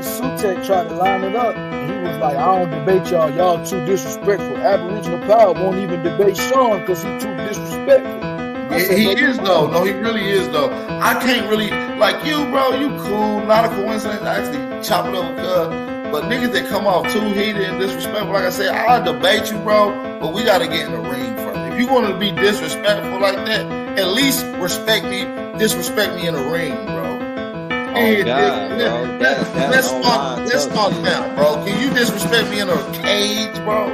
Sutek tried to line it up, and he was like, I don't debate y'all. Y'all too disrespectful. Aboriginal power won't even debate Sean because he's too disrespectful. He is though. No, he really is though. I can't really like you, bro. You cool, not a coincidence. I actually chop it up with but niggas that come off too heated and disrespectful, like I said, I'll debate you, bro. But we gotta get in the ring first. If you want to be disrespectful like that, at least disrespect me in the ring, bro. Oh God, bro. Let's start now, bro. Can you disrespect me in a cage, bro?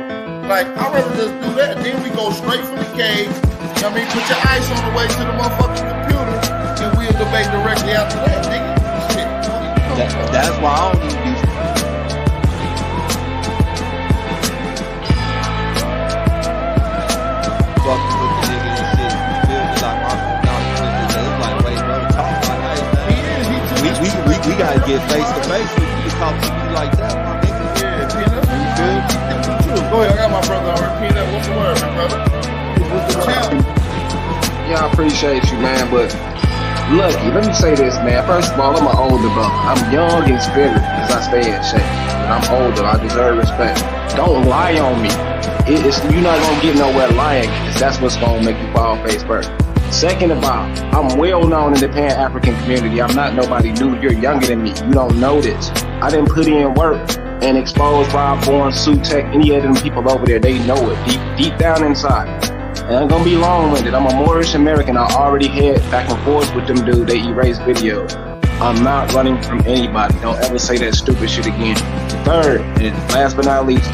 Like, I'd rather just do that. Then we go straight from the cage. You know what I mean? Put your ice on the way to the motherfucking computer, and we'll debate directly after that, nigga. Shit. That's why I don't need these. Fucking with the nigga and shit. You feel me? Like, it's like, wait, bro, talk like that, man. We gotta get face to face. We can talk to you like that, my nigga. Yeah, Peanut. You feel me? Go ahead, I got my brother on here. Peanut, what's the word, my brother? Yeah, I appreciate you, man, but Lucky, let me say this, man. First of all, I'm an older brother. I'm young in spirit because I stay in shape. But I'm older. I deserve respect. Don't lie on me. You're not going to get nowhere lying because that's what's going to make you fall face first. Second of all, I'm well known in the Pan-African community. I'm not nobody new. You're younger than me. You don't know this. I didn't put in work and expose Rob Bourne, Sutek, any of them people over there. They know it deep down inside. And I'm gonna be long-winded. I'm a Moorish American. I already had back and forth with them dude. They erased videos. I'm not running from anybody. Don't ever say that stupid shit again. Third, and last but not least,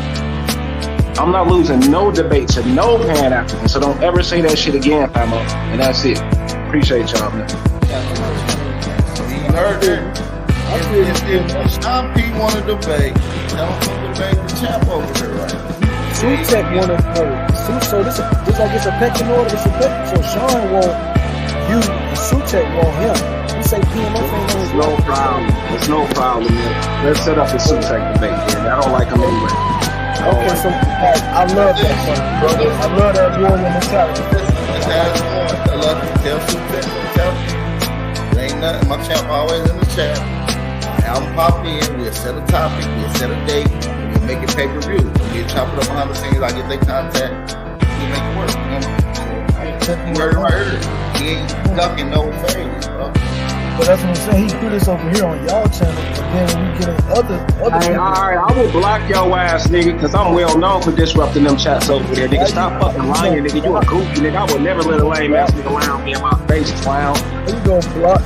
I'm not losing no debate to no Pan-African. So don't ever say that shit again, Famo. And that's it. Appreciate y'all, man. You heard that? If Sean P want to debate, tell him to debate the champ over here, right? Sutek wanted so this like it's a pecking order. It's a pecking. So Sean want you, and Sutek want him. He say PMF ain't on his no problem. There's no problem, man. Let's set up the Sutek debate, man. I don't like him anyway. Okay, so I love that, brother. I love that warrior mentality. That's how it's going. I love to tell Sutek, tell me. There ain't nothing. My champ always in the chat. Album pop in. We'll set a topic. We'll set a date. Make it pay-per-view. We'll chop it up behind the scenes. I get their contact. We make it work. So, he ain't ducking no favors, bro. But that's what I'm saying. He do this over here on y'all channel, and then when we get in other hey, alright, I will block your ass, nigga, because I'm well known for disrupting them chats over there. Nigga, stop fucking lying, nigga. You a goofy, nigga. I would never let a lame ass nigga around me in my face, clown. You gonna block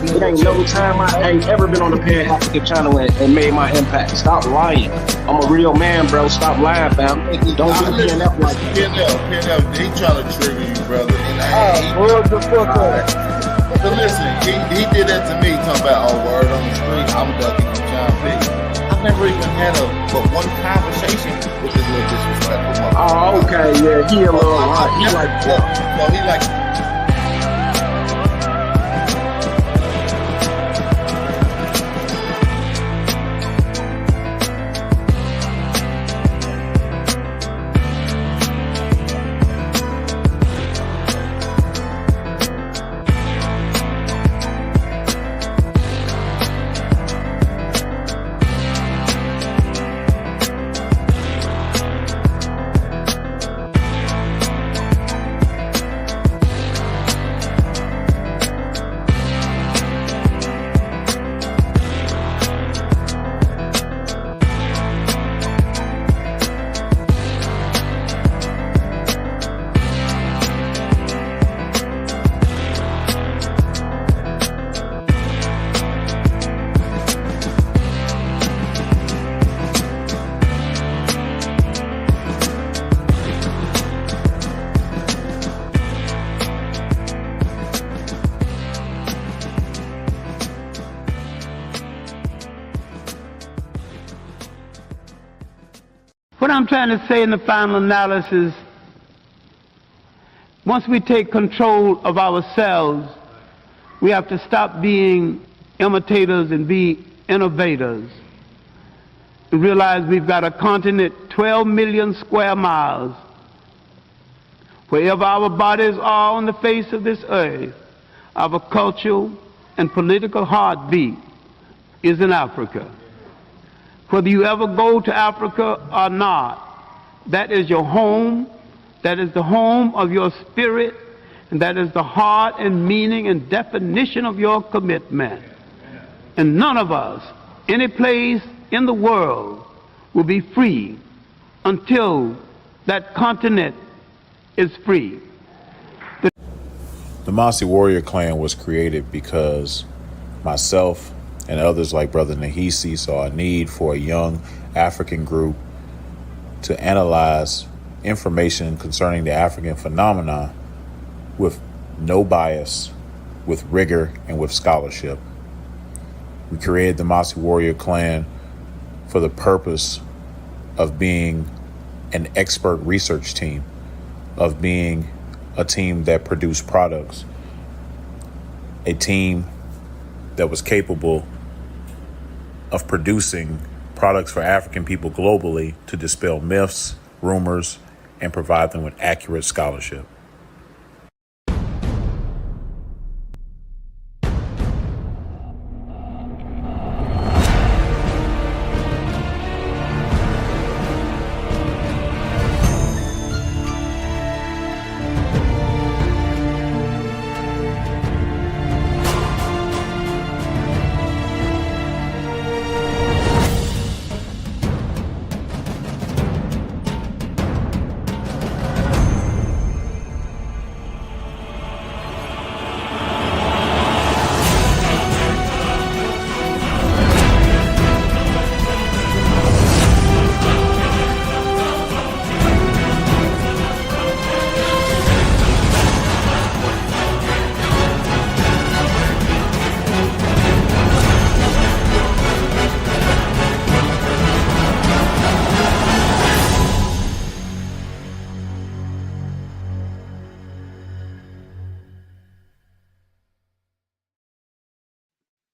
me? It ain't no time I ain't ever been on the Pan-African channel and made my impact. Stop lying. I'm a real man, bro. Stop lying, fam. Don't do PNF like that. PNF, he trying to trigger you, brother. And the fuck up. But listen, he did that to me, talking about, word on the street, I'm ducking from John P. I've never even had but one conversation with this little disrespectful motherfucker. Oh, okay, yeah, he a little hot. He like that. So he like... What I'm trying to say in the final analysis, once we take control of ourselves, we have to stop being imitators and be innovators. And realize we've got a continent 12 million square miles. Wherever our bodies are on the face of this earth, our cultural and political heartbeat is in Africa. Whether you ever go to Africa or not, that is your home, that is the home of your spirit, and that is the heart and meaning and definition of your commitment. And none of us, any place in the world, will be free until that continent is free. The Masi Warrior Clan was created because myself and others like Brother Nahisi saw a need for a young African group to analyze information concerning the African phenomena with no bias, with rigor, and with scholarship. We created the Masi Warrior Clan for the purpose of being an expert research team, of being a team that produced products, a team that was capable of producing products for African people globally to dispel myths, rumors, and provide them with accurate scholarship.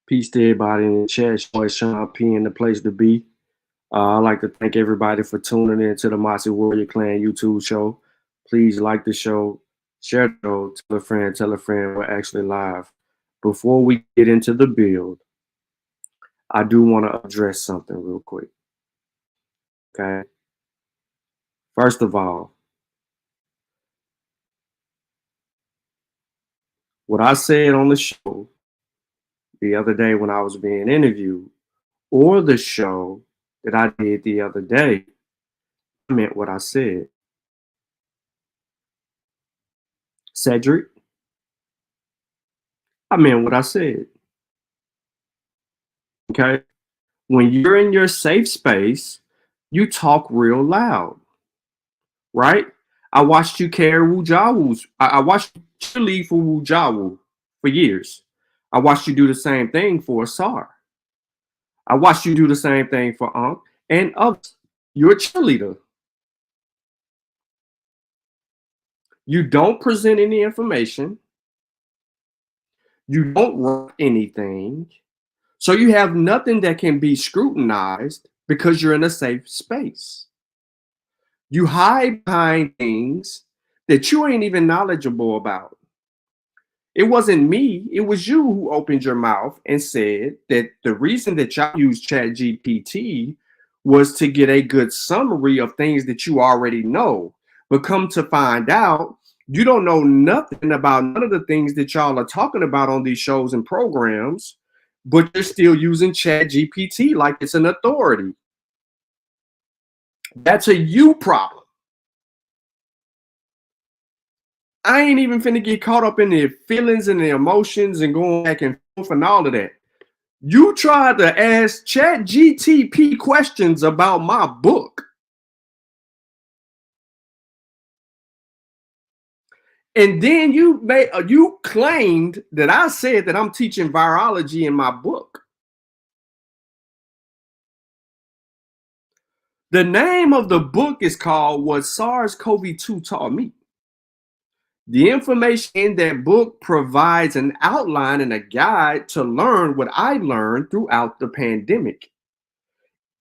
Peace to everybody in the chat. It's Sean P in the place to be. I'd like to thank everybody for tuning in to the Masi Warrior Clan YouTube show. Please like the show, share the show, tell a friend we're actually live. Before we get into the build, I do want to address something real quick. Okay. First of all, what I said on the show the other day when I was being interviewed, or the show that I did the other day, I meant what I said. Cedric, I meant what I said. Okay? When you're in your safe space, you talk real loud, right? I watched you carry Wujawus. I watched you cheerlead for Wujawu for years. I watched you do the same thing for Asar. I watched you do the same thing for Ankh and others. You're a cheerleader. You don't present any information. You don't write anything. So you have nothing that can be scrutinized because you're in a safe space. You hide behind things that you ain't even knowledgeable about. It wasn't me, it was you who opened your mouth and said that the reason that y'all use ChatGPT was to get a good summary of things that you already know. But come to find out, you don't know nothing about none of the things that y'all are talking about on these shows and programs, but you're still using ChatGPT like it's an authority. That's a you problem. I ain't even finna get caught up in the feelings and the emotions and going back and forth and all of that. You tried to ask ChatGPT questions about my book. And then you claimed that I said that I'm teaching virology in my book. The name of the book is called What SARS-CoV-2 Taught Me. The information in that book provides an outline and a guide to learn what I learned throughout the pandemic.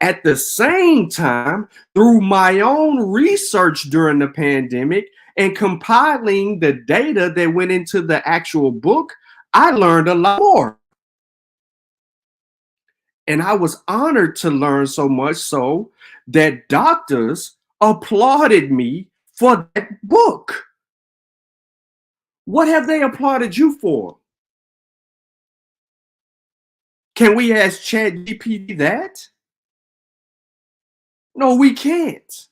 At the same time, through my own research during the pandemic and compiling the data that went into the actual book, I learned a lot more. And I was honored to learn so much so that doctors applauded me for that book. What have they applauded you for? Can we ask ChatGPT that? No, we can't.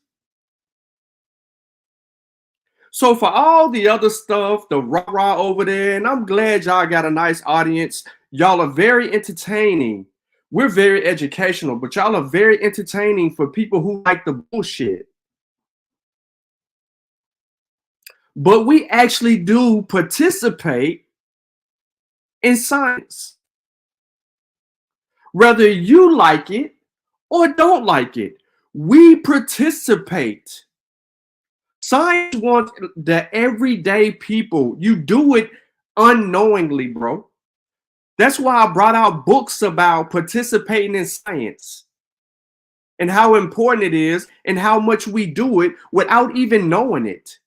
So for all the other stuff, the rah-rah over there, and I'm glad y'all got a nice audience. Y'all are very entertaining. We're very educational, but y'all are very entertaining for people who like the bullshit. But we actually do participate in science. Whether you like it or don't like it, we participate. Science wants the everyday people. You do it unknowingly, bro. That's why I brought out books about participating in science and how important it is and how much we do it without even knowing it.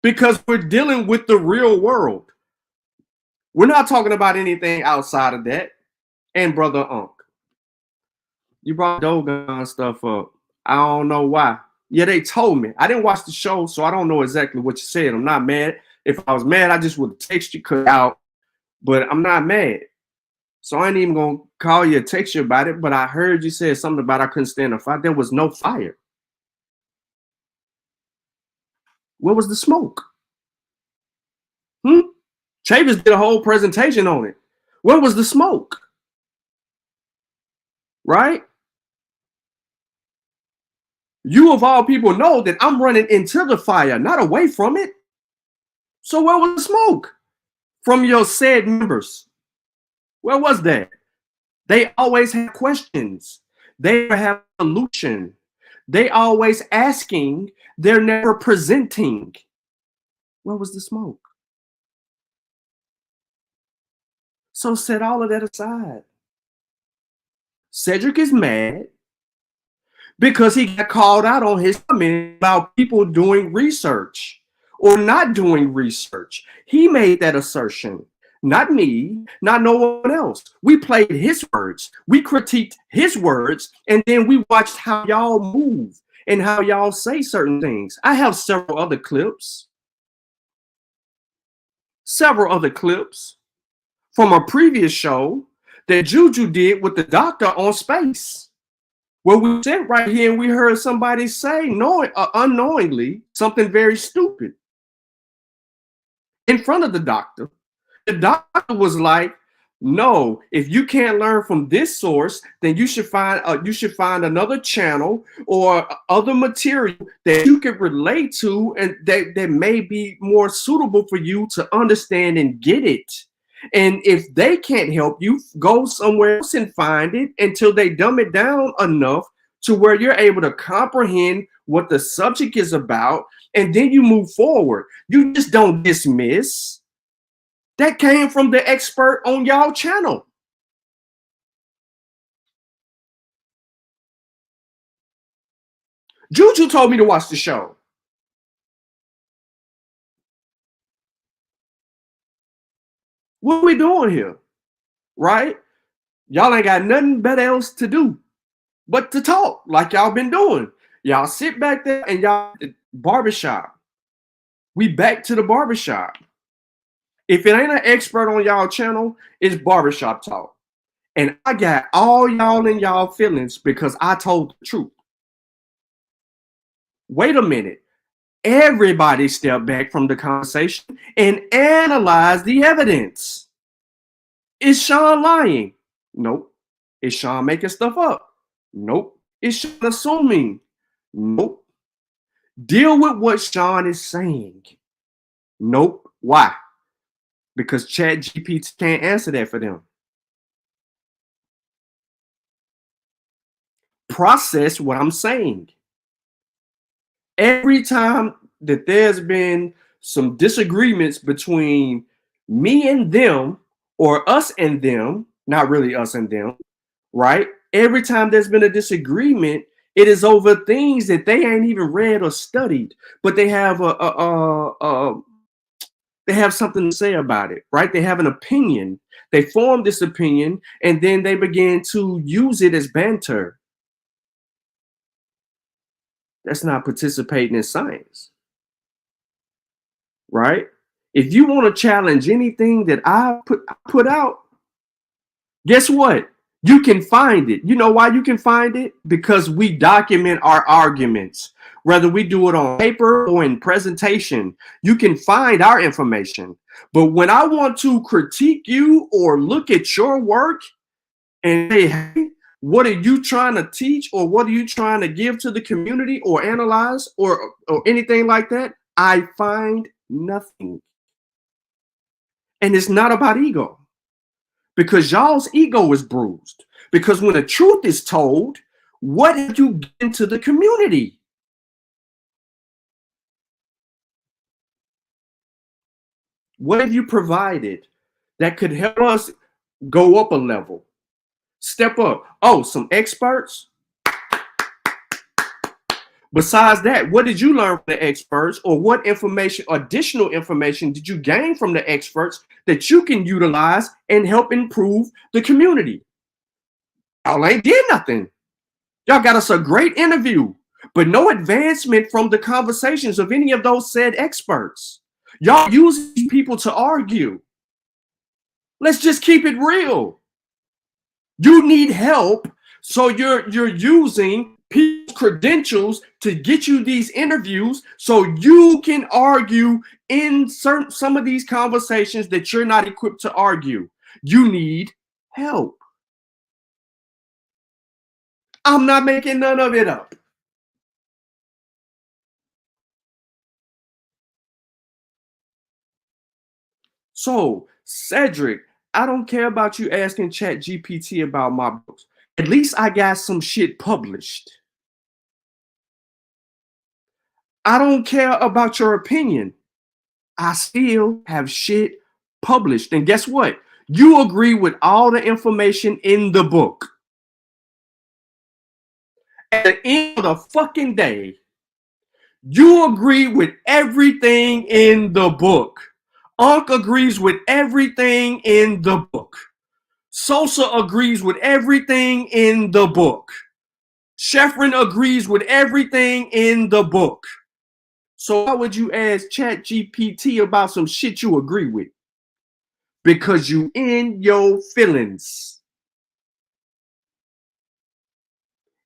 Because we're dealing with the real world. We're not talking about anything outside of that. And Brother Unc, you brought Dogon stuff up. I don't know why. Yeah, they told me. I didn't watch the show, so I don't know exactly what you said. I'm not mad. If I was mad, I just would text you, cut out. But I'm not mad. So I ain't even going to call you or text you about it. But I heard you said something about I couldn't stand a fire. There was no fire. Where was the smoke? Chavis did a whole presentation on it. Where was the smoke? Right? You of all people know that I'm running into the fire, not away from it. So where was the smoke? From your said members. Where was that? They always have questions. They have a solution. They always asking. They're never presenting. Where was the smoke? So set all of that aside. Cedric is mad because he got called out on his comment about people doing research or not doing research. He made that assertion. Not me, not no one else. We played his words. We critiqued his words, and then we watched how y'all move and how y'all say certain things. I have several other clips. Several other clips from a previous show that Juju did with the doctor on space. Where we sat right here and we heard somebody say unknowingly something very stupid in front of the doctor. The doctor was like, no, if you can't learn from this source, then you should find another channel or other material that you can relate to and that may be more suitable for you to understand and get it. And if they can't help you, go somewhere else and find it until they dumb it down enough to where you're able to comprehend what the subject is about, and then you move forward. You just don't dismiss. That came from the expert on y'all channel. Juju told me to watch the show. What are we doing here? Right? Y'all ain't got nothing better else to do but to talk like y'all been doing. Y'all sit back there and y'all barbershop. We back to the barbershop. If it ain't an expert on y'all channel, it's barbershop talk. And I got all y'all in y'all feelings because I told the truth. Wait a minute. Everybody step back from the conversation and analyze the evidence. Is Sean lying? Nope. Is Sean making stuff up? Nope. Is Sean assuming? Nope. Deal with what Sean is saying. Nope. Why? Because ChatGPT can't answer that for them. Process what I'm saying. Every time that there's been some disagreements between me and them, or us and them, not really us and them, right? Every time there's been a disagreement, it is over things that they ain't even read or studied, but they have They have something to say about it, right? They have an opinion. They form this opinion, and then they begin to use it as banter. That's not participating in science, right? If you want to challenge anything that I put out, guess what? You can find it. You know why you can find it? Because we document our arguments. Whether we do it on paper or in presentation, you can find our information. But when I want to critique you or look at your work and say, hey, what are you trying to teach, or what are you trying to give to the community or analyze or anything like that, I find nothing. And it's not about ego, because y'all's ego is bruised. Because when the truth is told, what have you given to the community? What have you provided that could help us go up a level, step up? Oh, some experts. Besides that, what did you learn from the experts, or what information, additional information did you gain from the experts that you can utilize and help improve the community? Y'all ain't did nothing. Y'all got us a great interview, but no advancement from the conversations of any of those said experts. Y'all use people to argue. Let's just keep it real. You need help, so you're using people's credentials to get you these interviews so you can argue in some of these conversations that you're not equipped to argue. You need help. I'm not making none of it up. So, Cedric, I don't care about you asking ChatGPT about my books. At least I got some shit published. I don't care about your opinion. I still have shit published. And guess what? You agree with all the information in the book. At the end of the fucking day, you agree with everything in the book. Unc agrees with everything in the book. Sosa agrees with everything in the book. Sheffrin agrees with everything in the book. So why would you ask ChatGPT about some shit you agree with? Because you in your feelings.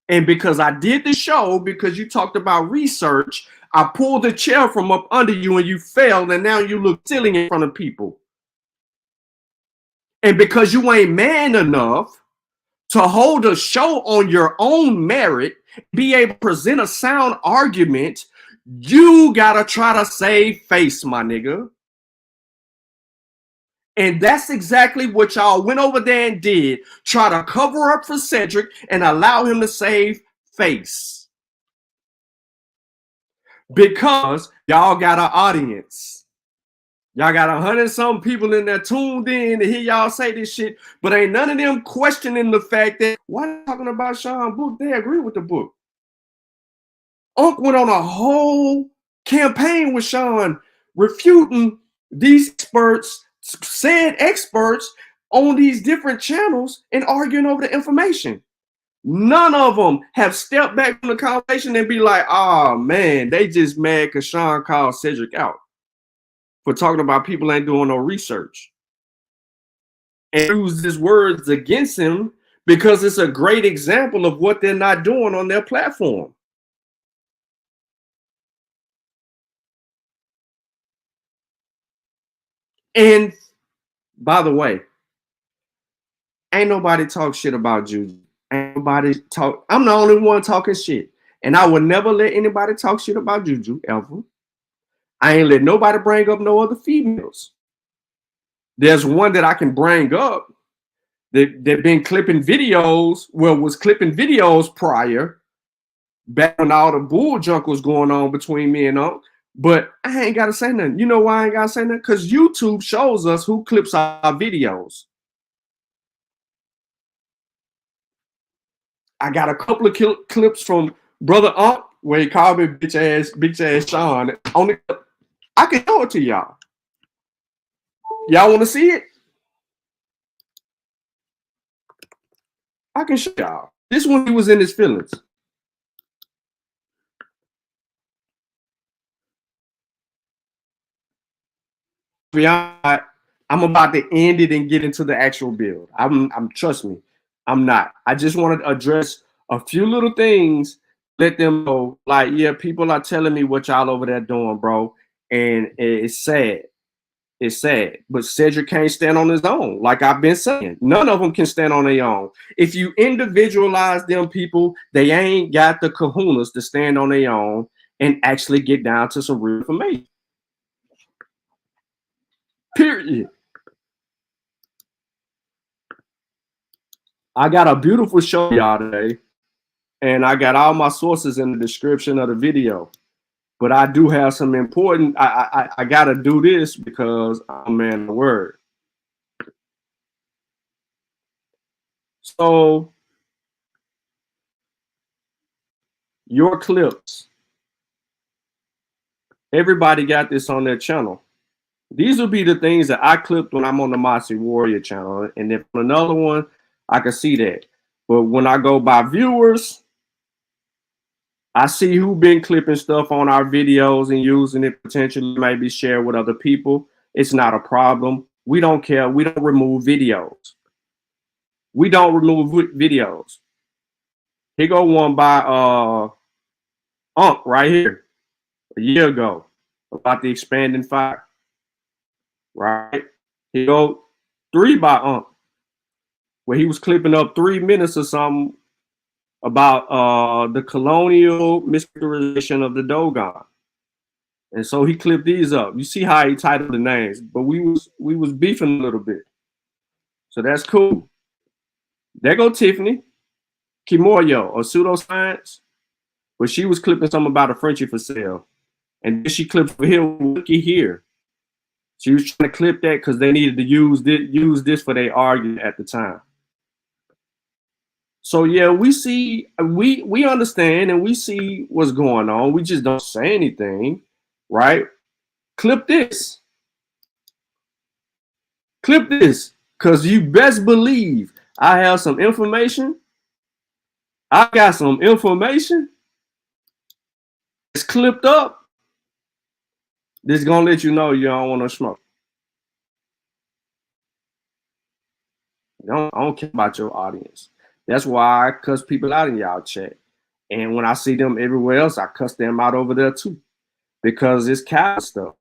And because I did the show, because you talked about research, I pulled the chair from up under you and you fell, and now you look silly in front of people. And because you ain't man enough to hold a show on your own merit, be able to present a sound argument, you gotta try to save face, my nigga. And that's exactly what y'all went over there and did. Try to cover up for Cedric and allow him to save face. Because y'all got an audience. Y'all got 100-some people in there tuned in to hear y'all say this shit, but ain't none of them questioning the fact that why are they talking about Sean's book? They agree with the book. Unc went on a whole campaign with Sean, refuting these experts, said experts on these different channels and arguing over the information. None of them have stepped back from the conversation and be like, oh man, they just mad because Sean called Cedric out for talking about people ain't doing no research. And use his words against him because it's a great example of what they're not doing on their platform. And by the way, ain't nobody talk shit about Juju. Ain't nobody talk. I'm the only one talking shit. And I would never let anybody talk shit about Juju ever. I ain't let nobody bring up no other females. There's one that I can bring up that been clipping videos, was clipping videos prior, back when all the bull junk was going on between me and Unc. But I ain't got to say nothing. You know why I ain't got to say nothing? Because YouTube shows us who clips our videos. I got a couple of clips from Brother Unc where he called me bitch ass Sean. I can show it to y'all. Y'all want to see it? I can show y'all. This one, he was in his feelings. I'm about to end it and get into the actual build. I'm trust me, I'm not. I just want to address a few little things, let them know, like, yeah, people are telling me what y'all over there doing, bro. And it's sad. It's sad. But Cedric can't stand on his own. Like I've been saying, none of them can stand on their own. If you individualize them people, they ain't got the kahunas to stand on their own and actually get down to some real information. Period. I got a beautiful show y'all today, and I got all my sources in the description of the video. But I do have some important. I gotta do this because I'm a man of the word. So your clips, everybody got this on their channel. These will be the things that I clipped when I'm on the Mossy Warrior channel, and if another one, I can see that. But when I go by viewers, I see who been clipping stuff on our videos and using it, potentially maybe share with other people. It's not a problem. We don't care. We don't remove videos. We don't remove videos. Here go one by Unc right here a year ago about the expanding fire. Right? Here go 3 by Unc, where he was clipping up 3 minutes or something about the colonial mischaracterization of the Dogon. And so he clipped these up. You see how he titled the names, but we was beefing a little bit. So that's cool. There go Tiffany Kimoyo or pseudoscience, but she was clipping something about a Frenchie for sale. And then she clipped for him, looky here. She was trying to clip that because they needed to use this for their argument at the time. So yeah, we see, we understand and we see what's going on. We just don't say anything, right? Clip this. Clip this, because you best believe I have some information. I got some information. It's clipped up. This is gonna let you know you don't want no smoke. I don't care about your audience. That's why I cuss people out in y'all chat. And when I see them everywhere else, I cuss them out over there too. Because it's cow stuff.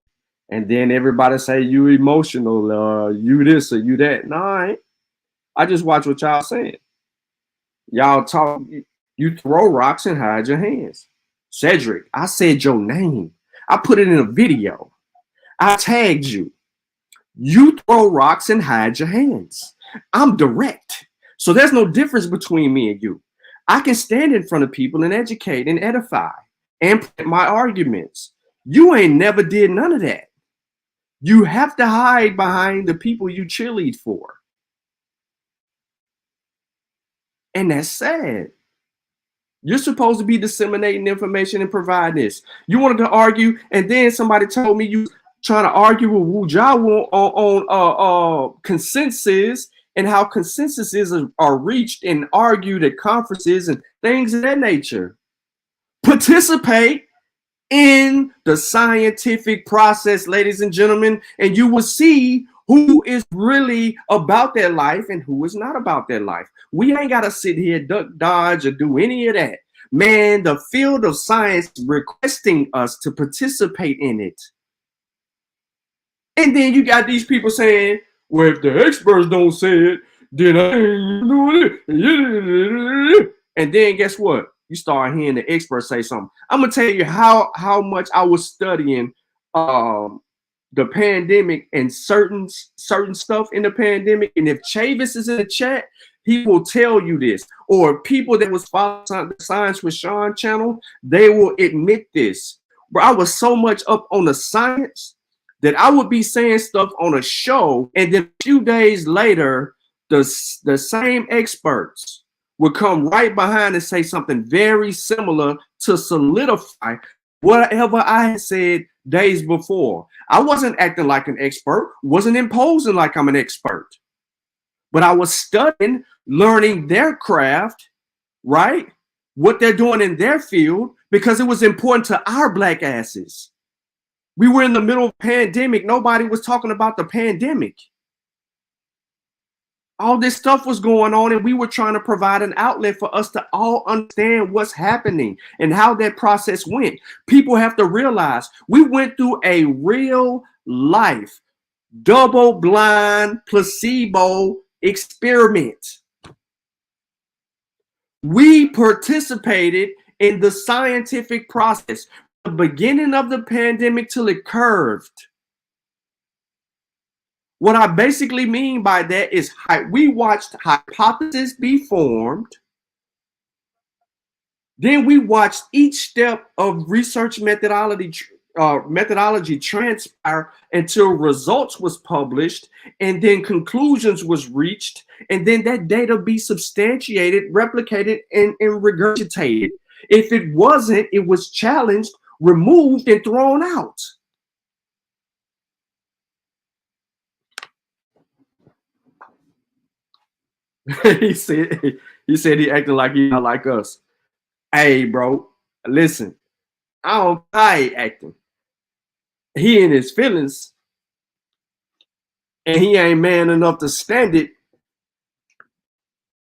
And then everybody say you emotional, you this or you that. No, I ain't. I just watch what y'all saying. Y'all talk, you throw rocks and hide your hands. Cedric, I said your name. I put it in a video. I tagged you. You throw rocks and hide your hands. I'm direct. So there's no difference between me and you. I can stand in front of people and educate and edify and put my arguments. You ain't never did none of that. You have to hide behind the people you cheerlead for. And that's sad. You're supposed to be disseminating information and provide this. You wanted to argue, and then somebody told me you trying to argue with Wu Jia on consensus and how consensuses are reached and argued at conferences and things of that nature. Participate in the scientific process, ladies and gentlemen, and you will see who is really about their life and who is not about their life. We ain't got to sit here, duck, dodge, or do any of that. Man, the field of science requesting us to participate in it. And then you got these people saying, well, if the experts don't say it, then I ain't doing it. And then guess what? You start hearing the experts say something. I'm going to tell you how much I was studying the pandemic and certain stuff in the pandemic. And if Chavis is in the chat, he will tell you this. Or people that was following the Science with Sean channel, they will admit this. But I was so much up on the science that I would be saying stuff on a show, and then a few days later, the same experts would come right behind and say something very similar to solidify whatever I had said days before. I wasn't acting like an expert, wasn't imposing like I'm an expert, but I was studying, learning their craft, right? What they're doing in their field, because it was important to our black asses. We were in the middle of a pandemic. Nobody was talking about the pandemic. All this stuff was going on, and we were trying to provide an outlet for us to all understand what's happening and how that process went. People have to realize we went through a real life, double-blind, placebo experiment. We participated in the scientific process, the beginning of the pandemic till it curved. What I basically mean by that is we watched hypotheses be formed. Then we watched each step of research methodology transpire until results was published, and then conclusions was reached, and then that data be substantiated, replicated, and regurgitated. If it wasn't, it was challenged, removed, and thrown out. he said he acting like he not like us. Hey, bro, listen, I ain't acting. He in his feelings, and he ain't man enough to stand it.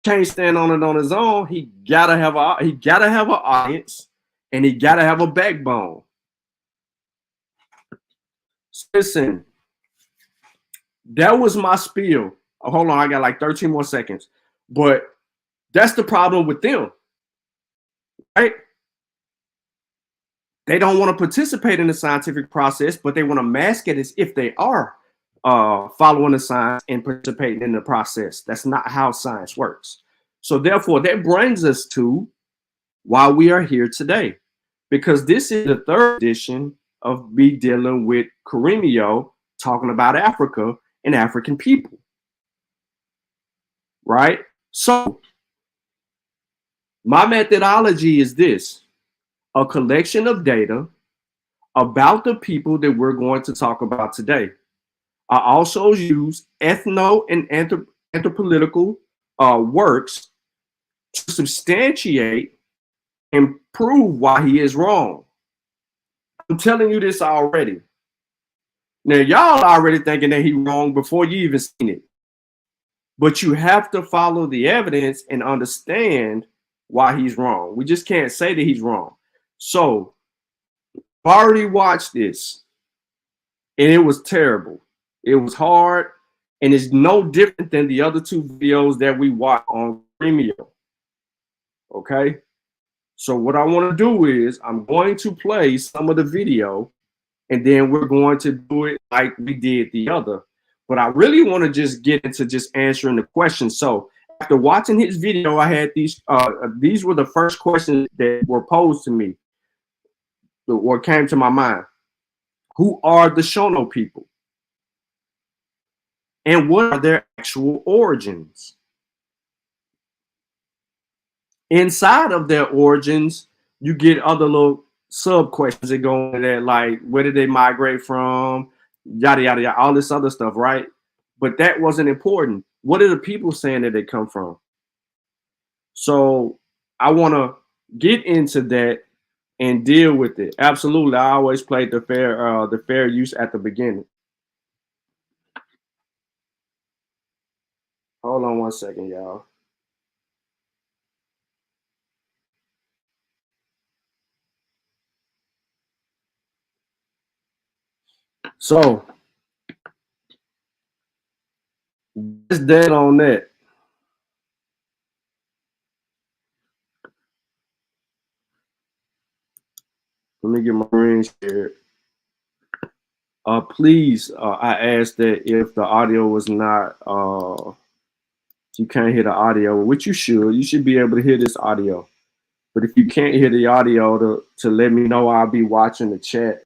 Can't stand on it on his own. He gotta have an audience, and he gotta have a backbone. Listen, that was my spiel. Oh, hold on, I got like 13 more seconds. But that's the problem with them, right? They don't want to participate in the scientific process, but they want to mask it as if they are following the science and participating in the process. That's not how science works. So therefore, that brings us to why we are here today, because this is the third edition of me dealing with Colonial, talking about Africa and African people, right? So my methodology is this: a collection of data about the people that we're going to talk about today. I also use ethno and anthropolitical works to substantiate and prove why he is wrong. I'm telling you this already. Now, y'all already thinking that he's wrong before you even seen it. But you have to follow the evidence and understand why he's wrong. We just can't say that he's wrong. So, I've already watched this, and it was terrible. It was hard, and it's no different than the other two videos that we watched on Premium. Okay? So what I want to do is I'm going to play some of the video, and then we're going to do it like we did the other. But I really want to just get into just answering the questions. So after watching his video, I had these were the first questions that were posed to me, or came to my mind. Who are the Shona people? And what are their actual origins? Inside of their origins, you get other little sub questions that go into that, like where did they migrate from, yada yada yada, all this other stuff, right? But that wasn't important. What are the people saying that they come from? So I want to get into that and deal with it. Absolutely, I always played the fair use at the beginning. Hold on one second, y'all. So that's dead on that. Let me get my screen shared. Please, I ask that if the audio was not, you can't hear the audio, which you should be able to hear this audio. But if you can't hear the audio, to let me know, I'll be watching the chat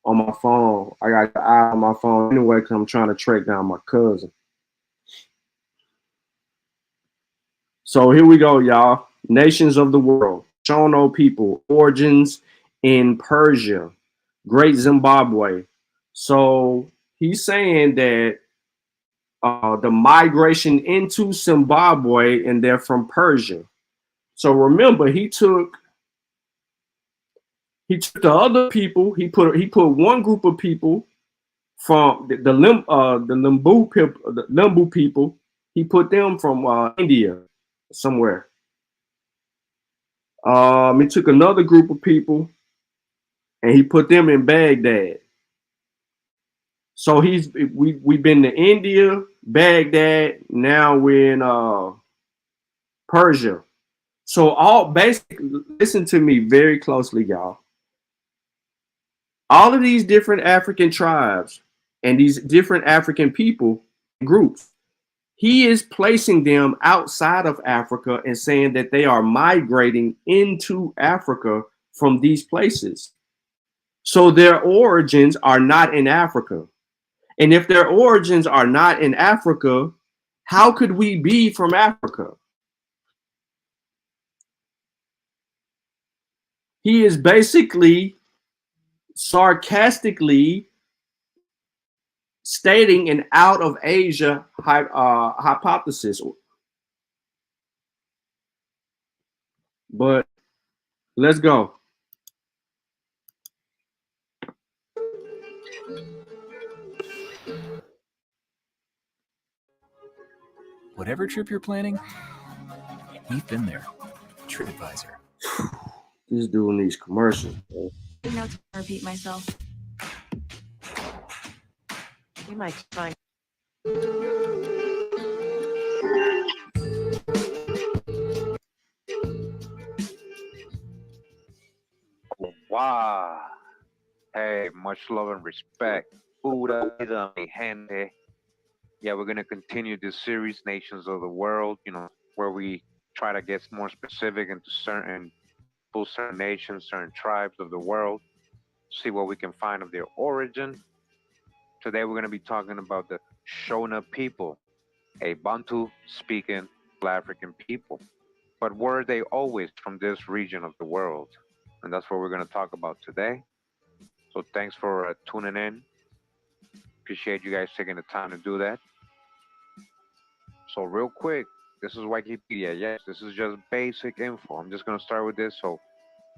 on my phone. I got the eye on my phone anyway because I'm trying to track down my cousin. So here we go, y'all. Nations of the world, Shona people, origins in Persia. Great Zimbabwe. So he's saying that the migration into Zimbabwe, and they're from Persia. So remember, he took the other people. He put one group of people from the Limbu people. He put them from India somewhere. He took another group of people and he put them in Baghdad. So we've been to India, Baghdad. Now we're in Persia. So all basically, listen to me very closely, y'all. All of these different African tribes and these different African people groups, he is placing them outside of Africa and saying that they are migrating into Africa from these places. So their origins are not in Africa. And if their origins are not in Africa, how could we be from Africa? He is basically sarcastically stating an out of Asia hypothesis. But let's go. Whatever trip you're planning, we've been there. TripAdvisor. This dude needs commercials. No, to repeat myself. You might find. Wow. Hey, much love and respect. Pura vida, mi gente. Yeah, we're going to continue this series, Nations of the World, where we try to get more specific into certain nations, certain tribes of the world, see what we can find of their origin. Today, we're going to be talking about the Shona people, a Bantu speaking African people. But were they always from this region of the world? And that's what we're going to talk about today. So thanks for tuning in. Appreciate you guys taking the time to do that. So real quick, this is Wikipedia. Yes, this is just basic info. I'm just going to start with this so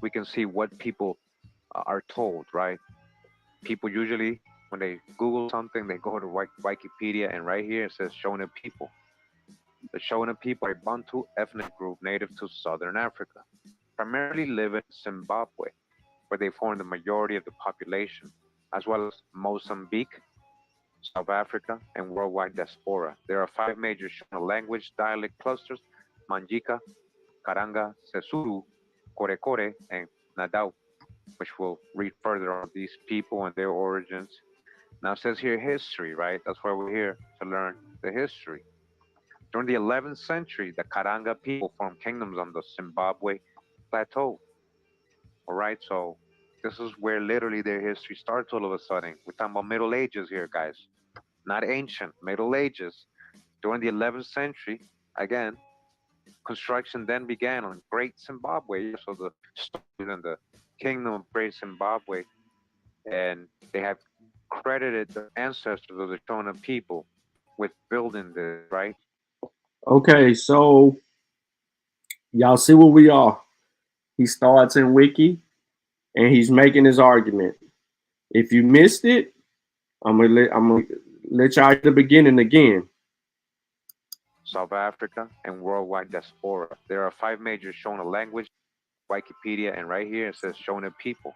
we can see what people are told, right? People usually, when they Google something, they go to Wikipedia, and right here it says Shona people. The Shona people are a Bantu ethnic group native to southern Africa, primarily live in Zimbabwe, where they form the majority of the population, as well as Mozambique, South Africa, and worldwide diaspora. There are 5 major Shona language dialect clusters: Manjika, Karanga, Sesuru, Korekore, and Nadau, which we'll read further on these people and their origins. Now it says here history, right? That's why we're here, to learn the history. During the 11th century, the Karanga people formed kingdoms on the Zimbabwe plateau. All right, so this is where literally their history starts all of a sudden. We're talking about Middle Ages here, guys. Not ancient, Middle Ages. During the 11th century, again, construction then began on Great Zimbabwe. So the stories and the kingdom of Great Zimbabwe, and they have credited the ancestors of the Shona people with building this, right? Okay, so y'all see where we are. He starts in Wiki and he's making his argument. If you missed it, I'm gonna let y'all at the beginning again. South Africa, and worldwide diaspora. There are 5 major Shona language, Wikipedia, and right here it says Shona people.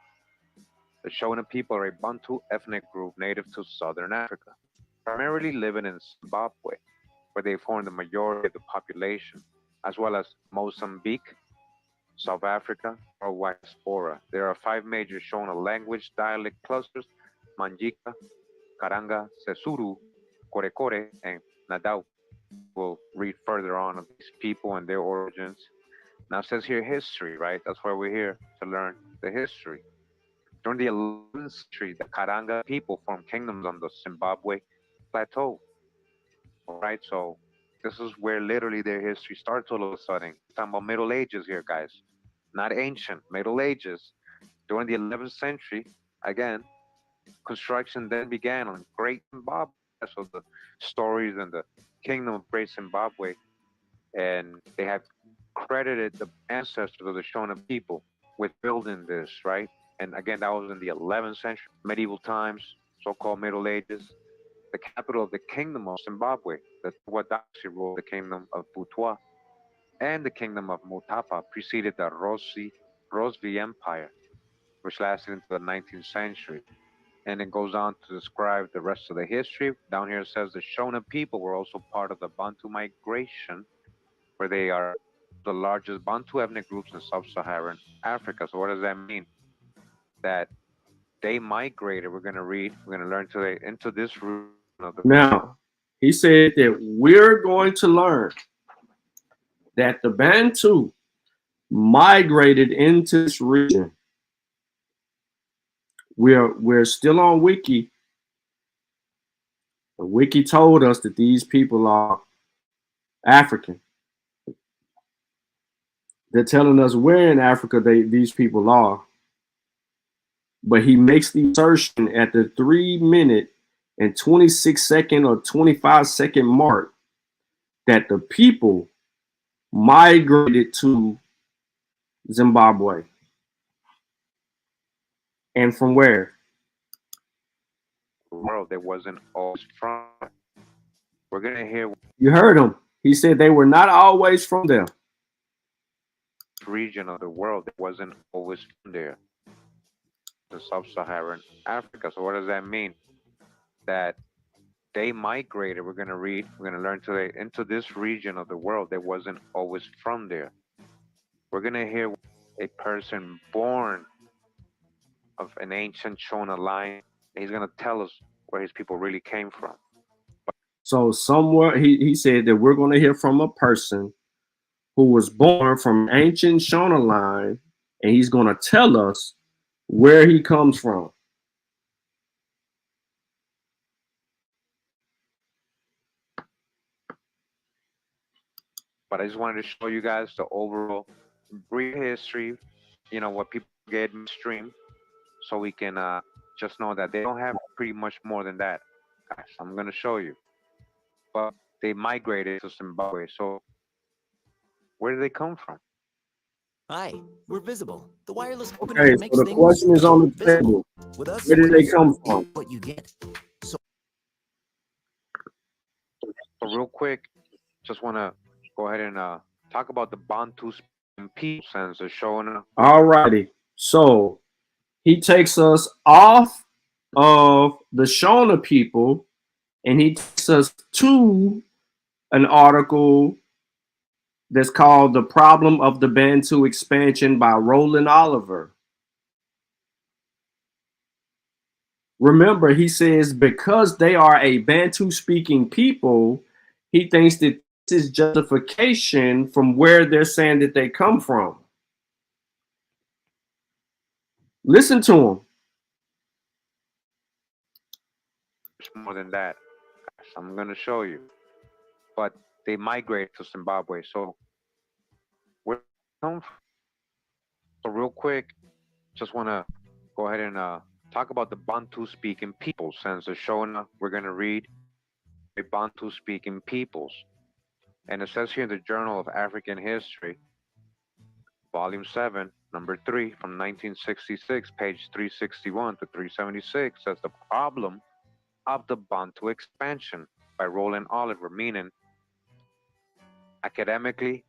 The Shona people are a Bantu ethnic group native to southern Africa, primarily living in Zimbabwe, where they form the majority of the population, as well as Mozambique, South Africa, worldwide diaspora. There are 5 major Shona language dialect clusters: Manjika, Karanga, Sesuru, Korekore, and Nadau. We'll read further on of these people and their origins. Now it says here history, right? That's why we're here, to learn the history. During the 11th century, the Karanga people formed kingdoms on the Zimbabwe plateau. All right, so this is where literally their history starts all of a sudden. We're talking about Middle Ages here, guys. Not ancient, Middle Ages. During the 11th century, again, construction then began on Great Zimbabwe. So the stories and the kingdom of Great Zimbabwe, and they have credited the ancestors of the Shona people with building this, right? And again, that was in the 11th century, medieval times, so-called Middle Ages. The capital of the kingdom of Zimbabwe, the Twa dynasty ruled the kingdom of Butwa, and the kingdom of Mutapa preceded the Rosvi Empire, which lasted into the 19th century. And it goes on to describe the rest of the history. Down here it says the Shona people were also part of the Bantu migration, where they are the largest Bantu ethnic groups in sub-Saharan Africa. So what does that mean? That they migrated. We're going to learn today into this region of the. Now, he said that we're going to learn that the Bantu migrated into this region. We're still on Wiki. The Wiki told us that these people are African. They're telling us where in Africa these people are. But he makes the assertion at the 3-minute and 26-second or 25-second mark that the people migrated to Zimbabwe. And from where? World that wasn't always from. We're going to hear. You heard him. He said they were not always from there. Region of the world that wasn't always from there. The sub-Saharan Africa. So what does that mean? That they migrated. We're going to learn today into this region of the world that wasn't always from there. We're going to hear a person born of an ancient Shona line. He's going to tell us where his people really came from. So somewhere he said that we're going to hear from a person who was born from ancient Shona line, and he's going to tell us where he comes from. But I just wanted to show you guys the overall brief history, what people get mainstream, so we can just know that they don't have pretty much more than that. Guys, I'm going to show you. But they migrated to Zimbabwe. So where do they come from? Hi, we're visible. The wireless Okay, opener makes so the things question is on the visible. table. With us, Where did they come from? What you get. So real quick, just want to go ahead and talk about the Bantu people since the Shona. All righty. So he takes us off of the Shona people, and he takes us to an article that's called The Problem of the Bantu Expansion by Roland Oliver. Remember, he says because they are a Bantu-speaking people, he thinks that this is justification from where they're saying that they come from. Listen to him. More than that. I'm going to show you. But they migrate to Zimbabwe. So where they come from? So real quick, just want to go ahead and talk about the Bantu-speaking peoples. Since the Shona, we're going to read the Bantu-speaking peoples. And it says here in the Journal of African History, Volume 7, Number 3, from 1966, page 361 to 376, says the problem of the Bantu expansion by Roland Oliver, meaning academically,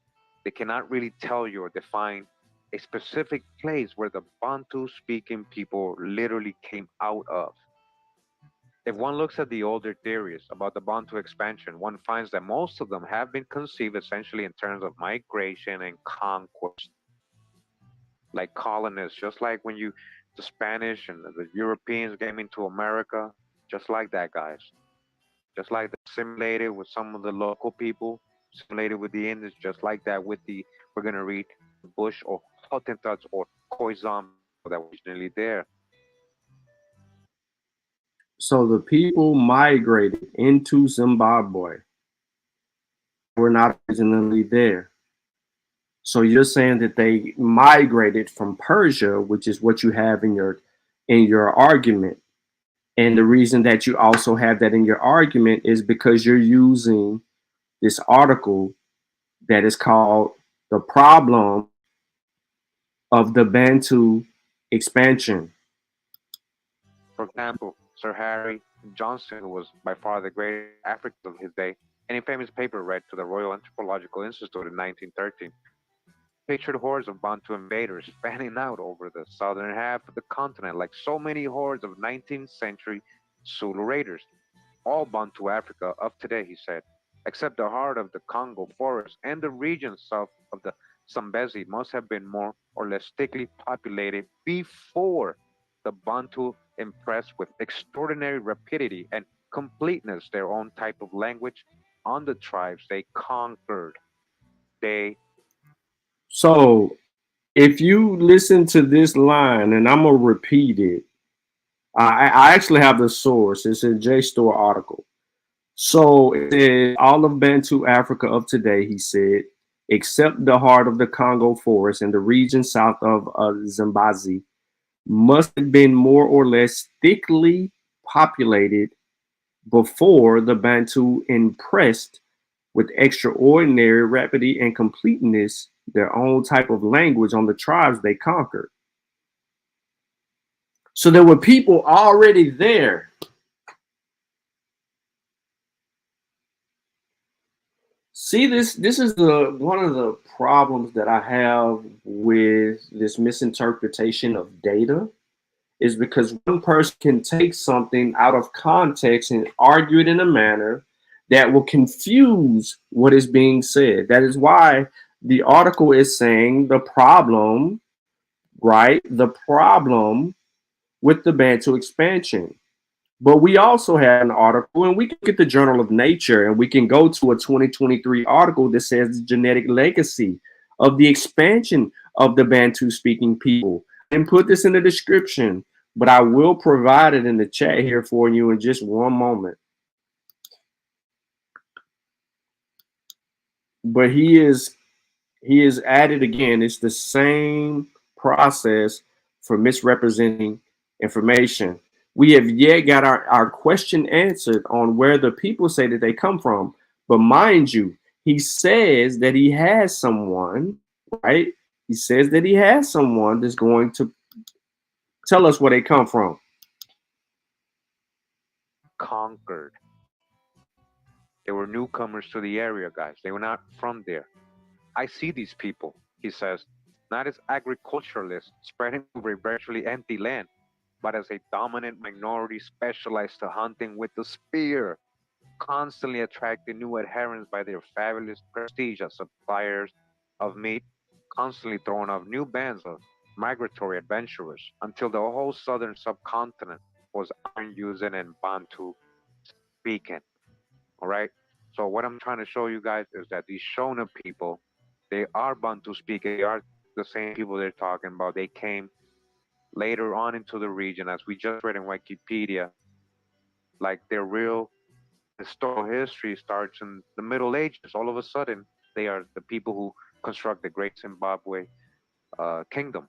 they cannot really tell you or define a specific place where the Bantu-speaking people literally came out of. If one looks at the older theories about the Bantu expansion, one finds that most of them have been conceived essentially in terms of migration and conquest, like colonists, just like when the Spanish and the Europeans came into America, just like that, guys. Just like they assimilated with some of the local people, assimilated with the Indians, just like that with we're going to read Bush or Hottentots or Khoisan that were originally there. So the people migrated into Zimbabwe. We're not originally there. So you're saying that they migrated from Persia, which is what you have in your in your argument. And the reason that you also have that in your argument is because you're using this article that is called The Problem of the Bantu Expansion. For example, Sir Harry Johnston, who was by far the greatest African of his day, in a famous paper read to the Royal Anthropological Institute in 1913, pictured hordes of Bantu invaders fanning out over the southern half of the continent like so many hordes of 19th century Zulu raiders. All Bantu Africa of today, he said, except the heart of the Congo forest and the region south of the Zambezi, must have been more or less thickly populated before the Bantu impressed with extraordinary rapidity and completeness their own type of language on the tribes they conquered. So if you listen to this line, and I'm going to repeat it, I actually have the source. It's a JSTOR article. So it says, all of Bantu Africa of today, he said, except the heart of the Congo forest and the region south of Zambezi, must have been more or less thickly populated before the Bantu impressed with extraordinary rapidity and completeness their own type of language on the tribes they conquered. So there were people already there. See, this is one of the problems that I have with this misinterpretation of data, is because one person can take something out of context and argue it in a manner that will confuse what is being said. That is why the article is saying the problem, right? The problem with the Bantu expansion. But we also have an article, and we can get the Journal of Nature, and we can go to a 2023 article that says the genetic legacy of the expansion of the Bantu speaking people. And put this in the description, but I will provide it in the chat here for you in just one moment. But he is at it again. It's the same process for misrepresenting information. We have yet got our question answered on where the people say that they come from. But mind you, he says that he has someone, right? He says that he has someone that's going to tell us where they come from. Conquered. They were newcomers to the area, guys. They were not from there. I see these people, he says, not as agriculturalists spreading over a virtually empty land, but as a dominant minority specialized to hunting with the spear, constantly attracting new adherents by their fabulous prestige as suppliers of meat, constantly throwing off new bands of migratory adventurers until the whole southern subcontinent was iron using and Bantu speaking. All right. So what I'm trying to show you guys is that these Shona people, they are Bantu speaking. They are the same people they're talking about. They came later on into the region, as we just read in Wikipedia. Like their real historical history starts in the Middle Ages. All of a sudden, they are the people who construct the Great Zimbabwe Kingdom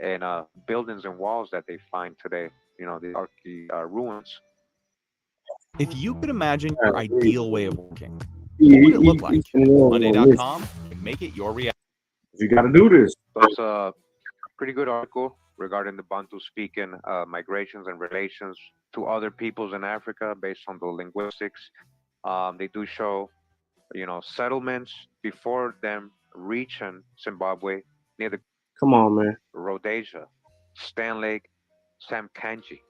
and buildings and walls that they find today. You know, the ruins. If you could imagine your ideal way of working, what would it look like? Monday.com can make it your reality. You got to do this. That's a pretty good article regarding the Bantu speaking migrations and relations to other peoples in Africa based on the linguistics. They do show, you know, settlements before them reaching Zimbabwe near the Rhodesia, Stan Lake, Samkanji.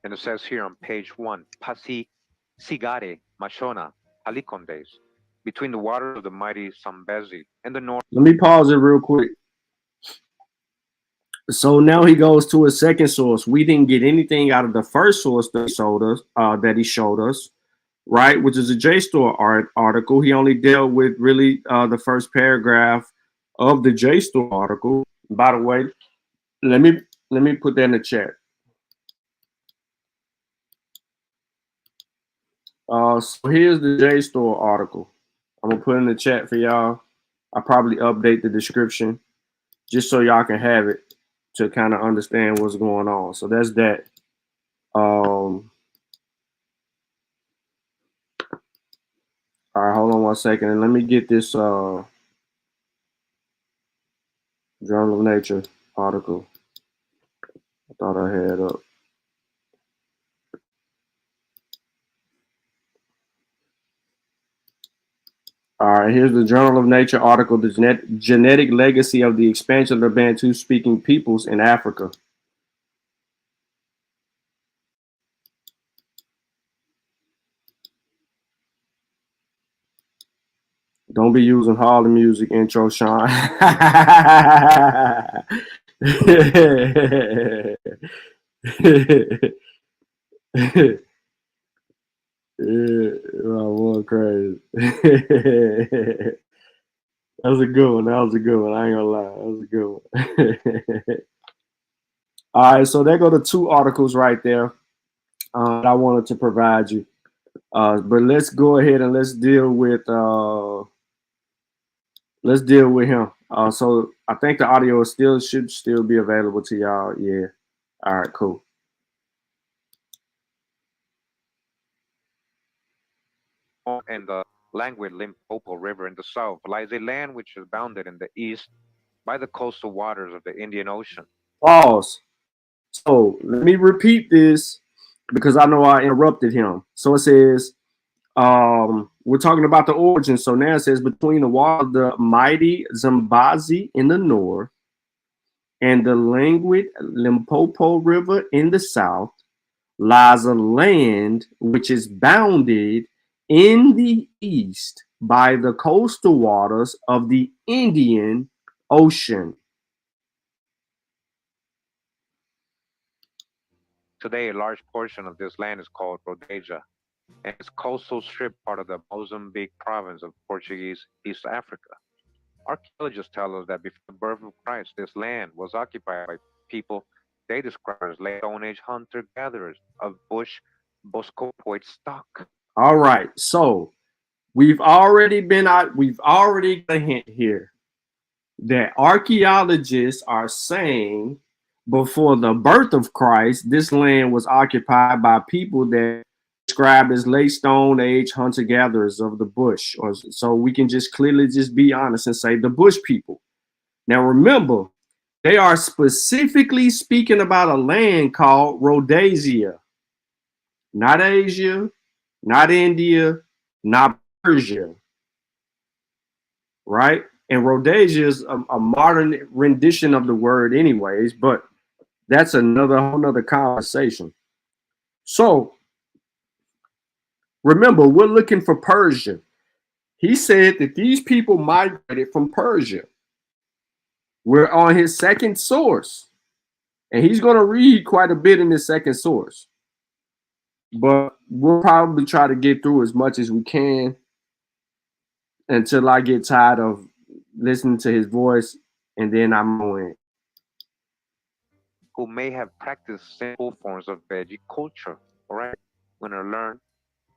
And it says here on page 1, Pasi Sigare Mashona Halikondes, between the waters of the mighty Zambezi and the north. Let me pause it real quick. So now he goes to a second source. We didn't get anything out of the first source that he showed us, right? Which is a JSTOR article. He only dealt with really the first paragraph of the JSTOR article. By the way, let me put that in the chat. So here's the JSTOR article. I'm gonna put in the chat for y'all. I'll probably update the description just so y'all can have it. to kind of understand what's going on. So that's that. All right, hold on one second, and let me get this Journal of Nature article. I thought I had up. All right, here's the Journal of Nature article, The Genetic Legacy of the Expansion of the Bantu-Speaking Peoples in Africa. Don't be using Harlem music intro, Sean. Oh, crazy. That was a good one. That was a good one. I ain't gonna lie. That was a good one. All right, so there go the two articles right there that I wanted to provide you. But let's go ahead and let's deal with him. So I think the audio should still be available to y'all. Yeah. All right, cool. And the languid Limpopo River in the south lies a land which is bounded in the east by the coastal waters of the Indian Ocean. Pause. So let me repeat this because I know I interrupted him. So it says, we're talking about the origin. So now it says between the wall of the mighty Zambezi in the north and the languid Limpopo River in the south lies a land which is bounded in the east by the coastal waters of the Indian Ocean. Today, a large portion of this land is called Rhodesia, and its coastal strip part of the Mozambique province of Portuguese East Africa. Archaeologists tell us that before the birth of Christ, this land was occupied by people they describe as late Stone Age hunter-gatherers of bush boscopoid stock. All right, so we've already got a hint here that archaeologists are saying before the birth of Christ, this land was occupied by people that described as late Stone Age hunter-gatherers of the bush. Or so we can just clearly just be honest and say the bush people. Now remember, they are specifically speaking about a land called Rhodesia, not Asia, not India, not Persia, right? And Rhodesia is a modern rendition of the word anyways, but that's whole nother conversation. So remember, we're looking for Persia. He said that these people migrated from Persia. We're on his second source, and he's going to read quite a bit in his second source. But we'll probably try to get through as much as we can until I get tired of listening to his voice, and then I'm going. Who may have practiced simple forms of veggie culture, all right? When I learn,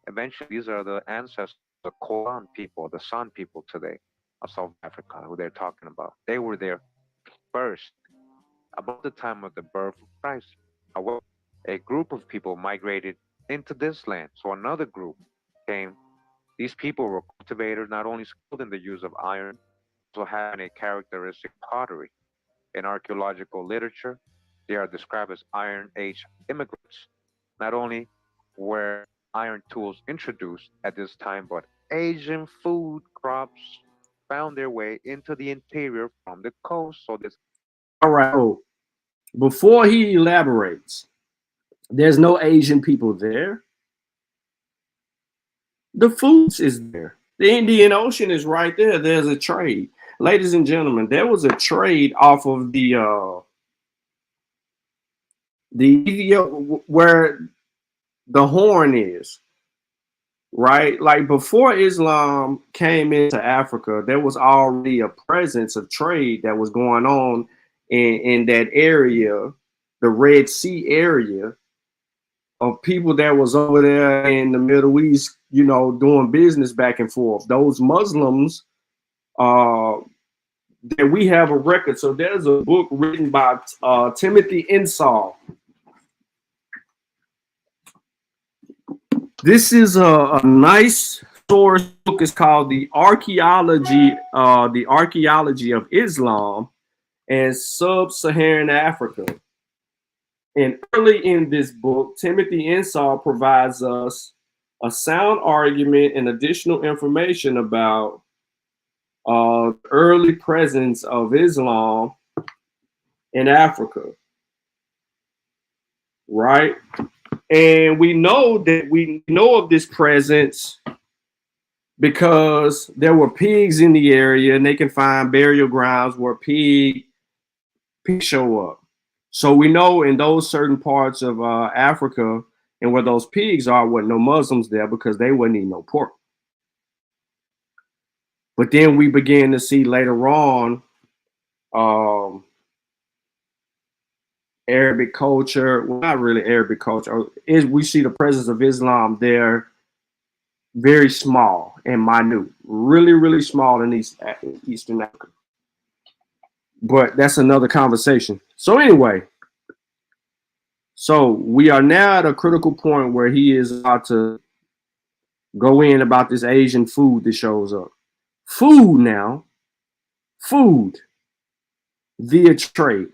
eventually these are the ancestors, the Colonial people, the San people today of South Africa, who they're talking about. They were there first, about the time of the birth of Christ. However, a group of people migrated into this land, so another group came. These people were cultivators, not only skilled in the use of iron, also having a characteristic pottery. In archaeological literature, they are described as Iron Age immigrants. Not only were iron tools introduced at this time, but Asian food crops found their way into the interior from the coast. So this. All right. So before he elaborates, there's no Asian people there. The foods is there. The Indian Ocean is right there. There's a trade. Ladies and gentlemen, there was a trade off of the where the Horn is, right? Like before Islam came into Africa, there was already a presence of trade that was going on in that area, the Red Sea area, of people that was over there in the Middle East, doing business back and forth. Those Muslims, that we have a record. So there's a book written by Timothy Insall. This is a nice source book. It's called The Archaeology of Islam and Sub-Saharan Africa. And early in this book, Timothy Insall provides us a sound argument and additional information about early presence of Islam in Africa, right? And we know of this presence because there were pigs in the area, and they can find burial grounds where pigs show up. So we know in those certain parts of Africa and where those pigs are, wasn't no Muslims there because they wouldn't eat no pork. But then we began to see later on Arabic culture, well, not really Arabic culture, we see the presence of Islam there, very small and minute, really, really small in Eastern Africa. But that's another conversation. So anyway, so we are now at a critical point where he is about to go in about this Asian food that shows up. Food now, food via trade.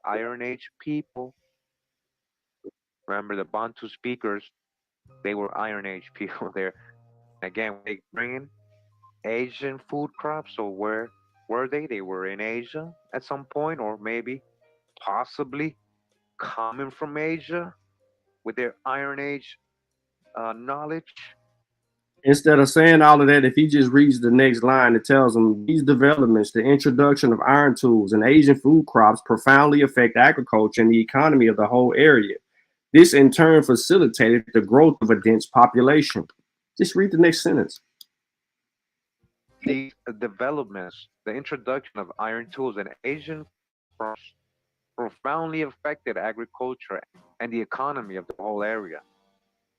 Iron Age people. Remember the Bantu speakers? They were Iron Age people there. Again, they bring in Asian food crops. So where were they? They were in Asia at some point, or maybe possibly coming from Asia with their Iron Age knowledge. Instead of saying all of that, if he just reads the next line, it tells him these developments, the introduction of iron tools and Asian food crops profoundly affect agriculture and the economy of the whole area. This in turn facilitated the growth of a dense population. Just read the next sentence. These developments, the introduction of iron tools and Asian crops profoundly affected agriculture and the economy of the whole area.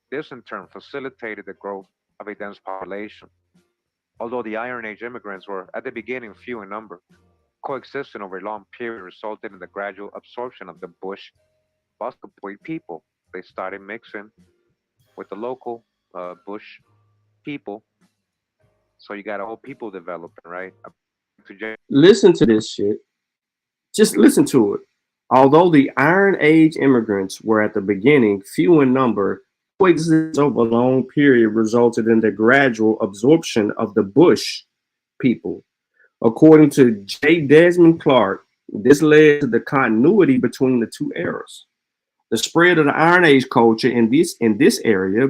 This in turn facilitated the growth of a dense population. Although the Iron Age immigrants were at the beginning few in number, coexisting over a long period resulted in the gradual absorption of the bush Basque people. They started mixing with the local bush people. So you got a whole people developing, right? Listen to this shit. Just listen to it. Although the Iron Age immigrants were at the beginning few in number, coexistence over a long period resulted in the gradual absorption of the bush people. According to J. Desmond Clark, this led to the continuity between the two eras. The spread of the Iron Age culture in this area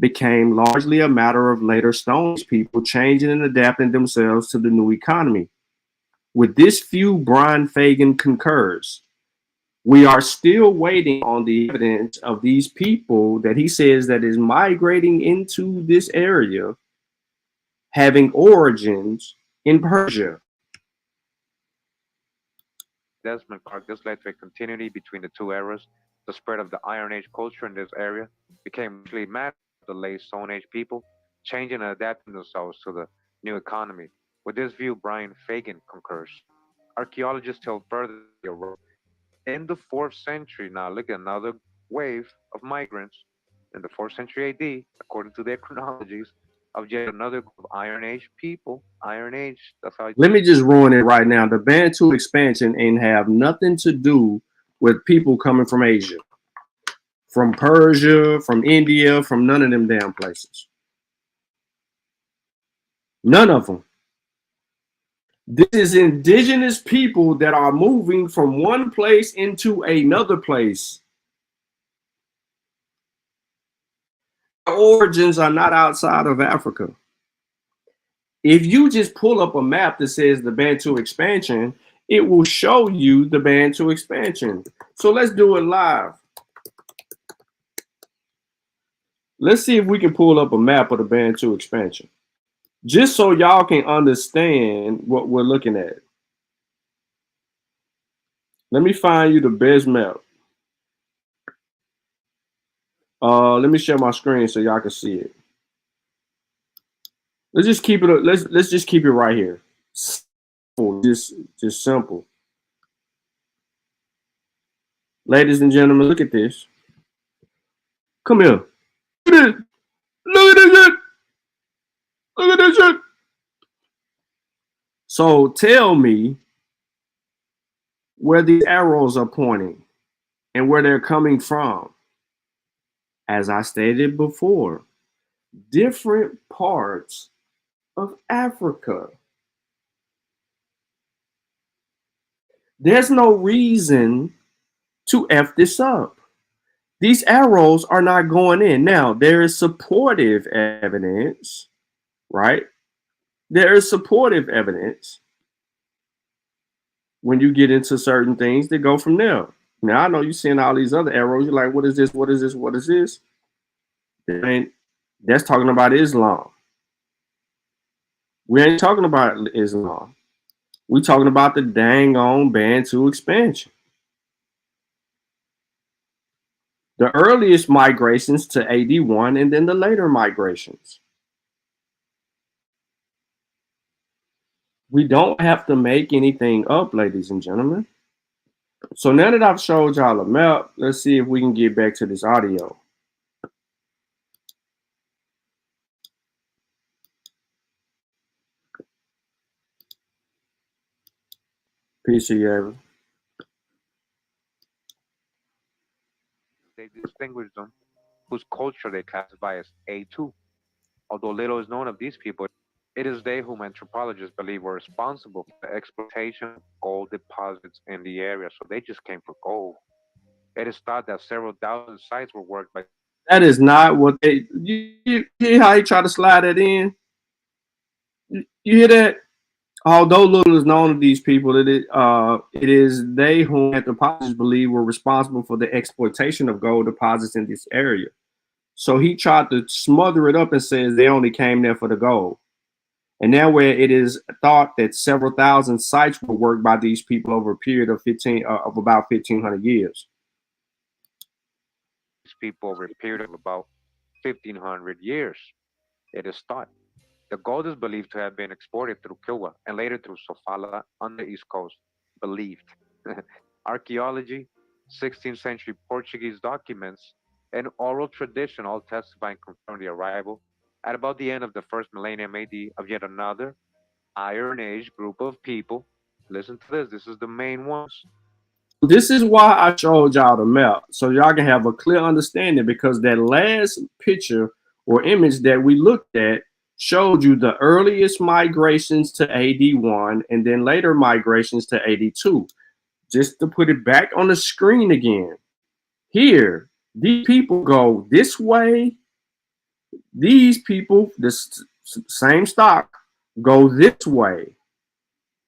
became largely a matter of later Stone Age people changing and adapting themselves to the new economy. With this view, Brian Fagan concurs. We are still waiting on the evidence of these people that he says that is migrating into this area, having origins in Persia. Desmond Clark, this led to a continuity between the two eras. The spread of the Iron Age culture in this area became mostly matter of the late Stone Age people, changing and adapting themselves to the new economy. With this view, Brian Fagan concurs. Archaeologists tell further in the 4th century. Now look at another wave of migrants in the 4th century AD, according to their chronologies, of yet another group of Iron Age people. Iron Age, that's how. Let me just ruin it right now. The Bantu expansion ain't have nothing to do with people coming from Asia, from Persia, from India, from none of them damn places. None of them. This is indigenous people that are moving from one place into another place. Their origins are not outside of Africa. If you just pull up a map that says the Bantu expansion, it will show you the Bantu expansion. So let's do it live. Let's see if we can pull up a map of the Bantu expansion, just so y'all can understand what we're looking at. Let me find you the best map. Let me share my screen so y'all can see it. Let's just keep it. Let's just keep it right here. Just simple. Ladies and gentlemen, look at this. Come here. Look at this. Look at this shit. Look at this shit. So tell me where these arrows are pointing and where they're coming from. As I stated before, different parts of Africa. There's no reason to F this up. These arrows are not going in. Now, there is supportive evidence, right? There is supportive evidence when you get into certain things that go from there. Now, I know you're seeing all these other arrows. You're like, what is this? What is this? What is this? And that's talking about Islam. We ain't talking about Islam. We talking about the dang on Bantu expansion. The earliest migrations to AD 1 and then the later migrations. We don't have to make anything up, ladies and gentlemen. So now that I've showed y'all a map, let's see if we can get back to this audio. Peace to you, Evan. They distinguish them, whose culture they classify as A2. Although little is known of these people, it is they whom anthropologists believe were responsible for the exploitation of gold deposits in the area. So they just came for gold. It is thought that several thousand sites were worked by. That is not what they. You hear how he tried to slide that in? You hear that? Although little is known of these people, it is they whom anthropologists believe were responsible for the exploitation of gold deposits in this area. So he tried to smother it up and says they only came there for the gold. And now where it is thought that several thousand sites were worked by these people over a period of about 1,500 years. These people over a period of about 1,500 years. It is thought. The gold is believed to have been exported through Kilwa and later through Sofala on the East Coast. Believed. Archaeology, 16th century Portuguese documents, and oral tradition all testify and confirm the arrival at about the end of the first millennium AD of yet another Iron Age group of people. Listen to this. This is the main ones. This is why I showed y'all the map, so y'all can have a clear understanding, because that last picture or image that we looked at showed you the earliest migrations to AD 1 and then later migrations to AD 2. Just to put it back on the screen again. Here, these people go this way. These people, this same stock, go this way.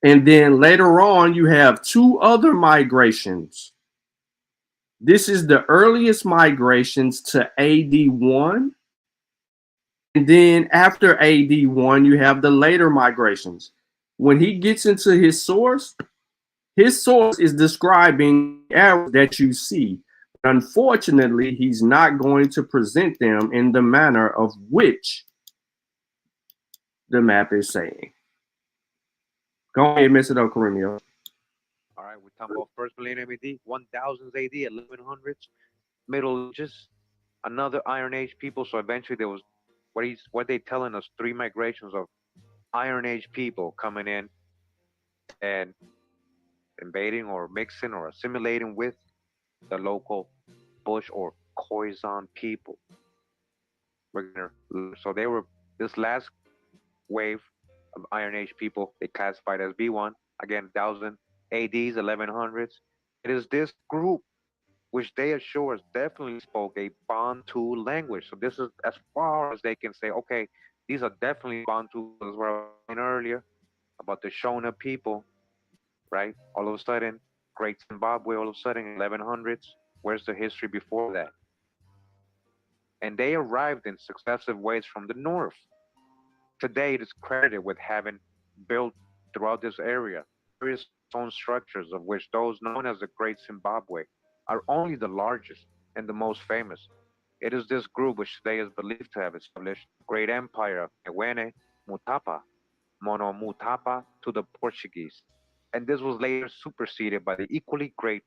And then later on, you have two other migrations. This is the earliest migrations to AD 1. And then after AD 1, you have the later migrations. When he gets into his source is describing arrows that you see. Unfortunately, he's not going to present them in the manner of which the map is saying. Go ahead, Mr. Colonial. All right, we're talking about first millennium AD, 1000s AD, 1100s, Middle Ages, another Iron Age people. So eventually there was what they telling us, three migrations of Iron Age people coming in and invading or mixing or assimilating with the local Bush or Khoisan people. So they were this last wave of Iron Age people. They classified as B1, again 1000 ADs, 1100s. It is this group which they assure us definitely spoke a Bantu language. So this is as far as they can say, okay, these are definitely Bantu, as we were saying earlier about the Shona people, right? All of a sudden, Great Zimbabwe, all of a sudden, 1100s. Where's the history before that? And they arrived in successive waves from the north. Today, it is credited with having built throughout this area various stone structures, of which those known as the Great Zimbabwe are only the largest and the most famous. It is this group which today is believed to have established the great empire of Mungwini, Mutapa, Monomotapa to the Portuguese, and this was later superseded by the equally great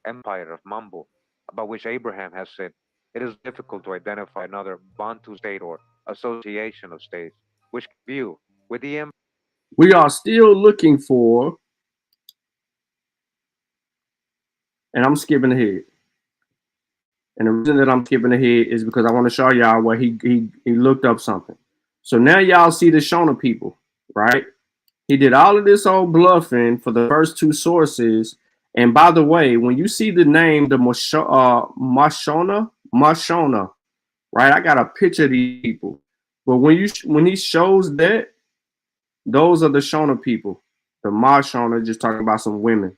Empire of Mambo, about which Abraham has said, it is difficult to identify another Bantu state or association of states which can view with the empire. We are still looking for, and I'm skipping ahead. And the reason that I'm skipping ahead is because I want to show y'all where he looked up something. So now y'all see the Shona people, right? He did all of this old bluffing for the first two sources. And by the way, when you see the name, the Mashona, right? I got a picture of these people. But when he shows that, those are the Shona people. The Mashona, just talking about some women.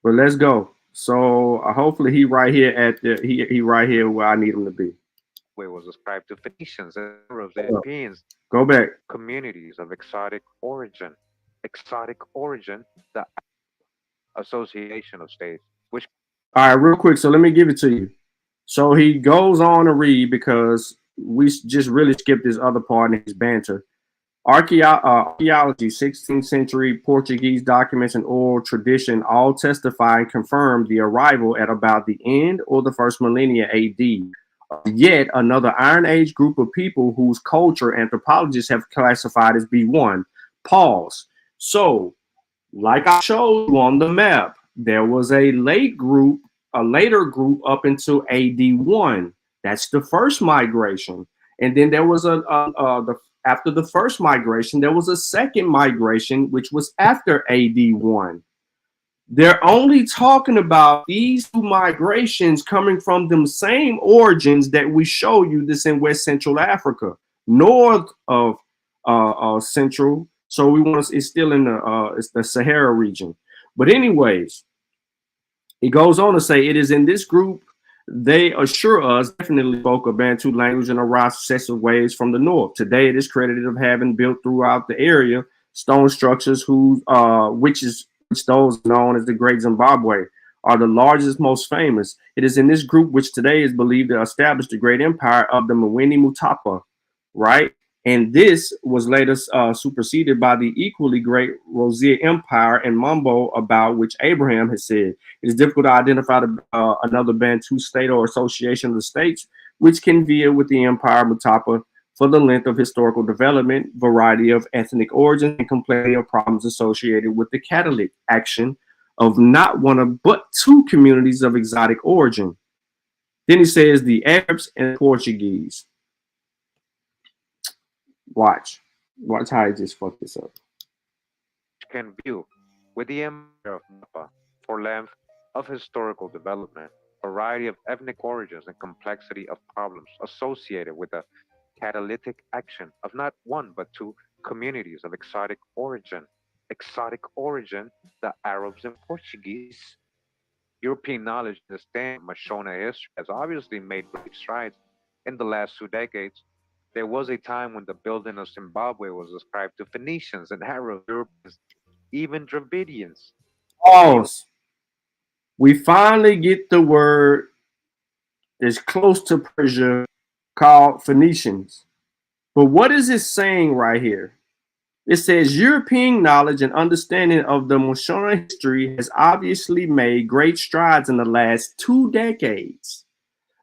But let's go. So hopefully he right here at the he right here where I need him to be. Where was ascribed to Phoenicians and Arabs, Europeans. Go back. Communities of exotic origin, the association of states, which. All right, real quick. So let me give it to you. So he goes on to read because we just really skipped this other part in his banter. Archaeology, 16th century Portuguese documents and oral tradition all testify and confirm the arrival at about the end or the first millennia AD. Yet another Iron Age group of people whose culture anthropologists have classified as B1. Pause. So, like I showed you on the map, there was a later group up until AD1. That's the first migration. And then there was after the first migration, there was a second migration, which was after AD1. They're only talking about these two migrations coming from them same origins that we show you this in West Central Africa, north of Central. So it's still in it's the Sahara region. But anyways, he goes on to say it is in this group they assure us definitely spoke a Bantu language and arrived successive waves from the north. Today it is credited of having built throughout the area stone structures which those known as the Great Zimbabwe are the largest, most famous. It is in this group which today is believed to establish the great empire of the Mungwini Mutapa, right? And this was later superseded by the equally great Rosea Empire and Mambo, about which Abraham has said. It is difficult to identify another Bantu state or association of the states which can vie with the Empire Mutapa for the length of historical development, variety of ethnic origins, and complexity of problems associated with the catalytic action of not one of but two communities of exotic origin. Then he says the Arabs and Portuguese. Watch how I just fucked this up. Can view with the Empire of Napa for length of historical development, variety of ethnic origins, and complexity of problems associated with the catalytic action of not one but two communities of exotic origin, the Arabs and Portuguese. European knowledge and understanding of Shona history has obviously made great strides in the last 2 decades. There was a time when the building of Zimbabwe was ascribed to Phoenicians and Arab Europeans, even Dravidians. Pause. We finally get the word that's close to Persia called Phoenicians. But what is it saying right here? It says European knowledge and understanding of the Shona history has obviously made great strides in the last 2 decades.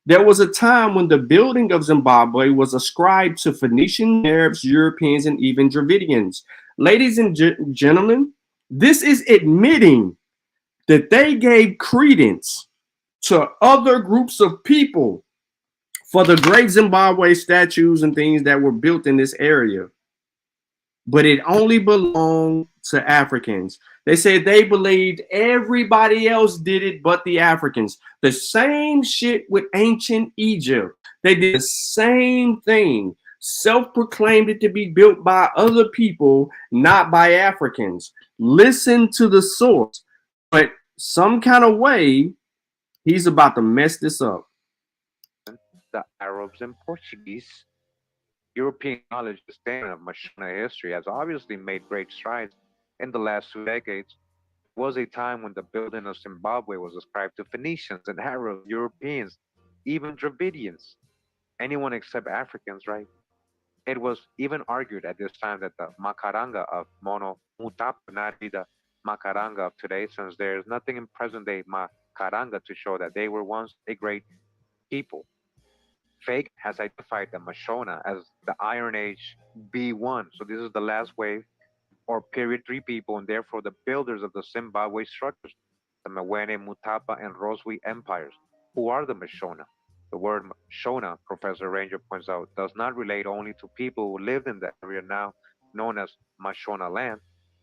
There was a time when the building of Zimbabwe was ascribed to Phoenician, Arabs, Europeans, and even Dravidians. Ladies and gentlemen, this is admitting that they gave credence to other groups of people for the great Zimbabwe statues and things that were built in this area. But it only belonged to Africans. They said they believed everybody else did it but the Africans. The same shit with ancient Egypt. They did the same thing. Self-proclaimed it to be built by other people, not by Africans. Listen to the source. But some kind of way, he's about to mess this up. The Arabs and Portuguese. European knowledge and understanding of Shona history has obviously made great strides in the last 2 decades. There was a time when the building of Zimbabwe was ascribed to Phoenicians and Arab Europeans, even Dravidians. Anyone except Africans, right? It was even argued at this time that the Makaranga of Mono Mutap not be the Makaranga of today, since there is nothing in present day Makaranga to show that they were once a great people. Fake has identified the Mashona as the Iron Age B1, so this is the last wave or period three people, and therefore the builders of the Zimbabwe structures, the Mwene, Mutapa, and Roswi empires. Who are the Mashona? The word Shona, Professor Ranger points out, does not relate only to people who lived in the area now known as Mashona land.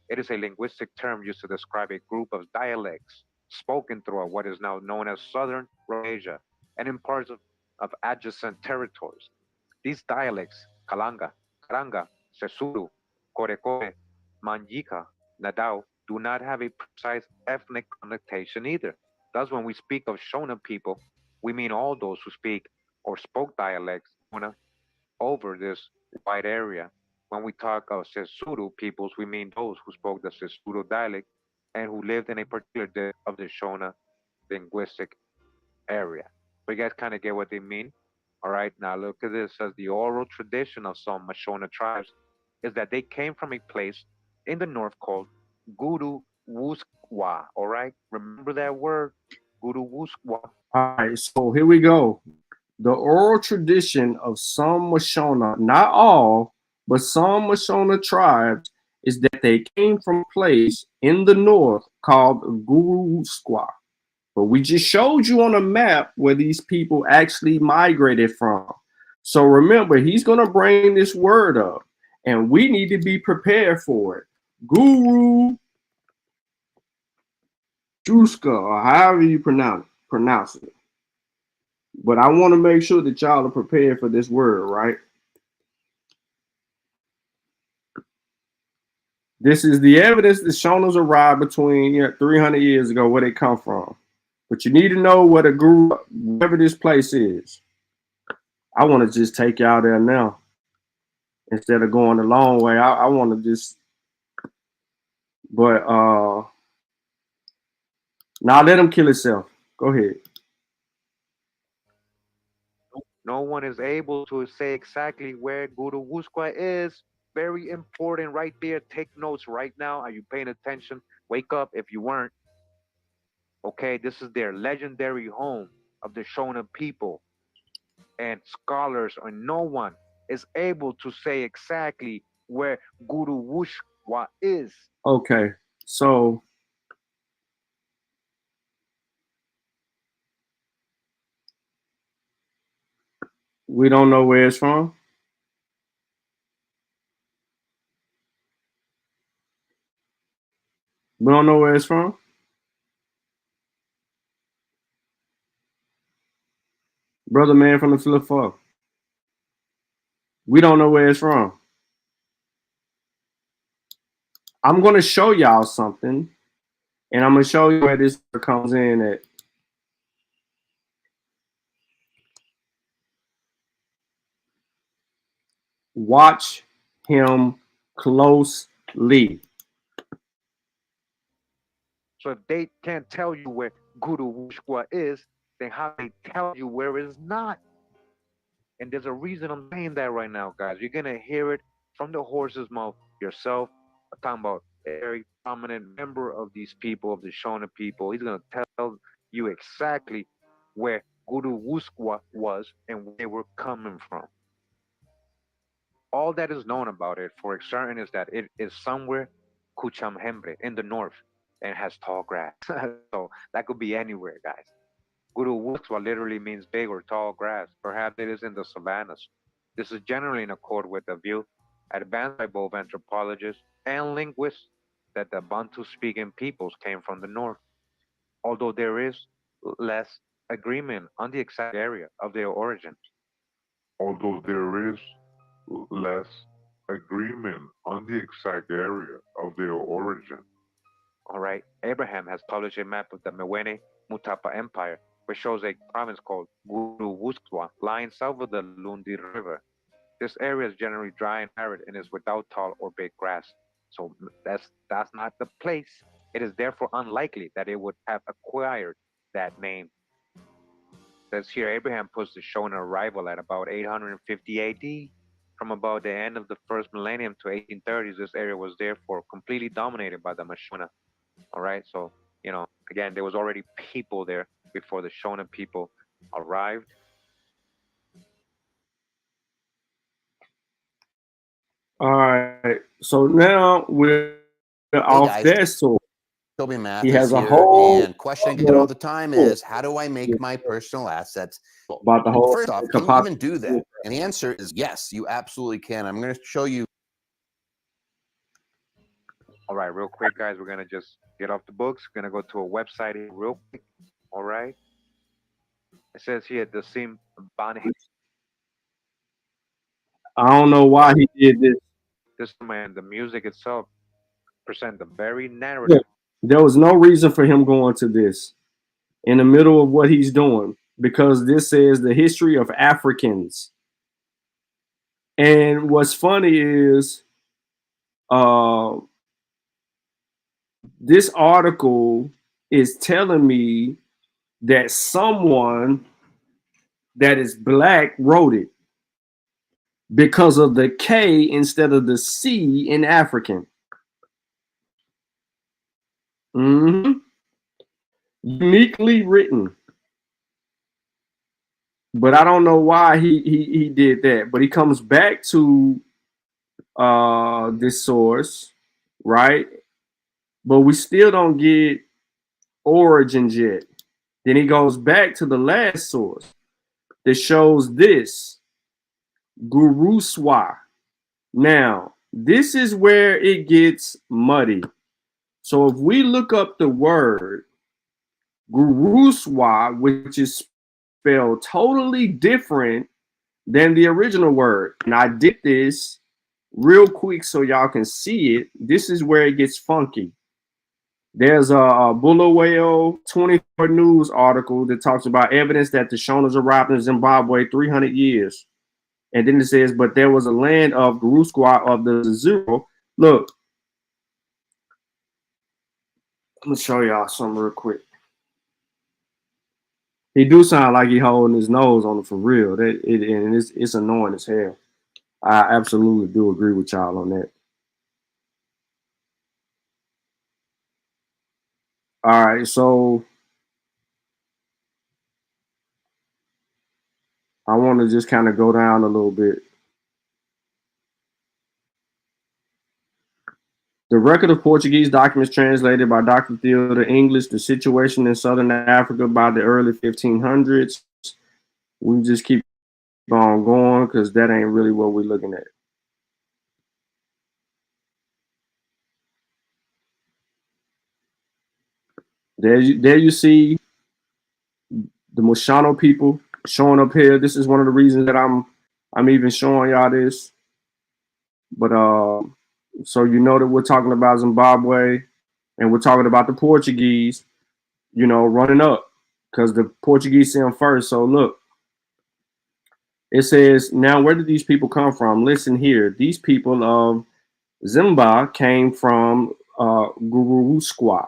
It is a linguistic term used to describe a group of dialects spoken throughout what is now known as southern Rhodesia and in parts of adjacent territories. These dialects, Kalanga, Karanga, Sesuru, Korekore, Manjika, Nadao, do not have a precise ethnic connotation either. Thus, when we speak of Shona people, we mean all those who speak or spoke dialects Shona over this wide area. When we talk of Sesuru peoples, we mean those who spoke the Sesuru dialect and who lived in a particular of the Shona linguistic area. So you guys kind of get what they mean. All right, now look at this. It says the oral tradition of some Mashona tribes is that they came from a place in the north called Guru Wuskwa. All right, remember that word, Guru Wuskwa. All right, so here we go. The oral tradition of some Mashona, not all, but some Mashona tribes, is that they came from a place in the north called Guru Squaw. But we just showed you on a map where these people actually migrated from. So remember, he's going to bring this word up, and we need to be prepared for it. Guru Juska, or however you pronounce it. But I want to make sure that y'all are prepared for this word, right? This is the evidence that Shonas arrived between 300 years ago, where they come from. But you need to know what a guru, whatever this place is. I want to just take y'all there now. Instead of going the long way, I want to just, but now let him kill himself. Go ahead. No one is able to say exactly where Guru Wuskwa is. Very important right there. Take notes right now. Are you paying attention? Wake up if you weren't. Okay, this is their legendary home of the Shona people. And scholars or no one is able to say exactly where Guru Wuskwa is. Okay, so we don't know where it's from. We don't know where it's from. Brother man from the flip flop. We don't know where it's from. I'm going to show y'all something, and I'm going to show you where this comes in at. Watch him closely. So if they can't tell you where Guru Wushkwa is, then how they tell you where it's not? And there's a reason I'm saying that right now, guys. You're gonna hear it from the horse's mouth yourself. I'm talking about a very prominent member of these people, of the Shona people. He's gonna tell you exactly where Guru Wuskwa was and where they were coming from. All that is known about it for certain is that it is somewhere Kuchamhembre in the north and has tall grass. So that could be anywhere, guys. Guru Wuxwa literally means big or tall grass. Perhaps it is in the savannas. This is generally in accord with the view advanced by both anthropologists and linguists that the Bantu speaking peoples came from the north, although there is less agreement on the exact area of their origin. Although there is less agreement on the exact area of their origin. All right, Abraham has published a map of the Mwene Mutapa Empire, which shows a province called Guru Wuskwa lying south of the Lundi River. This area is generally dry and arid and is without tall or big grass. So that's not the place. It is therefore unlikely that it would have acquired that name. Says here Abraham puts the Shona arrival at about 850 AD. from about the end of the first millennium to 1830s, this area was therefore completely dominated by the Shona. All right, so again, there was already people there before the Shona people arrived. All right, so now we're off guys. that source. Toby He Mathis has a here, whole and question I get all the time is, how do I make my personal assets? about the whole First off, can you even do that? And the answer is yes, you absolutely can. I'm going to show you. All right, real quick, guys, we're gonna just get off the books. We're gonna go to a website here real quick. All right. It says here the Sim Ban. I don't know why he did this. This man, the music itself present the very narrative. Yeah. There was no reason for him going to this in the middle of what he's doing, because this says the history of Africans. And what's funny is this article is telling me that someone that is black wrote it because of the K instead of the C in African. Uniquely written. But I don't know why he did that. But he comes back to this source, right? But we still don't get origins yet. Then he goes back to the last source that shows this Guru Swa. Now, this is where it gets muddy. So if we look up the word Guru Swa, which is spelled totally different than the original word, and I did this real quick so y'all can see it. This is where it gets funky. There's a Bulawayo 24 News article that talks about evidence that the Shonas arrived in Zimbabwe 300 years. And then it says, but there was a land of Gurusqua of the Zero. Look, I'm going to show y'all something real quick. He do sound like he holding his nose on it for real. And it's annoying as hell. I absolutely do agree with y'all on that. All right, so I want to just kind of go down a little bit. The record of Portuguese documents translated by Dr. Theodore English, the situation in Southern Africa by the early 1500s. We just keep on going because that ain't really what we're looking at. There you see the Moshano people showing up here. This is one of the reasons that I'm even showing y'all this. But so you know that we're talking about Zimbabwe and we're talking about the Portuguese, running up because the Portuguese see them first. So look, it says, now where did these people come from? Listen here. These people of Zimba came from Gurusqua.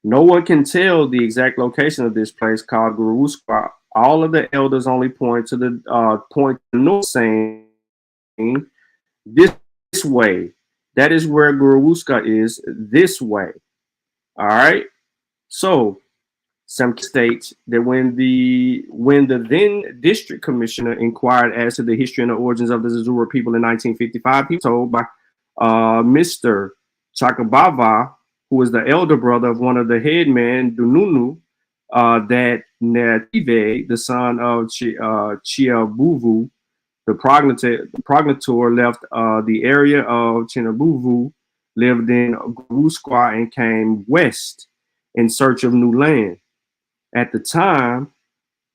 No one can tell the exact location of this place called Gurusqua. All of the elders only point to the north, saying this way. That is where Gurusqua is, this way. All right. So some states that when the then district commissioner inquired as to the history and the origins of the Zazura people in 1955, he was told by Mr. Chakabava, who was the elder brother of one of the headmen, Dununu, that Native, the son of Chiabuvu, the progenitor left the area of Chinabuvu, lived in Gurusqua, and came west in search of new land. At the time,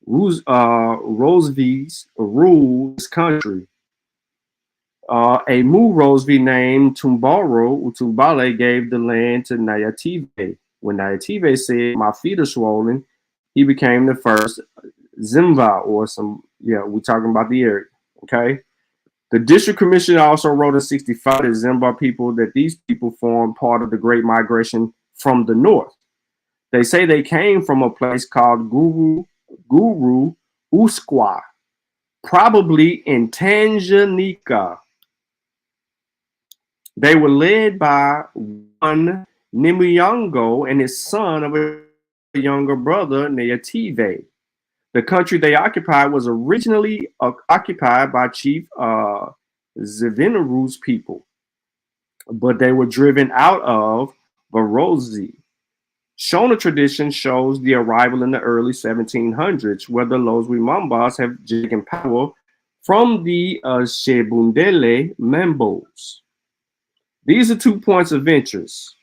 Rosevies ruled this country. A Mu Rosevie named Tumbaro Utumbale gave the land to Nayative. When Nayative said, my feet are swollen, he became the first Zimba, or we're talking about the area, okay? The district commissioner also wrote in 65 to Zimba people that these people formed part of the Great Migration from the north. They say they came from a place called Guru Usqua. probably in Tanganyika. They were led by one Nimuyongo and his son of a younger brother, Neative. The country they occupied was originally occupied by Chief Zivinaru's people, but they were driven out of Barozi. Shona tradition shows the arrival in the early 1700s, where the Lozwi Mambas have taken power from the Shebundele Membos. These are 2 points of interest.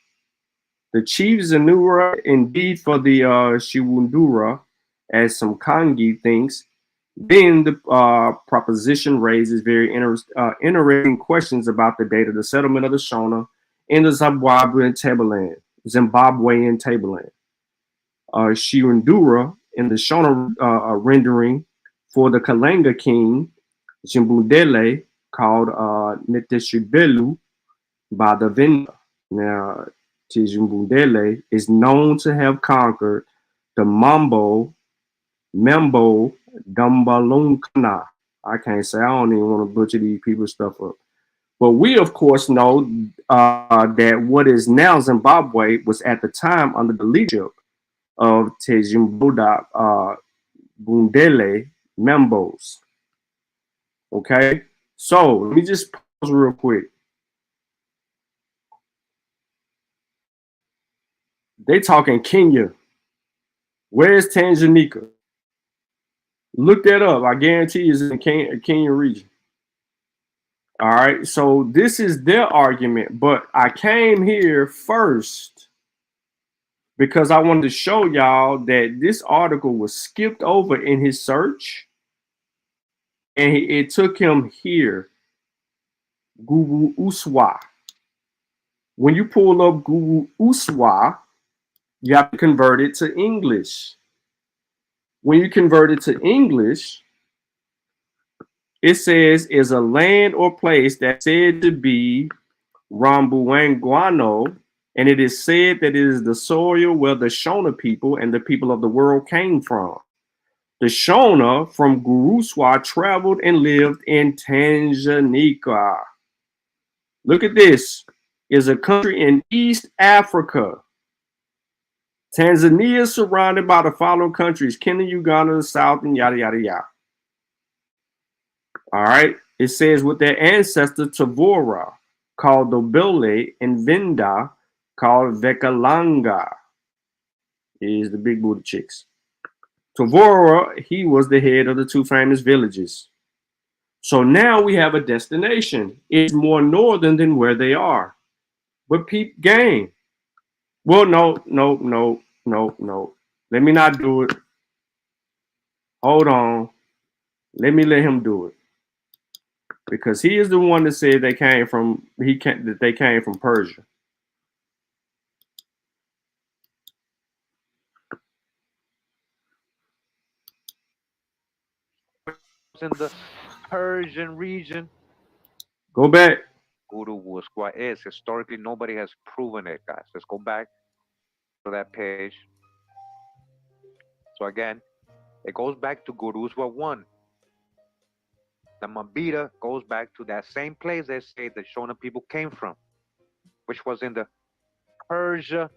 The chief Zanura, indeed, for the Shiwundura, as some Kangi thinks. Then the proposition raises very interesting questions about the date of the settlement of the Shona in the Zimbabwean tableland. Shiwundura in the Shona rendering for the Kalenga king, Jimbundele, called Neteshibelu by the Vinda. Now, Tijumbundele is known to have conquered the Membo Dumbalunkana. I can't say, I don't even want to butcher these people's stuff up. But we, of course, know that what is now Zimbabwe was at the time under the leadership of Tejumbuda Bundele Membos. Okay, so let me just pause real quick. They talking Kenya. Where's Tanganyika? Look that up. I guarantee it's in the Kenya region. All right, so this is their argument, but I came here first because I wanted to show y'all that this article was skipped over in his search, and it took him here, Google Uswa. When you pull up Google Uswa, you have to convert it to English. When you convert it to English, it says is a land or place that's said to be Rambuanguano, and it is said that it is the soil where the Shona people and the people of the world came from. The Shona from Guruswa traveled and lived in Tanganyika. Look at this. Is a country in East Africa. Tanzania is surrounded by the following countries: Kenya, Uganda, the South, and yada, yada, yada. All right. It says with their ancestor Tavora, called Dobele, and Vinda, called Vekalanga. Is the big booty chicks. Tavora, he was the head of the 2 famous villages. So now we have a destination. It's more northern than where they are. But peep game. Well, no. Let me not do it. Hold on. Let me let him do it. Because he is the one that said they came from Persia. In the Persian region. Go back. Guru was what is historically nobody has proven it, guys. Let's go back to that page. So again, it goes back to Guruswa 1. The Mabita goes back to that same place they say the Shona people came from, which was in the Persia,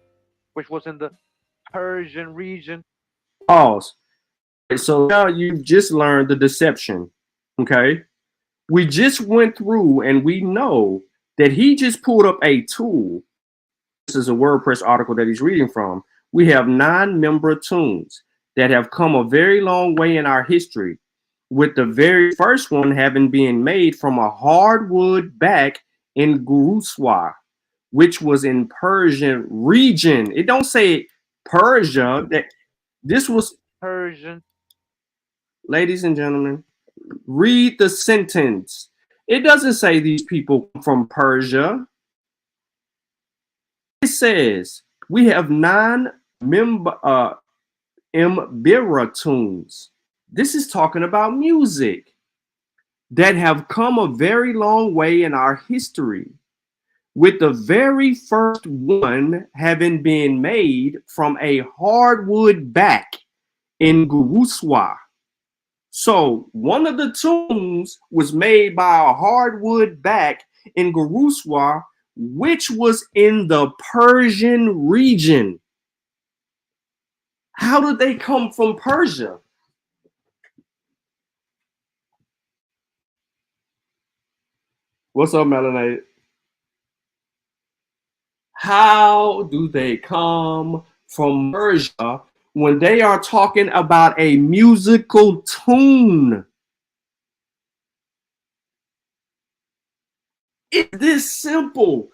which was in the Persian region. Pause. So now you've just learned the deception. Okay. We just went through and we know that he just pulled up a tool. This is a WordPress article that he's reading from. We have 9 member tunes that have come a very long way in our history, with the very first one having been made from a hardwood back in Guruswa, which was in Persian region. It don't say Persia. That this was Persian. Ladies and gentlemen, read the sentence. It doesn't say these people come from Persia. It says we have 9 Mbira tunes. This is talking about music that have come a very long way in our history, with the very first one having been made from a hardwood back in Guruswa. So one of the tombs was made by a hardwood back in Garuswa, which was in the Persian region. How did they come from Persia? What's up, Melanated? How do they come from Persia when they are talking about a musical tune? It's this simple.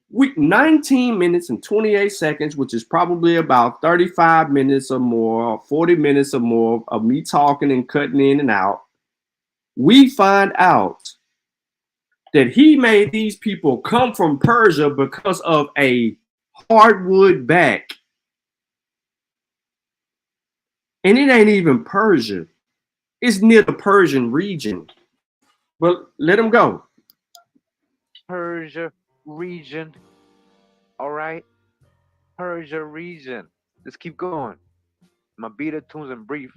19 minutes and 28 seconds, which is probably about 35 minutes or more, 40 minutes or more of me talking and cutting in and out. We find out that he made these people come from Persia because of a hardwood back. And it ain't even Persia. It's near the Persian region. But let him go. Persia region. All right. Persia region. Let's keep going. Mabita tunes in brief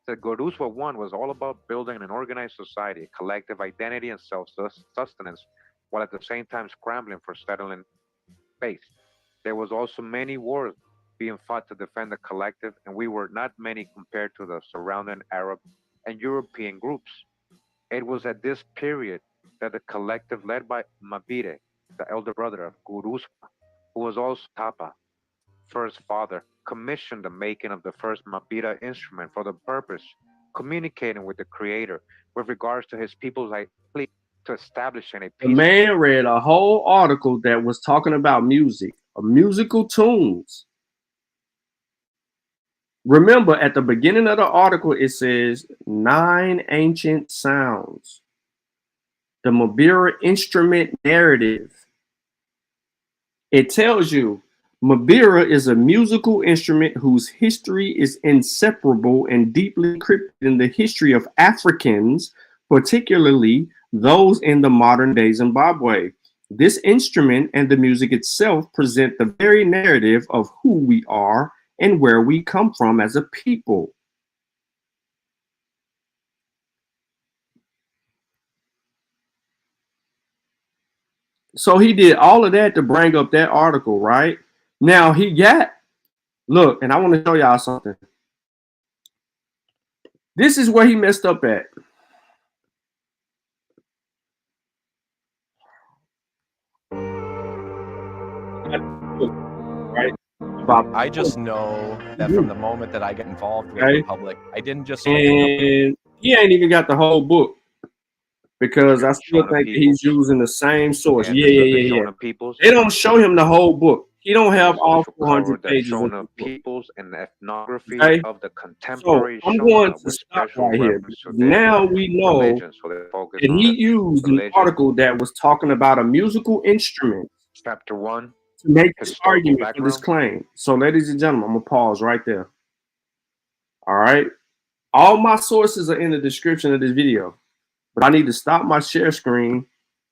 said Goruswa 1 was all about building an organized society, collective identity, and self-sustenance, while at the same time scrambling for settling faith. There was also many wars being fought to defend the collective, and we were not many compared to the surrounding Arab and European groups. It was at this period that the collective led by Mabire, the elder brother of Guruspa, who was also Tapa, first father, commissioned the making of the first Mabira instrument for the purpose communicating with the creator with regards to his people's identity to establishing a The peaceful. man read a whole article that was talking about music, musical tunes. Remember, at the beginning of the article, it says 9 ancient sounds. The Mabira instrument narrative. It tells you Mabira is a musical instrument whose history is inseparable and deeply encrypted in the history of Africans, particularly those in the modern day Zimbabwe. This instrument and the music itself present the very narrative of who we are and where we come from as a people. So he did all of that to bring up that article, right? Now he got, look, and I want to show y'all something. This is where he messed up at. Right? I just know that from the moment that I got involved with Okay. Republic, I didn't just And he ain't even got the whole book because I still Shona think that he's peoples. using the same source. And Yeah. Shona peoples. They don't show him the whole book. He don't have all Social 400 cover the pages of the Shona book. peoples and the ethnography Okay. of the So contemporary I'm going Shona to with stop special right here. reference to their Now we know religion. So they focus that on he the used an religion. article that was talking about a musical instrument Chapter 1. to make this Historical argument for this claim. So, ladies and gentlemen, I'm gonna pause right there. All right. All my sources are in the description of this video, but I need to stop my share screen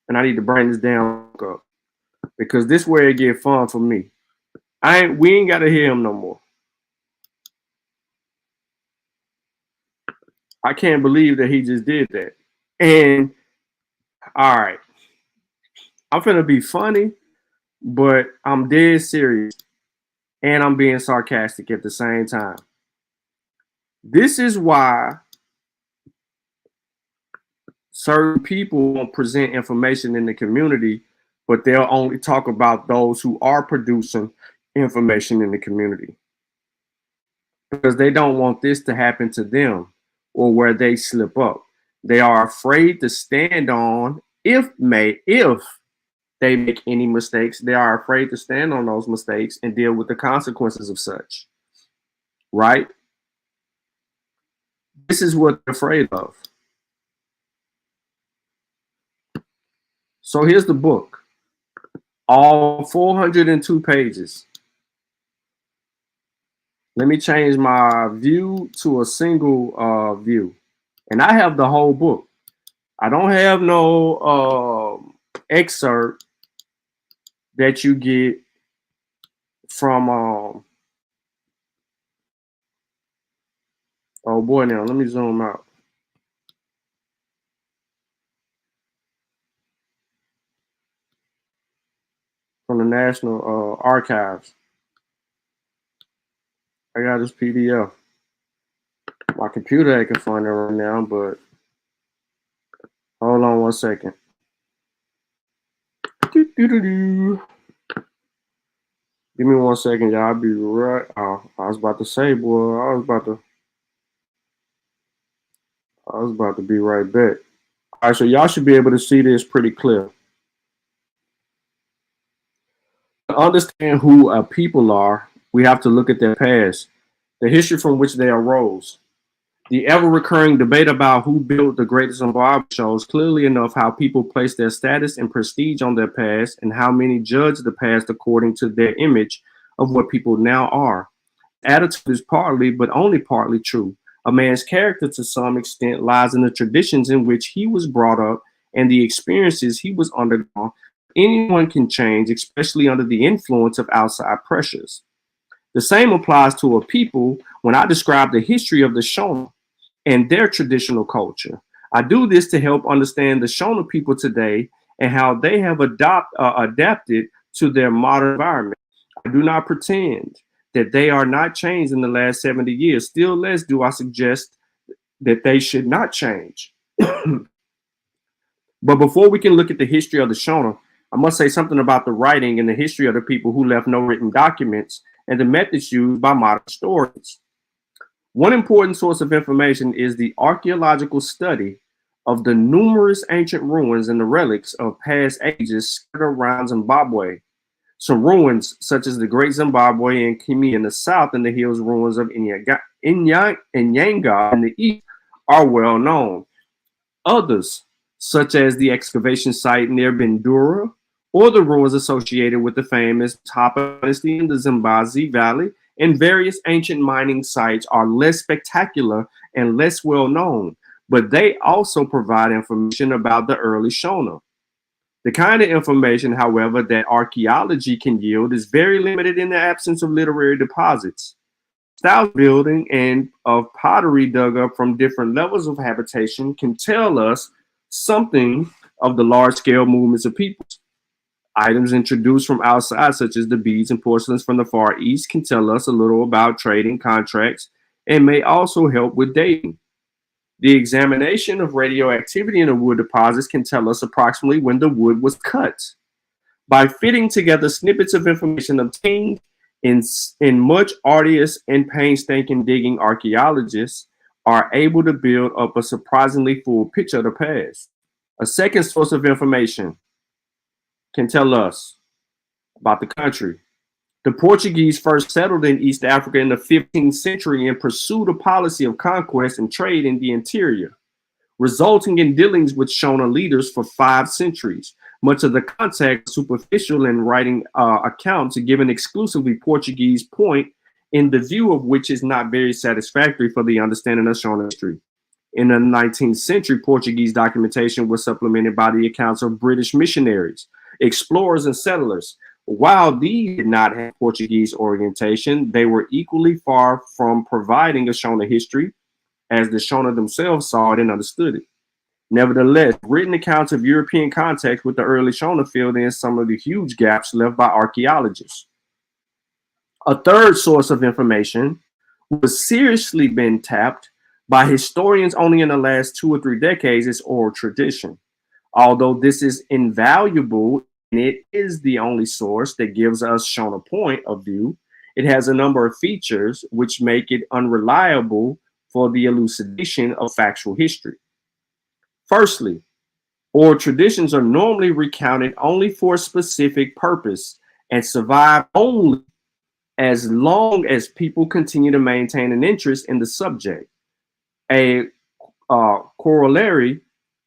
and I need to bring this down up because this way it get fun for me. We ain't gotta hear him no more. I can't believe that he just did that. And all right, I'm finna be funny, but I'm dead serious and I'm being sarcastic at the same time. This is why certain people won't present information in the community, but they'll only talk about those who are producing information in the community because they don't want this to happen to them or where they slip up. They are afraid to stand on if they make any mistakes. They are afraid to stand on those mistakes and deal with the consequences of such. Right? This is what they're afraid of. So here's the book. All 402 pages. Let me change my view to a single view. And I have the whole book. I don't have no excerpt that you get from oh boy, now let me zoom out. from the National Archives. I got this PDF. My computer ain't can find it right now, but hold on one second. Doo-doo-doo-doo. Give me 1 second, y'all. I'll be right. Oh, I was about to say, boy. I was about to be right back. All right, so y'all should be able to see this pretty clear. To understand who a people are, we have to look at their past, the history from which they arose. The ever-recurring debate about who built the greatest Zimbabwe shows clearly enough how people place their status and prestige on their past and how many judge the past according to their image of what people now are. Attitude is partly, but only partly true. A man's character, to some extent, lies in the traditions in which he was brought up and the experiences he was undergone. Anyone can change, especially under the influence of outside pressures. The same applies to a people when I describe the history of the Shona and their traditional culture. I do this to help understand the Shona people today and how they have adapted to their modern environment. I do not pretend that they are not changed in the last 70 years. Still less do I suggest that they should not change. But before we can look at the history of the Shona, I must say something about the writing and the history of the people who left no written documents and the methods used by modern historians. One important source of information is the archaeological study of the numerous ancient ruins and the relics of past ages scattered around Zimbabwe. Some ruins, such as the Great Zimbabwe and Kimi in the south and the hills ruins of Inyanga in the east, are well known. Others, such as the excavation site near Bindura, or the ruins associated with the famous Tapa dynasty in the Zimbabwe Valley, and various ancient mining sites, are less spectacular and less well known, but they also provide information about the early Shona. The kind of information, however, that archaeology can yield is very limited in the absence of literary deposits. Styles of building and of pottery dug up from different levels of habitation can tell us something of the large-scale movements of peoples. Items introduced from outside, such as the beads and porcelains from the Far East, can tell us a little about trading contracts and may also help with dating. The examination of radioactivity in the wood deposits can tell us approximately when the wood was cut. By fitting together snippets of information obtained in much arduous and painstaking digging, archaeologists are able to build up a surprisingly full picture of the past. A second source of information can tell us about the country. The Portuguese first settled in East Africa in the 15th century and pursued a policy of conquest and trade in the interior, resulting in dealings with Shona leaders for 5 centuries. Much of the contact was superficial in writing accounts given exclusively Portuguese point, in the view of which is not very satisfactory for the understanding of Shona history. In the 19th century, Portuguese documentation was supplemented by the accounts of British missionaries, explorers, and settlers. While these did not have Portuguese orientation, they were equally far from providing a Shona history as the Shona themselves saw it and understood it. Nevertheless, written accounts of European contact with the early Shona filled in some of the huge gaps left by archaeologists. A third source of information was seriously been tapped by historians only in the last 2 or 3 decades is oral tradition. Although this is invaluable, and it is the only source that gives us Shona point of view, it has a number of features which make it unreliable for the elucidation of factual history. Firstly, oral traditions are normally recounted only for a specific purpose and survive only as long as people continue to maintain an interest in the subject. A corollary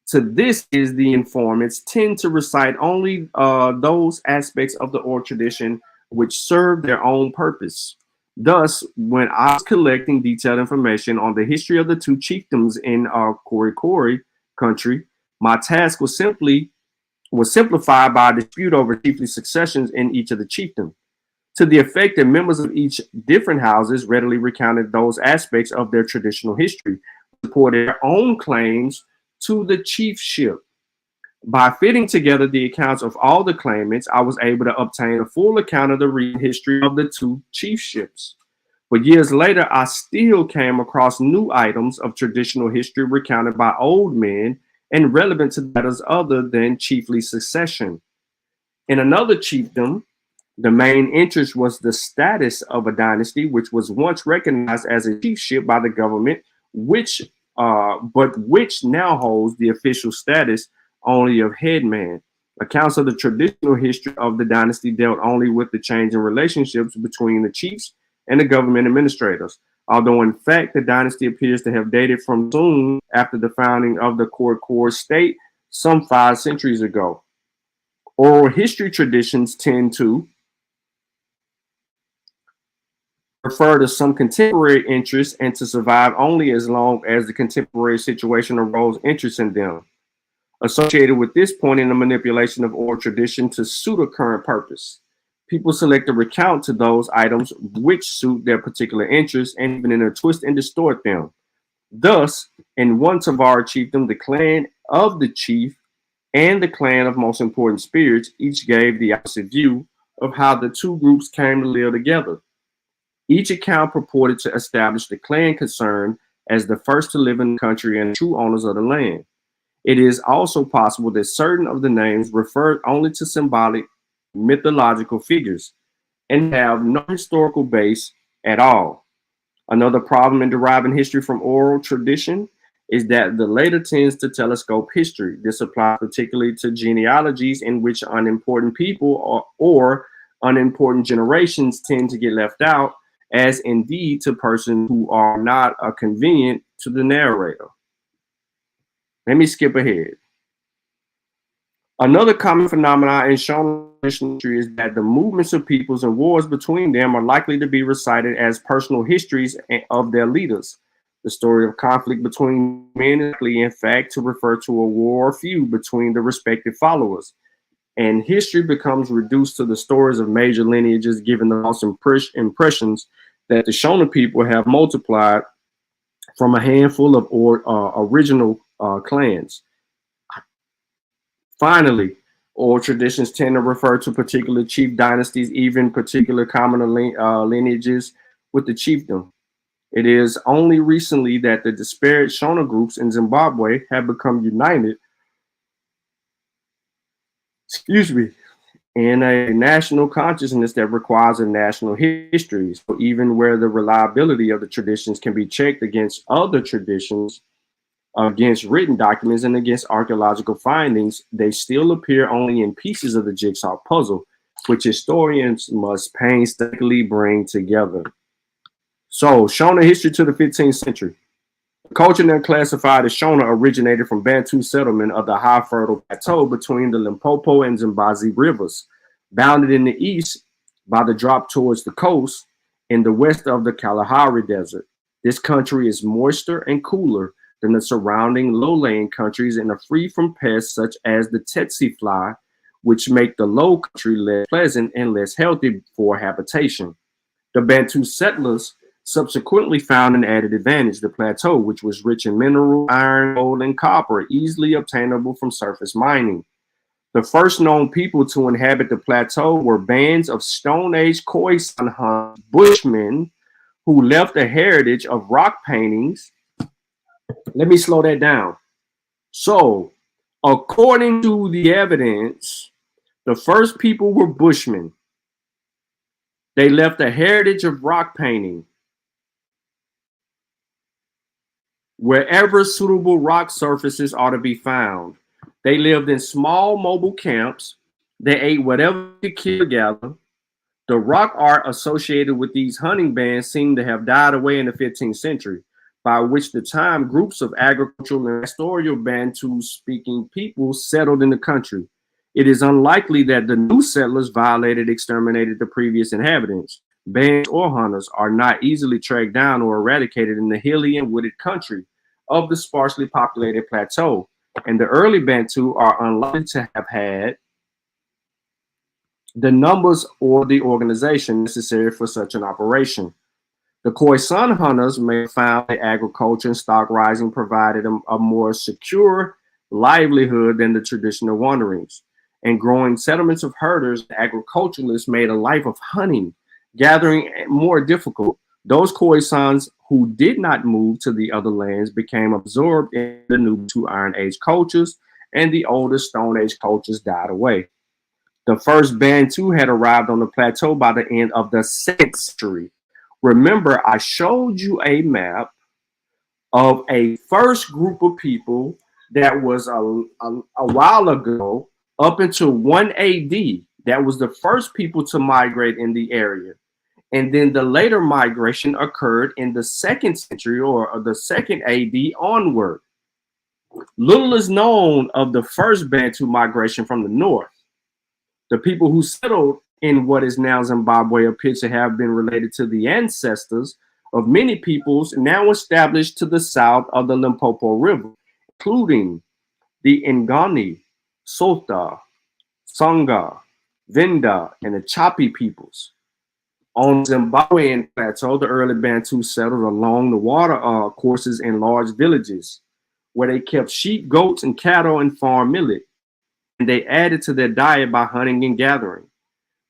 to this is the informants tend to recite only those aspects of the oral tradition which serve their own purpose. Thus, when I was collecting detailed information on the history of the 2 chiefdoms in Kori country, my task was simplified by a dispute over chiefly successions in each of the chiefdoms, to the effect that members of each different houses readily recounted those aspects of their traditional history, supported their own claims to the chiefship. By fitting together the accounts of all the claimants, I was able to obtain a full account of the recent history of the two chiefships. But years later, I still came across new items of traditional history recounted by old men and relevant to matters other than chiefly succession. In another chiefdom, the main interest was the status of a dynasty, which was once recognized as a chiefship by the government, which now holds the official status only of headman. Accounts of the traditional history of the dynasty dealt only with the changing relationships between the chiefs and the government administrators, although in fact the dynasty appears to have dated from soon after the founding of the Core state some 5 centuries ago. Oral history traditions tend to refer to some contemporary interests and to survive only as long as the contemporary situation arose interest in them. Associated with this point in the manipulation of oral tradition to suit a current purpose, people select a recount to those items which suit their particular interests and even in a twist and distort them. Thus, in one Tavar chiefdom, the clan of the chief and the clan of most important spirits each gave the opposite view of how the two groups came to live together. Each account purported to establish the clan concerned as the first to live in the country and true owners of the land. It is also possible that certain of the names referred only to symbolic mythological figures and have no historical base at all. Another problem in deriving history from oral tradition is that the later tends to telescope history. This applies particularly to genealogies in which unimportant people or unimportant generations tend to get left out, as indeed to persons who are not convenient to the narrator. Let me skip ahead. Another common phenomenon in Shona history is that the movements of peoples and wars between them are likely to be recited as personal histories of their leaders. The story of conflict between men is likely, in fact, to refer to a war or feud between the respective followers. And history becomes reduced to the stories of major lineages, given the false impressions that the Shona people have multiplied from a handful of original clans. Finally, oral traditions tend to refer to particular chief dynasties, even particular common lineages with the chiefdom. It is only recently that the disparate Shona groups in Zimbabwe have become united, in a national consciousness that requires a national history. So even where the reliability of the traditions can be checked against other traditions, against written documents, and against archaeological findings, they still appear only in pieces of the jigsaw puzzle, which historians must painstakingly bring together. So, Shona history to the 15th century. The culture now classified as Shona originated from Bantu settlement of the high fertile plateau between the Limpopo and Zambezi rivers, bounded in the east by the drop towards the coast, in the west of the Kalahari Desert. This country is moister and cooler than the surrounding low-lying countries and are free from pests such as the tsetse fly, which make the low country less pleasant and less healthy for habitation. The Bantu settlers subsequently found an added advantage: the plateau, which was rich in mineral, iron, gold, and copper, easily obtainable from surface mining. The first known people to inhabit the plateau were bands of Stone Age Khoisan hunters, Bushmen, who left a heritage of rock paintings. Let me slow that down. So, according to the evidence, the first people were Bushmen. They left a heritage of rock painting. Wherever suitable rock surfaces are to be found. They lived in small mobile camps. They ate whatever they could together. The rock art associated with these hunting bands seemed to have died away in the 15th century, by which the time groups of agricultural and pastoral Bantu-speaking people settled in the country. It is unlikely that the new settlers exterminated the previous inhabitants. Bands or hunters are not easily tracked down or eradicated in the hilly and wooded country of the sparsely populated plateau, and the early Bantu are unlikely to have had the numbers or the organization necessary for such an operation. The Khoisan hunters may have found that agriculture and stock raising provided a more secure livelihood than the traditional wanderings. And growing settlements of herders and agriculturalists made a life of hunting, gathering more difficult. Those Khoisans who did not move to the other lands became absorbed in the new two Iron Age cultures, and the older Stone Age cultures died away. The first Bantu had arrived on the plateau by the end of the 6th century. Remember, I showed you a map of a first group of people that was a while ago, up until 1 AD. That was the first people to migrate in the area. And then the later migration occurred in the 2nd century or the 2nd AD onward. Little is known of the first Bantu migration from the north. The people who settled in what is now Zimbabwe appear to have been related to the ancestors of many peoples now established to the south of the Limpopo River, including the Ngani, Sota, Sangha, Venda, and the Chapi peoples. On the Zimbabwean plateau, the early Bantu settled along the water courses in large villages where they kept sheep, goats, and cattle and farmed millet. And they added to their diet by hunting and gathering.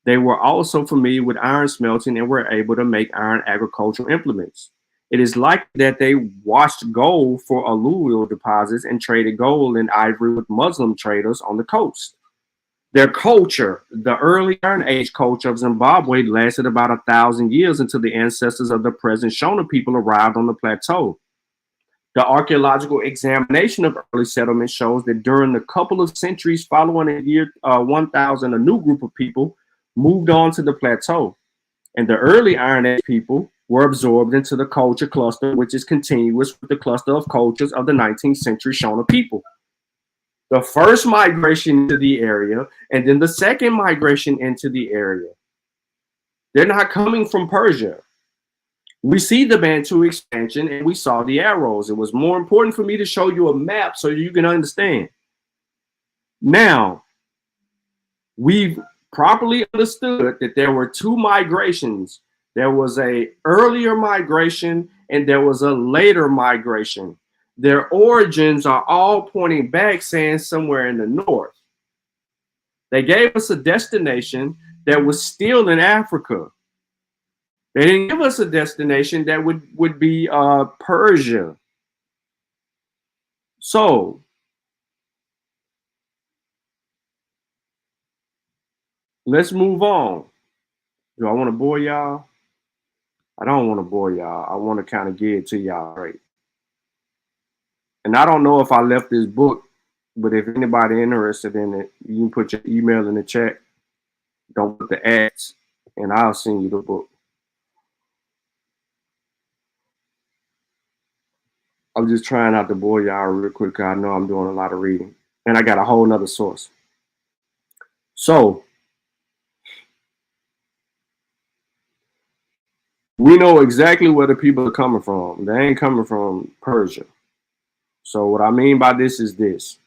They were also familiar with iron smelting and were able to make iron agricultural implements. It is likely that they washed gold for alluvial deposits and traded gold and ivory with Muslim traders on the coast. Their culture, the early Iron Age culture of Zimbabwe, lasted about 1,000 years until the ancestors of the present Shona people arrived on the plateau. The archaeological examination of early settlement shows that during the couple of centuries following the year 1000, a new group of people moved on to the plateau, and the early Iron Age people were absorbed into the culture cluster, which is continuous with the cluster of cultures of the 19th century Shona people. The first migration into the area, and then the second migration into the area. They're not coming from Persia. We see the Bantu expansion and we saw the arrows. It was more important for me to show you a map so you can understand. Now, we've properly understood that there were two migrations. There was an earlier migration and there was a later migration. Their origins are all pointing back, saying somewhere in the north. They gave us a destination that was still in Africa. They didn't give us a destination that would be Persia. So let's move on. Do I want to bore y'all? I don't want to bore y'all. I want to kind of get it to y'all right. And I don't know if I left this book, but if anybody interested in it, you can put your email in the chat. Don't put the ads, and I'll send you the book. I'm just trying not to bore y'all real quick because I know I'm doing a lot of reading. And I got a whole nother source. So we know exactly where the people are coming from. They ain't coming from Persia. So what I mean by this is this.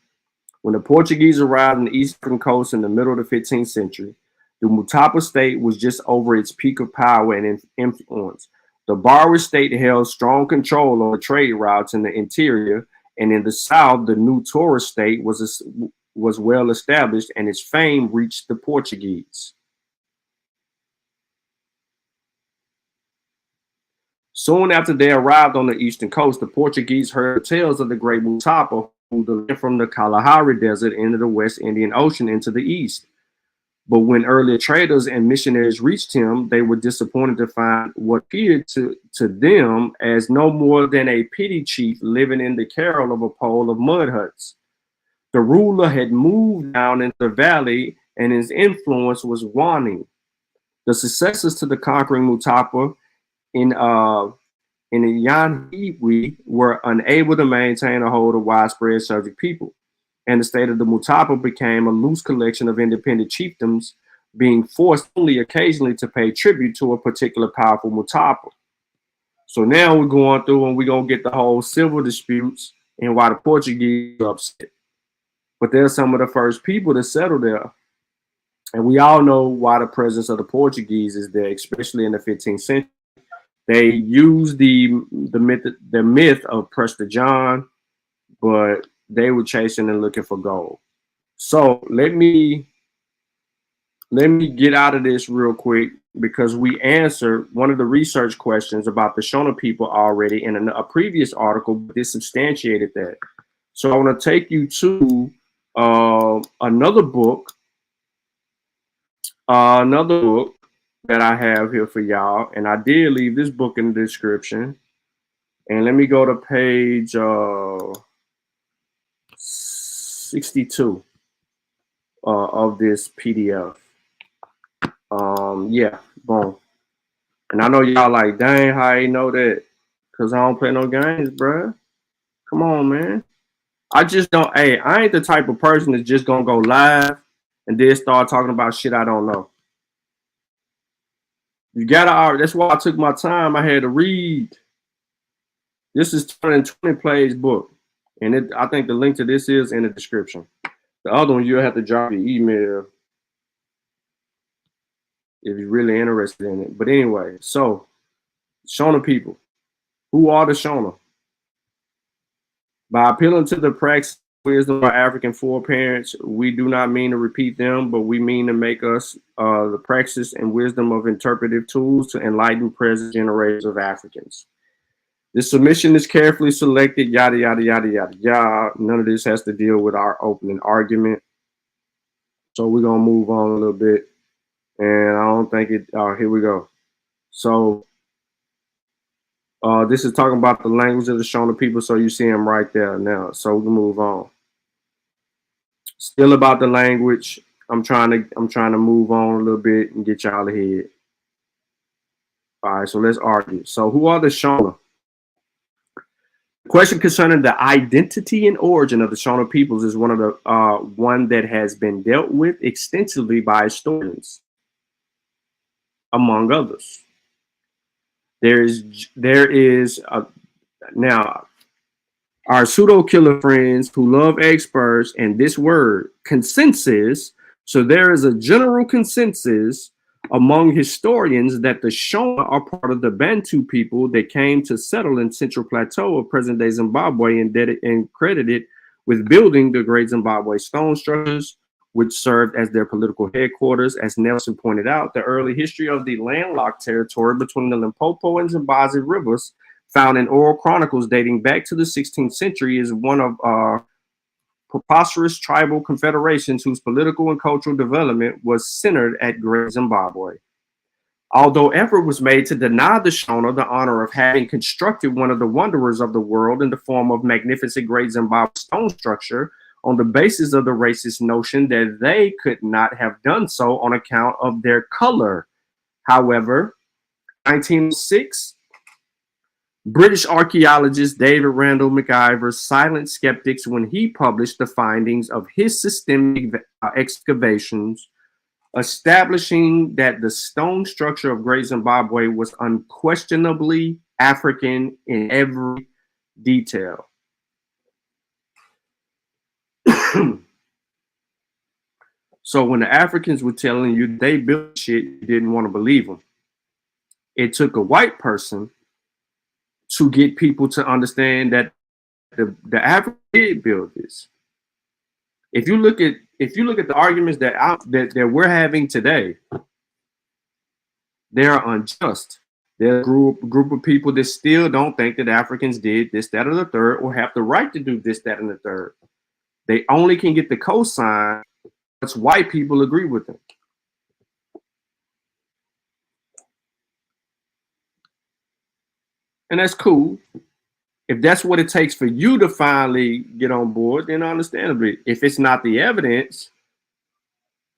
When the Portuguese arrived on the eastern coast in the middle of the 15th century, the Mutapa state was just over its peak of power and influence. The Barwa state held strong control over trade routes in the interior, and in the south, the new Torres state was well established, and its fame reached the Portuguese. Soon after they arrived on the eastern coast, the Portuguese heard tales of the great Mutapa, who led from the Kalahari Desert into the West Indian Ocean into the east. But when earlier traders and missionaries reached him, they were disappointed to find what appeared to them as no more than a petty chief living in the carrel of a pole of mud huts. The ruler had moved down into the valley, and his influence was waning. The successors to the conquering Mutapa in Yanhiwi were unable to maintain a hold of widespread subject people, and the state of the Mutapa became a loose collection of independent chiefdoms, being forced only occasionally to pay tribute to a particular powerful Mutapa. So now we're going through and we're going to get the whole civil disputes and why the Portuguese are upset. But they're some of the first people to settle there. And we all know why the presence of the Portuguese is there, especially in the 15th century. They use the myth of Prester John, but they were chasing and looking for gold. So let me get out of this real quick, because we answered one of the research questions about the Shona people already in a previous article, but this substantiated that. So I want to take you to another book that I have here for y'all, and I did leave this book in the description. And let me go to page 62 of this PDF. Yeah, boom. And I know y'all like, dang, how you know that? Because I don't play no games, bruh. Come on, man. I just don't, hey, I ain't the type of person that's just gonna go live and then start talking about shit I don't know. You gotta, that's why I took my time. I had to read. This is 220 page book. And I think the link to this is in the description. The other one, you'll have to drop your email if you're really interested in it. But anyway, so Shona people. Who are the Shona? By appealing to the practice wisdom of our African foreparents, we do not mean to repeat them, but we mean to make us the praxis and wisdom of interpretive tools to enlighten present generations of Africans. This submission is carefully selected, yada, yada, yada, yada, yada. None of this has to deal with our opening argument. So we're going to move on a little bit. And I don't think it, here we go. So this is talking about the language of the Shona people. So you see them right there now. So we can move on. Still about the language. I'm trying to move on a little bit and get y'all ahead. All right, so let's argue. So who are the Shona? The question concerning the identity and origin of the Shona peoples is one that has been dealt with extensively by historians, among others. Now our pseudo killer friends who love experts and this word consensus. So there is a general consensus among historians that the Shona are part of the Bantu people that came to settle in Central Plateau of present-day Zimbabwe and credited with building the Great Zimbabwe stone structures, which served as their political headquarters. As Nelson pointed out, the early history of the landlocked territory between the Limpopo and Zambezi rivers, found in oral chronicles dating back to the 16th century, is one of preposterous tribal confederations whose political and cultural development was centered at Great Zimbabwe. Although effort was made to deny the Shona the honor of having constructed one of the wonders of the world in the form of magnificent Great Zimbabwe stone structure, on the basis of the racist notion that they could not have done so on account of their color. However, 1906, British archaeologist David Randall McIver silenced skeptics when he published the findings of his systemic excavations, establishing that the stone structure of Great Zimbabwe was unquestionably African in every detail. So when the Africans were telling you they built shit, you didn't want to believe them. It took a white person to get people to understand that the Africans did build this. If you look at the arguments that we're having today, they are unjust. There's a group of people that still don't think that Africans did this, that, or the third, or have the right to do this, that, and the third. They only can get the cosign once white people agree with them. And that's cool. If that's what it takes for you to finally get on board, then understandably, if it's not the evidence,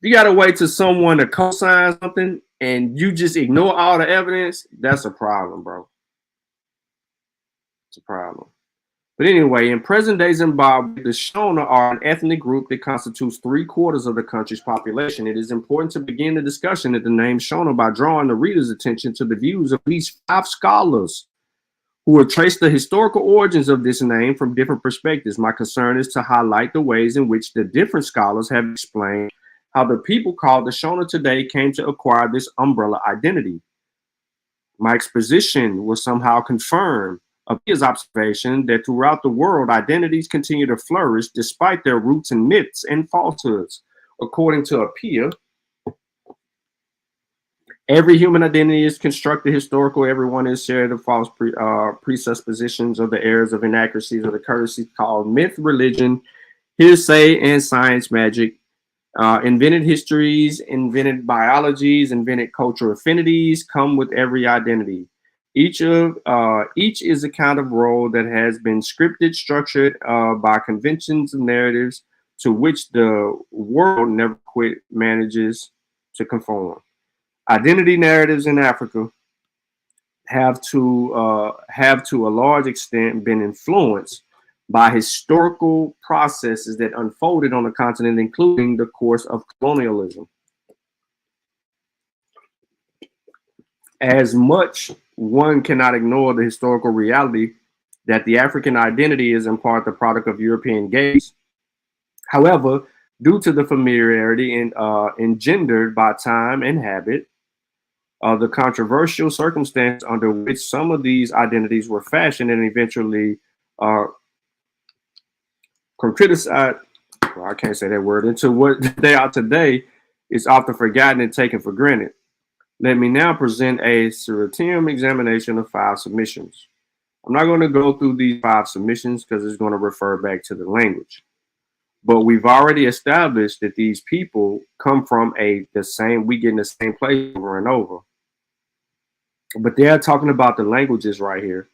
you got to wait till someone to co-sign something and you just ignore all the evidence. That's a problem, bro. It's a problem. But anyway, in present-day Zimbabwe, the Shona are an ethnic group that constitutes 3/4 of the country's population. It is important to begin the discussion at the name Shona by drawing the reader's attention to the views of at least 5 scholars who have traced the historical origins of this name from different perspectives. My concern is to highlight the ways in which the different scholars have explained how the people called the Shona today came to acquire this umbrella identity. My exposition will somehow confirm Apia's observation that throughout the world, identities continue to flourish despite their roots in myths and falsehoods. According to Apia, every human identity is constructed historical. Everyone is shared of false presuppositions of the errors of inaccuracies of the courtesies called myth, religion, hearsay, and science magic. Invented histories, invented biologies, invented cultural affinities come with every identity. Each is a kind of role that has been scripted, structured by conventions and narratives to which the world never quit manages to conform. Identity narratives in Africa have to a large extent been influenced by historical processes that unfolded on the continent, including the course of colonialism. As much one cannot ignore the historical reality that the African identity is in part the product of European gaze. However, due to the familiarity engendered by time and habit, the controversial circumstance under which some of these identities were fashioned and eventually concretized, well, I can't say that word, into what they are today is often forgotten and taken for granted. Let me now present a surretim examination of 5 submissions. I'm not going to go through these 5 submissions because it's going to refer back to the language. But we've already established that these people come from we get in the same place over and over. But they're talking about the languages right here,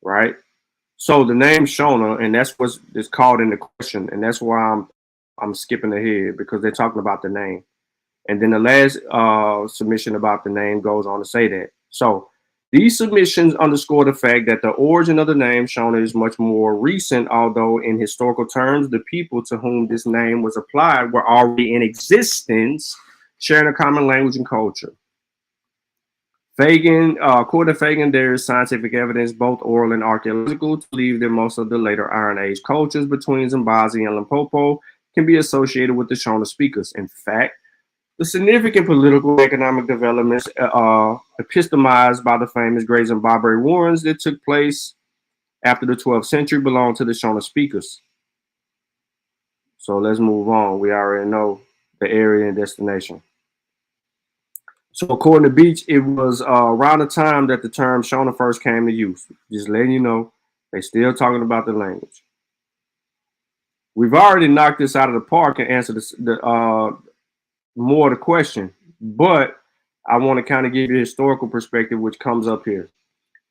right? So the name Shona, and that's what is called in the question, and that's why I'm skipping ahead because they're talking about the name. And then the last submission about the name goes on to say that. So these submissions underscore the fact that the origin of the name Shona is much more recent, although in historical terms, the people to whom this name was applied were already in existence, sharing a common language and culture. According to Fagan, there is scientific evidence, both oral and archaeological, to believe that most of the later Iron Age cultures between Zimbabwe and Limpopo can be associated with the Shona speakers. In fact, the significant political and economic developments epistemized by the famous Great Zimbabwe Wars that took place after the 12th century belong to the Shona speakers. So let's move on. We already know the area and destination. So according to Beach, it was around the time that the term Shona first came to use. Just letting you know, they're still talking about the language. We've already knocked this out of the park and answered more of the question, but I want to kind of give you a historical perspective, which comes up here.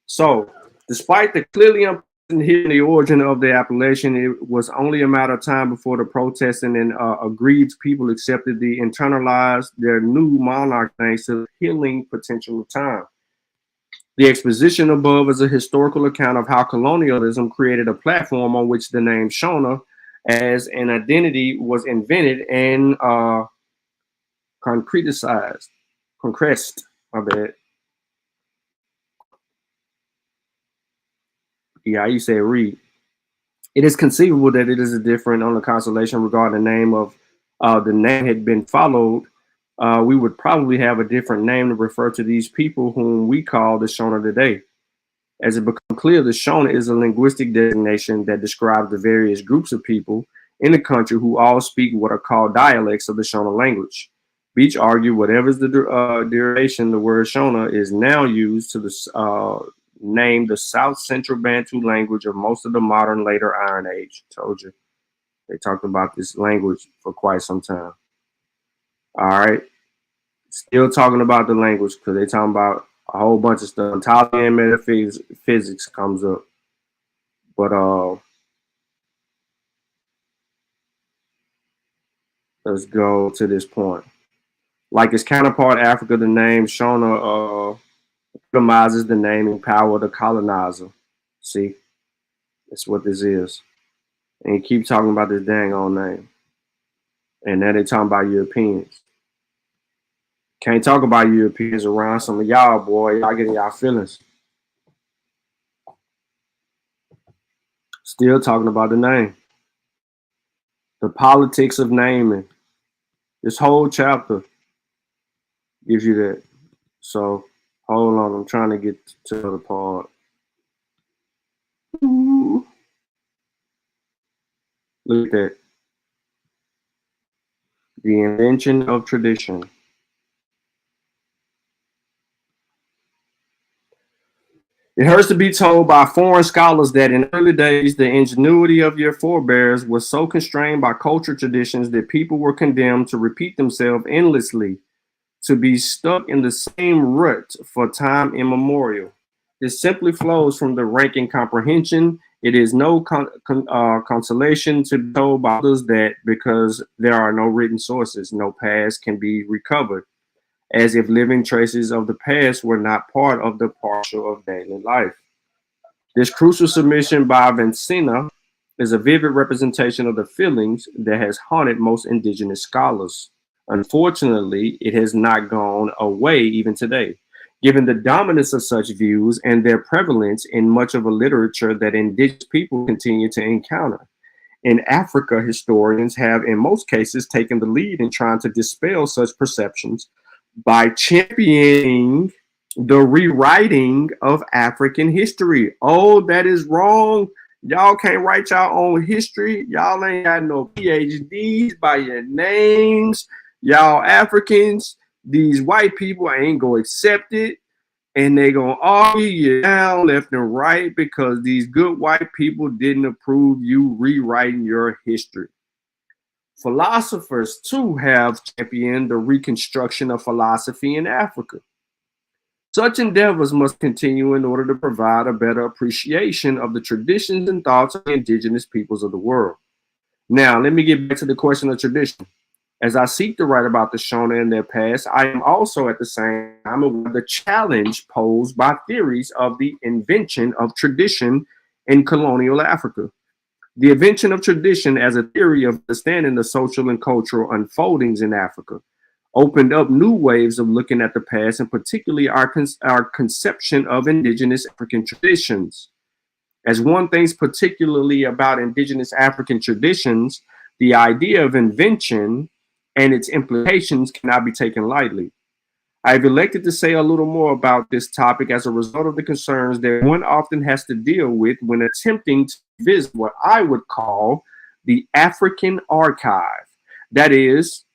So despite the clearly unpleasant hearing the origin of the appellation, it was only a matter of time before the protesting and aggrieved people accepted the internalized their new monarch thanks to the healing potential of time. The exposition above is a historical account of how colonialism created a platform on which the name Shona as an identity was invented and concretized. My bad. Yeah, you say read. It is conceivable that it is a different on the constellation regarding the name of the name had been followed. We would probably have a different name to refer to these people whom we call the Shona today. As it becomes clear, the Shona is a linguistic designation that describes the various groups of people in the country who all speak what are called dialects of the Shona language. Beach argued whatever is the derivation, the word Shona is now used to name the South Central Bantu language of most of the modern later Iron Age. Told you. They talked about this language for quite some time. All right. Still talking about the language because they're talking about a whole bunch of stuff. Ontology and metaphysics comes up. But let's go to this point. Like its counterpart, Africa, the name Shona epitomizes the naming power of the colonizer. See, that's what this is. And you keep talking about this dang old name. And now they're talking about Europeans. Can't talk about Europeans around some of y'all, boy. Y'all getting y'all feelings. Still talking about the name. The politics of naming. This whole chapter gives you that. So hold on, I'm trying to get to the part. Ooh. Look at that. The invention of tradition. It hurts to be told by foreign scholars that in early days, the ingenuity of your forebears was so constrained by cultural traditions that people were condemned to repeat themselves endlessly, to be stuck in the same rut for time immemorial. This simply flows from the ranking comprehension. It is no consolation to be told by others that because there are no written sources, no past can be recovered, as if living traces of the past were not part of the partial of daily life. This crucial submission by Vincina is a vivid representation of the feelings that has haunted most indigenous scholars. Unfortunately, it has not gone away even today, given the dominance of such views and their prevalence in much of a literature that indigenous people continue to encounter. In Africa, historians have, in most cases, taken the lead in trying to dispel such perceptions by championing the rewriting of African history. Oh, that is wrong. Y'all can't write your own history. Y'all ain't got no PhDs by your names. Y'all Africans, these white people ain't gonna accept it. And they gonna argue you down left and right because these good white people didn't approve you rewriting your history. Philosophers too have championed the reconstruction of philosophy in Africa. Such endeavors must continue in order to provide a better appreciation of the traditions and thoughts of the indigenous peoples of the world. Now, let me get back to the question of tradition. As I seek to write about the Shona and their past, I am also at the same time aware of the challenge posed by theories of the invention of tradition in colonial Africa. The invention of tradition as a theory of understanding the social and cultural unfoldings in Africa opened up new waves of looking at the past, and particularly our conception of indigenous African traditions. As one thinks particularly about indigenous African traditions, the idea of invention and its implications cannot be taken lightly. I've elected to say a little more about this topic as a result of the concerns that one often has to deal with when attempting to visit what I would call the African archive. That is,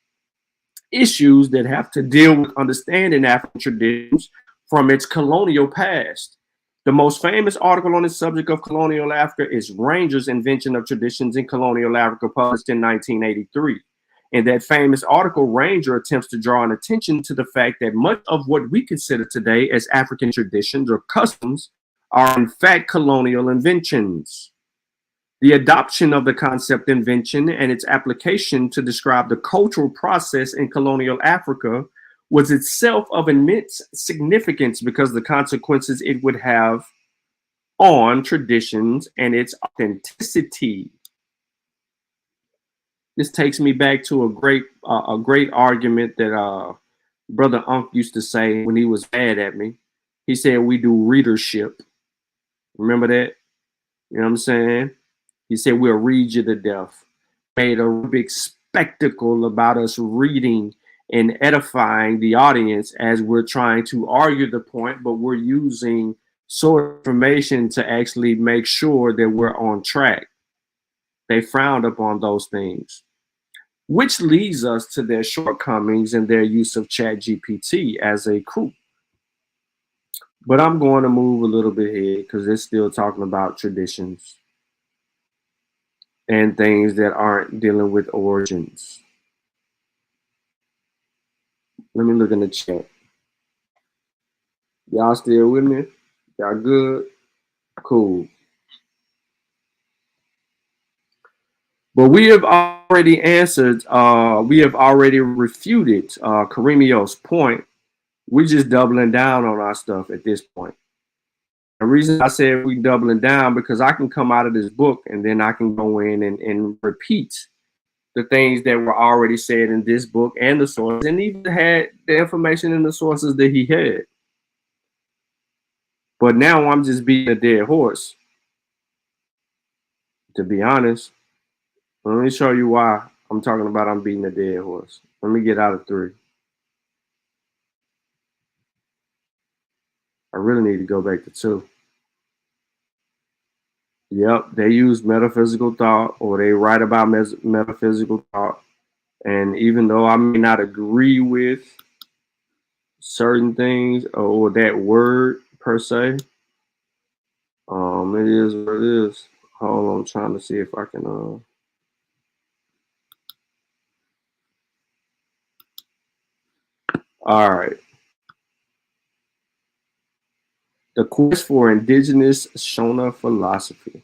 issues that have to deal with understanding African traditions from its colonial past. The most famous article on the subject of colonial Africa is Ranger's Invention of Traditions in Colonial Africa, published in 1983. In that famous article, Ranger attempts to draw an attention to the fact that much of what we consider today as African traditions or customs are in fact colonial inventions. The adoption of the concept invention and its application to describe the cultural process in colonial Africa was itself of immense significance because of the consequences it would have on traditions and its authenticity. This takes me back to a great argument that Brother Unk used to say when he was mad at me. He said, we do readership. Remember that? You know what I'm saying? He said, we'll read you to death. Made a big spectacle about us reading and edifying the audience as we're trying to argue the point, but we're using source information to actually make sure that we're on track. They frowned upon those things, which leads us to their shortcomings in their use of ChatGPT as a group. But I'm going to move a little bit here because it's still talking about traditions and things that aren't dealing with origins. Let me look in the chat. Y'all still with me? Y'all good? Cool. But we have already answered, we have already refuted Karimio's point. We're just doubling down on our stuff at this point. The reason I said we doubling down because I can come out of this book and then I can go in and repeat the things that were already said in this book and the source, and even had the information in the sources that he had. But now I'm just beating a dead horse. To be honest, let me show you why I'm talking about I'm beating a dead horse. Let me get out of 3. I really need to go back to 2. Yep, they use metaphysical thought, or they write about metaphysical thought. And even though I may not agree with certain things or that word per se, it is what it is. Hold on, I'm trying to see if I can. All right. The quest for indigenous Shona philosophy.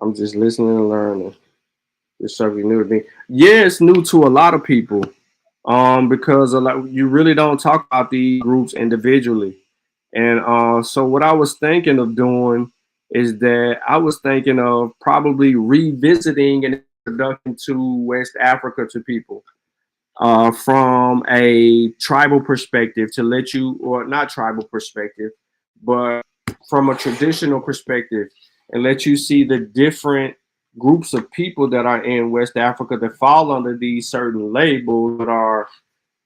I'm just listening and learning. It's something new to me. Yeah, it's new to a lot of people. Because you really don't talk about these groups individually. And so what I was thinking of doing is that I was thinking of probably revisiting an introduction to West Africa to people from a tribal perspective, to let you, or not tribal perspective, but from a traditional perspective, and let you see the different groups of people that are in West Africa that fall under these certain labels that are,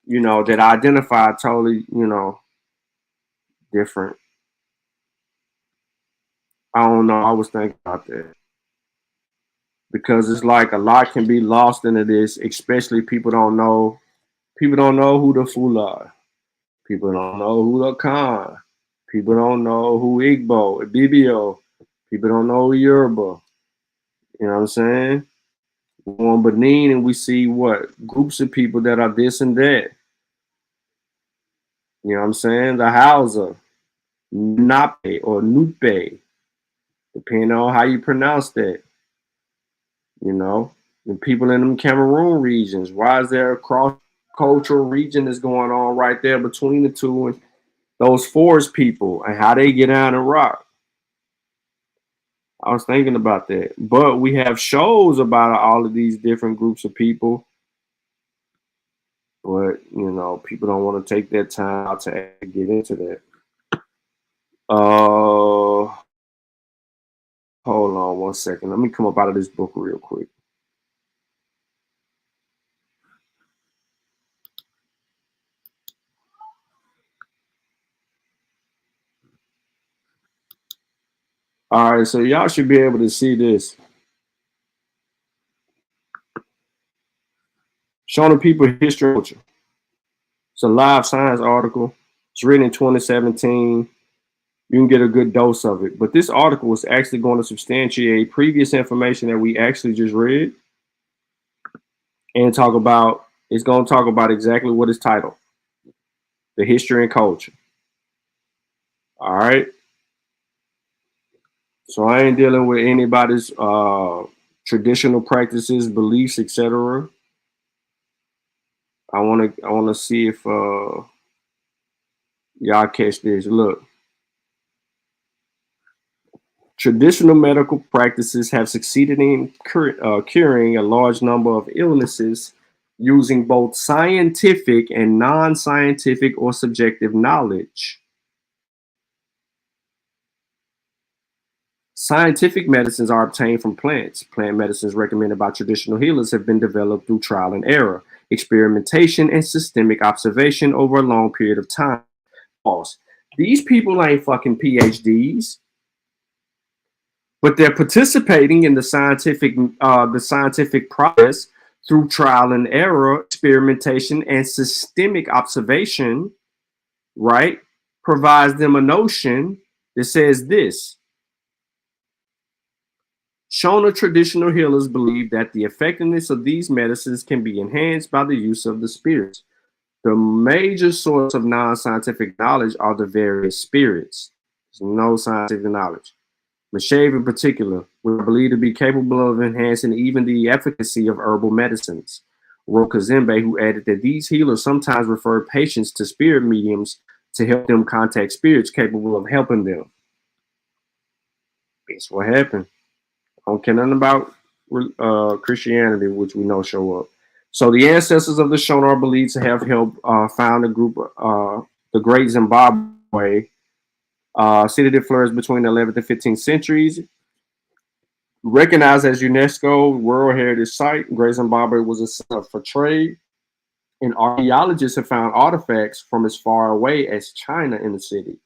that identify totally, different. I don't know. I was thinking about that because it's like a lot can be lost into this, especially people don't know. People don't know who the Fula are. People don't know who the Khan. People don't know who Igbo, Ibibio. People don't know Yoruba. You know what I'm saying? We're on Benin and we see what groups of people that are this and that. You know what I'm saying? The Hausa, Nape or Nupe, depending on how you pronounce that. The people in them Cameroon regions. Why is there a cross-cultural region that's going on right there between the two and those forest people and how they get down and rock? I was thinking about that. But we have shows about all of these different groups of people. But, people don't want to take that time out to get into that. Hold on one second. Let me come up out of this book real quick. All right, so y'all should be able to see this. Showing people history and culture. It's a live science article. It's written in 2017. You can get a good dose of it. But this article is actually going to substantiate previous information that we actually just read and it's going to talk about exactly what it's titled, the history and culture. All right. So I ain't dealing with anybody's traditional practices, beliefs, etc. I want to see if y'all catch this. Look. Traditional medical practices have succeeded in curing a large number of illnesses using both scientific and non-scientific or subjective knowledge. Scientific medicines are obtained from plants. Plant medicines recommended by traditional healers have been developed through trial and error, experimentation, and systemic observation over a long period of time. These people ain't fucking PhDs. But they're participating in the scientific process through trial and error, experimentation, and systemic observation, right? Provides them a notion that says this. Shona traditional healers believe that the effectiveness of these medicines can be enhanced by the use of the spirits. The major source of non-scientific knowledge are the various spirits. There's no scientific knowledge. Mashave in particular, were believed to be capable of enhancing even the efficacy of herbal medicines. Rokazembe, who added that these healers sometimes refer patients to spirit mediums to help them contact spirits capable of helping them. That's what happened. I don't care nothing about Christianity, which we know show up. So the ancestors of the Shona are believed to have helped found a group, the Great Zimbabwe, city that flourished between the 11th and 15th centuries. Recognized as UNESCO World Heritage Site, Great Zimbabwe was a center for trade, and archaeologists have found artifacts from as far away as China in the city.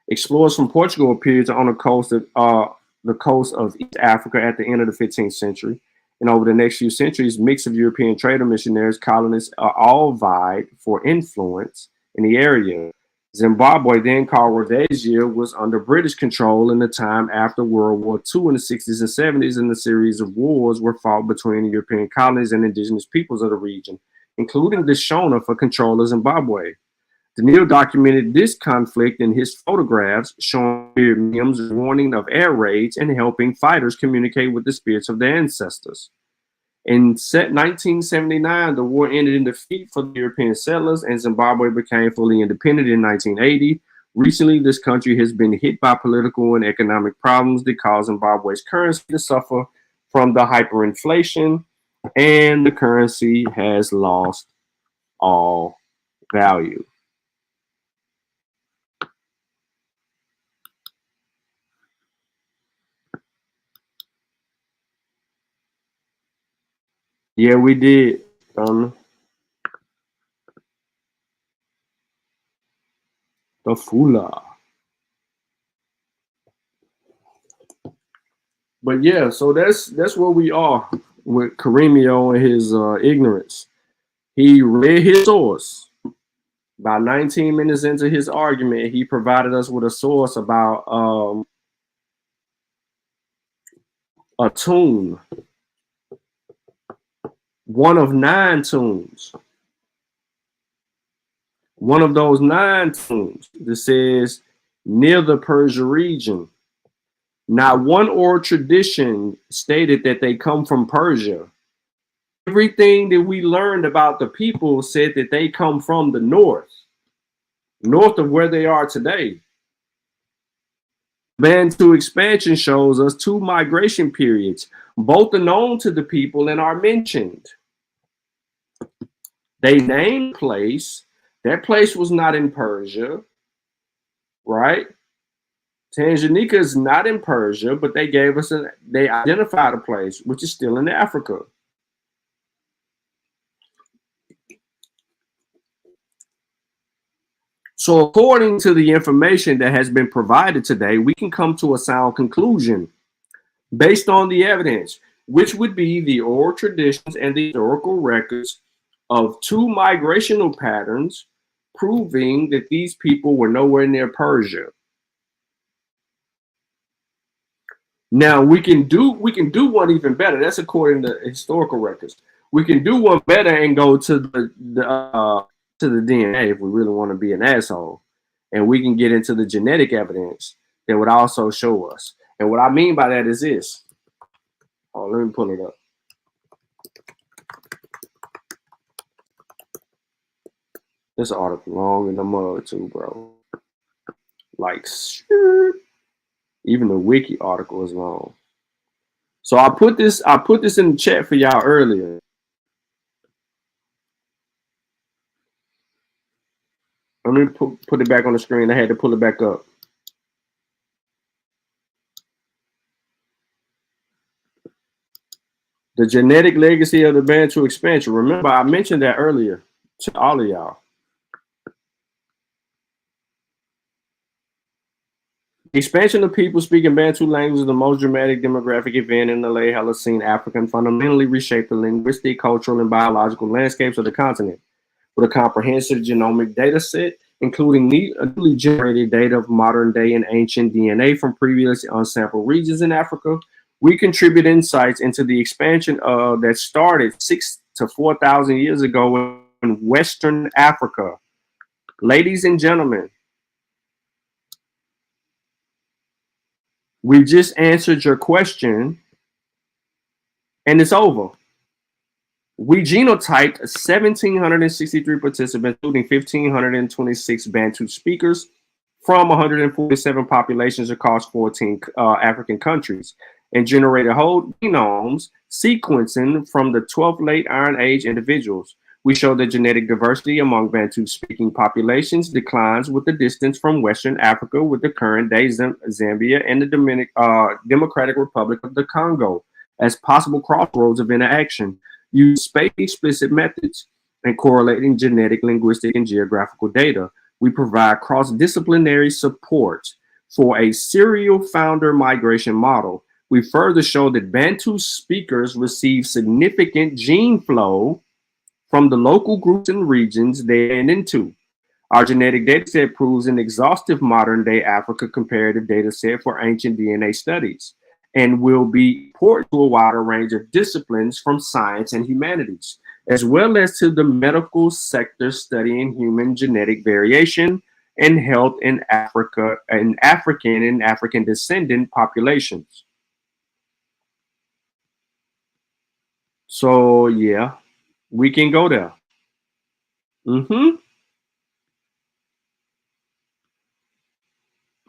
Explorers from Portugal appeared on the coast of East Africa at the end of the 15th century. And over the next few centuries, mix of European trader missionaries, colonists are all vied for influence in the area. Zimbabwe, then called Rhodesia, was under British control in the time after World War II in the 60s and 70s, and a series of wars were fought between the European colonies and indigenous peoples of the region, including the Shona for control of Zimbabwe. Daniel documented this conflict in his photographs, showing memes warning of air raids and helping fighters communicate with the spirits of their ancestors. In 1979, the war ended in defeat for the European settlers, and Zimbabwe became fully independent in 1980. Recently, this country has been hit by political and economic problems that caused Zimbabwe's currency to suffer from the hyperinflation, and the currency has lost all value. Yeah, we did. The Fula. But yeah, so that's where we are with Karemio and his ignorance. He read his source. About 19 minutes into his argument, he provided us with a source about a tune, one of 9 tunes. One of those 9 tunes that says near the Persia region. Not one oral tradition stated that they come from Persia. Everything that we learned about the people said that they come from the north of where they are today. Bantu expansion shows us 2 migration periods. Both are known to the people and are mentioned. They named place. That place was not in Persia, right? Tanganyika is not in Persia, but they gave us they identified a place, which is still in Africa. So according to the information that has been provided today, we can come to a sound conclusion based on the evidence, which would be the oral traditions and the historical records of 2 migrational patterns proving that these people were nowhere near Persia. Now we can do one even better. That's according to historical records. We can do one better and go to the DNA if we really want to be an asshole, and we can get into the genetic evidence that would also show us. And what I mean by that is this. Oh, let me pull it up. This article long in the mud too, bro. Like, even the wiki article is long. So I put this in the chat for y'all earlier. Let me put it back on the screen. I had to pull it back up. The genetic legacy of the Bantu expansion. Remember, I mentioned that earlier to all of y'all. The expansion of people speaking Bantu language is the most dramatic demographic event in the late Holocene Africa and fundamentally reshaped the linguistic, cultural, and biological landscapes of the continent. With a comprehensive genomic data set, including newly generated data of modern-day and ancient DNA from previously unsampled regions in Africa, we contribute insights into the expansion that started 6,000 to 4,000 years ago in Western Africa. Ladies and gentlemen, we just answered your question, and it's over. We genotyped 1,763 participants, including 1,526 Bantu speakers from 147 populations across 14 African countries, and generated whole genomes sequencing from the 12th late Iron Age individuals. We show that genetic diversity among Bantu-speaking populations declines with the distance from Western Africa with the current-day Zambia and the Democratic Republic of the Congo as possible crossroads of interaction. Use space-explicit methods and correlating genetic, linguistic, and geographical data. we provide cross-disciplinary support for a serial founder migration model. We further show that Bantu speakers receive significant gene flow from the local groups and regions they end into. Our genetic data set proves an exhaustive modern-day Africa comparative data set for ancient DNA studies and will be important to a wider range of disciplines from science and humanities, as well as to the medical sector studying human genetic variation and health in Africa and African descendant populations. So yeah, we can go there.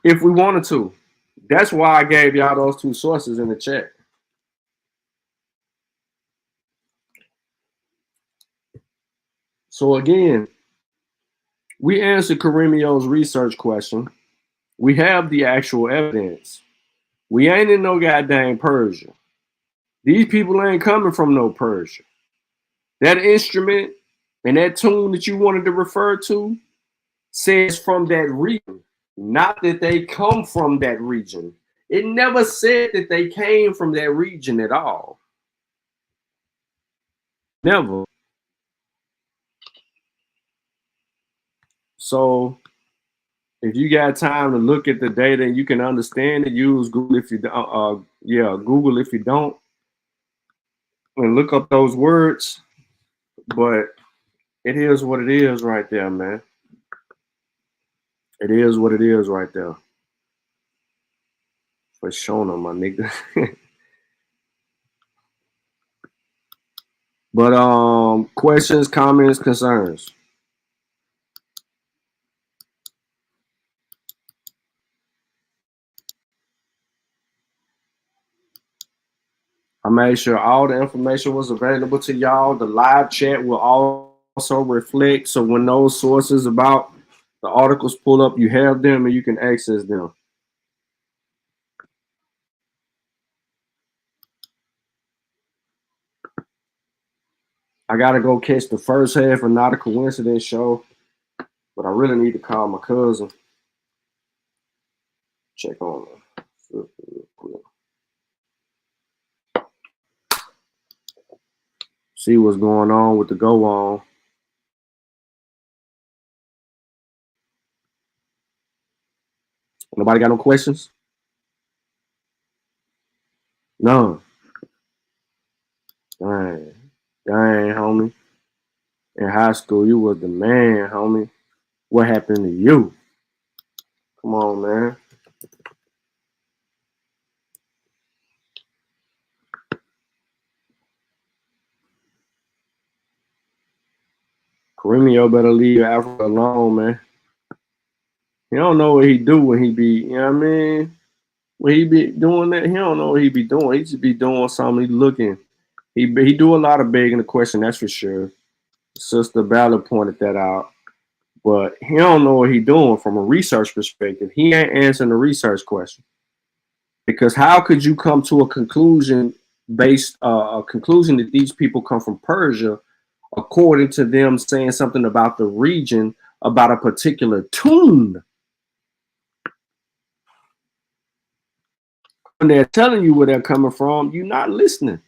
If we wanted to. That's why I gave y'all those two sources in the chat. So again, we answered Karimio's research question. We have the actual evidence. We ain't in no goddamn Persia. These people ain't coming from no Persia. That instrument and that tune that you wanted to refer to says from that region, not that they come from that region. It never said that they came from that region at all. Never. So if you got time to look at the data and you can understand it, use Google if you don't. Google if you don't, and look up those words. But it is what it is right there, man. It is what it is right there. For Shona, my nigga. But questions, comments, concerns. I made sure all the information was available to y'all. The live chat will also reflect. So when those sources about the articles pull up, you have them and you can access them. I gotta go catch the first half of Not a Coincidence show, but I really need to call my cousin. Check on her. See what's going on with the go on. Nobody got no questions? No. Dang, homie. In high school, you was the man, homie. What happened to you? Come on, man. Karimio better leave Africa alone, man. He don't know what he do when he be, you know what I mean? When he be doing that, he don't know what he be doing. He should be doing something. He looking. He do a lot of begging the question, that's for sure. Sister Ballard pointed that out. But he don't know what he doing from a research perspective. He ain't answering the research question. Because how could you come to a conclusion based a conclusion that these people come from Persia according to them saying something about the region, about a particular tune? When they're telling you where they're coming from, you're not listening.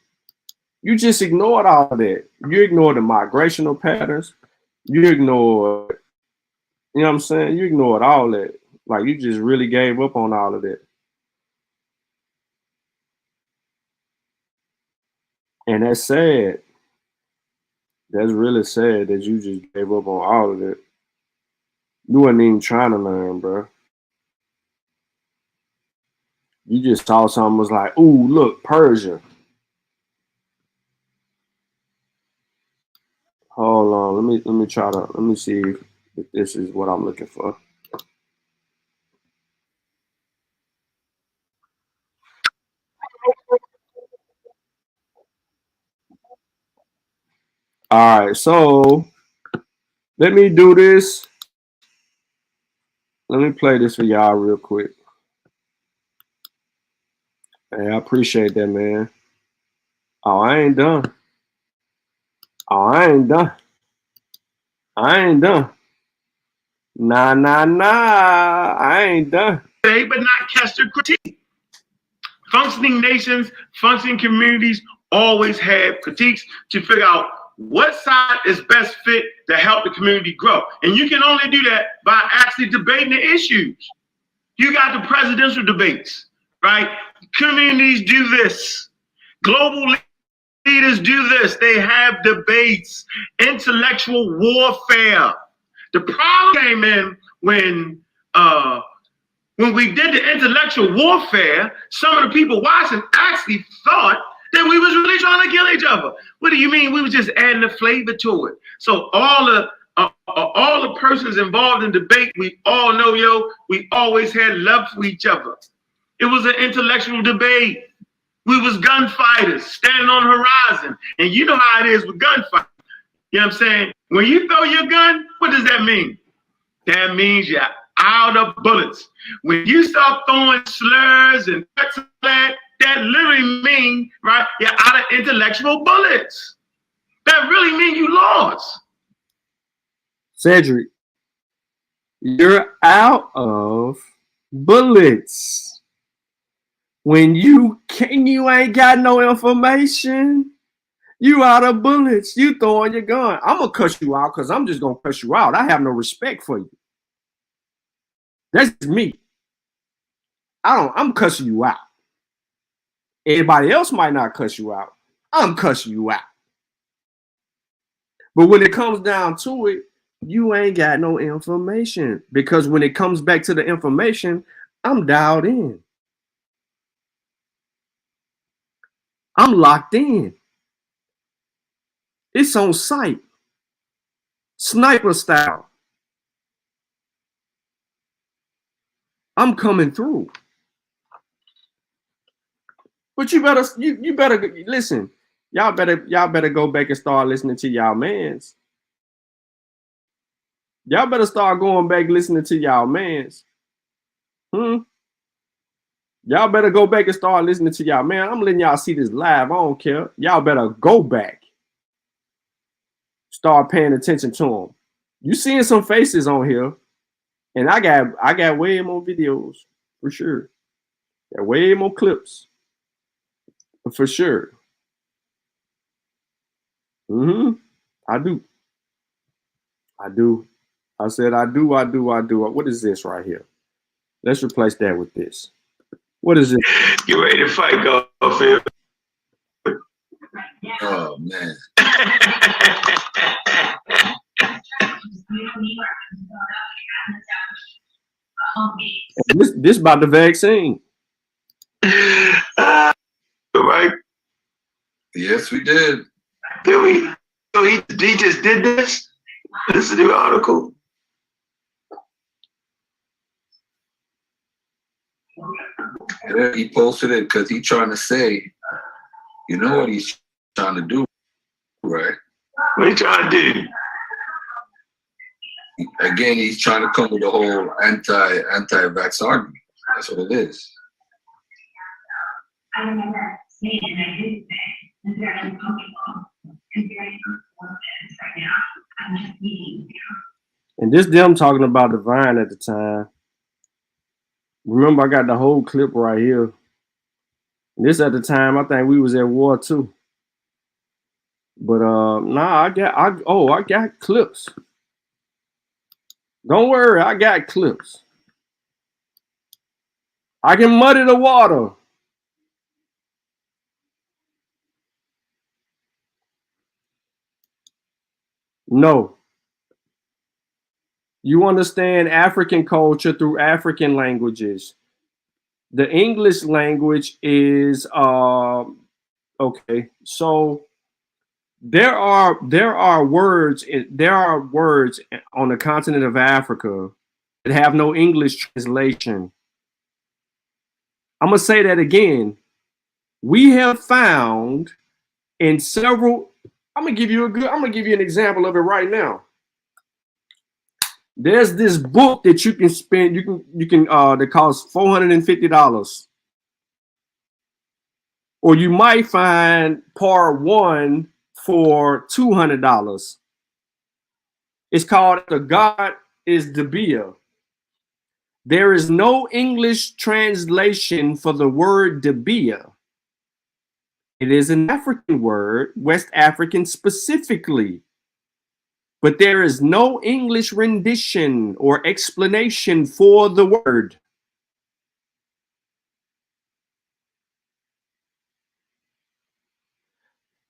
You just ignored all of that. You ignored the migrational patterns. You ignored, you know what I'm saying? You ignored all that. Like you just really gave up on all of that. And that's sad. That's really sad that you just gave up on all of it. You wasn't even trying to learn, bro. You just saw something was like, ooh, look, Persia. Hold on, let me see if this is what I'm looking for. All right, so let me do this. Let me play this for y'all real quick. Hey, I appreciate that, man. Oh, I ain't done. Oh, I ain't done. I ain't done. Nah. I ain't done. But not catch the critique. Functioning nations, functioning communities always have critiques to figure out what side is best fit to help the community grow. And you can only do that by actually debating the issues. You got the presidential debates, right? Communities do this. Global leaders do this. They have debates, intellectual warfare. The problem came in when we did the intellectual warfare. Some of the people watching actually thought that we was really trying to kill each other. What do you mean? We was just adding the flavor to it. So all the persons involved in debate, we all know, we always had love for each other. It was an intellectual debate. We was gunfighters standing on the horizon. And you know how it is with gunfighting. You know what I'm saying? When you throw your gun, what does that mean? That means you're out of bullets. When you start throwing slurs and that literally means, right, you're out of intellectual bullets. That really means you lost. Cedric, you're out of bullets. When you ain't got no information, you out of bullets. You throwing your gun. I'm gonna cuss you out because I'm just gonna cuss you out. I have no respect for you. That's me. I'm cussing you out. Everybody else might not cuss you out. I'm cussing you out. But when it comes down to it, you ain't got no information. Because when it comes back to the information, I'm dialed in. I'm locked in. It's on sight. Sniper style. I'm coming through. But you better listen. Y'all better go back and start listening to y'all mans. Y'all better start going back listening to y'all mans. Y'all better go back and start listening to y'all man. I'm letting y'all see this live. I don't care. Y'all better go back. Start paying attention to them. You seeing some faces on here, and I got way more videos for sure. Got way more clips for sure. I do. I said I do. What is this right here? Let's replace that with this. What is it? You ready to fight, Garfield? Oh man. This about the vaccine. Right? Yes, we did. Did we? So he just did this? This is the article. Yeah, he posted it because he's trying to say, you know what he's trying to do, right? What are you trying to do? Again, he's trying to come with the whole anti-vax argument. That's what it is. I remember saying, and I did say, I'm very uncomfortable and very uncomfortable right now. I'm just eating. And this them talking about Divine at the time. Remember, I got the whole clip right here. This at the time, I think we was at war too. But I got clips. Don't worry, I got clips. I can muddy the water. No. You understand African culture through African languages. The English language is okay. So there are words on the continent of Africa that have no English translation. I'm gonna say that again. We have found in several. I'm gonna give you an example of it right now. There's this book that you can spend. You can that costs $450, or you might find part 1 for $200. It's called the God is Debia. There is no English translation for the word Debia. It is an African word, West African specifically, but there is no English rendition or explanation for the word.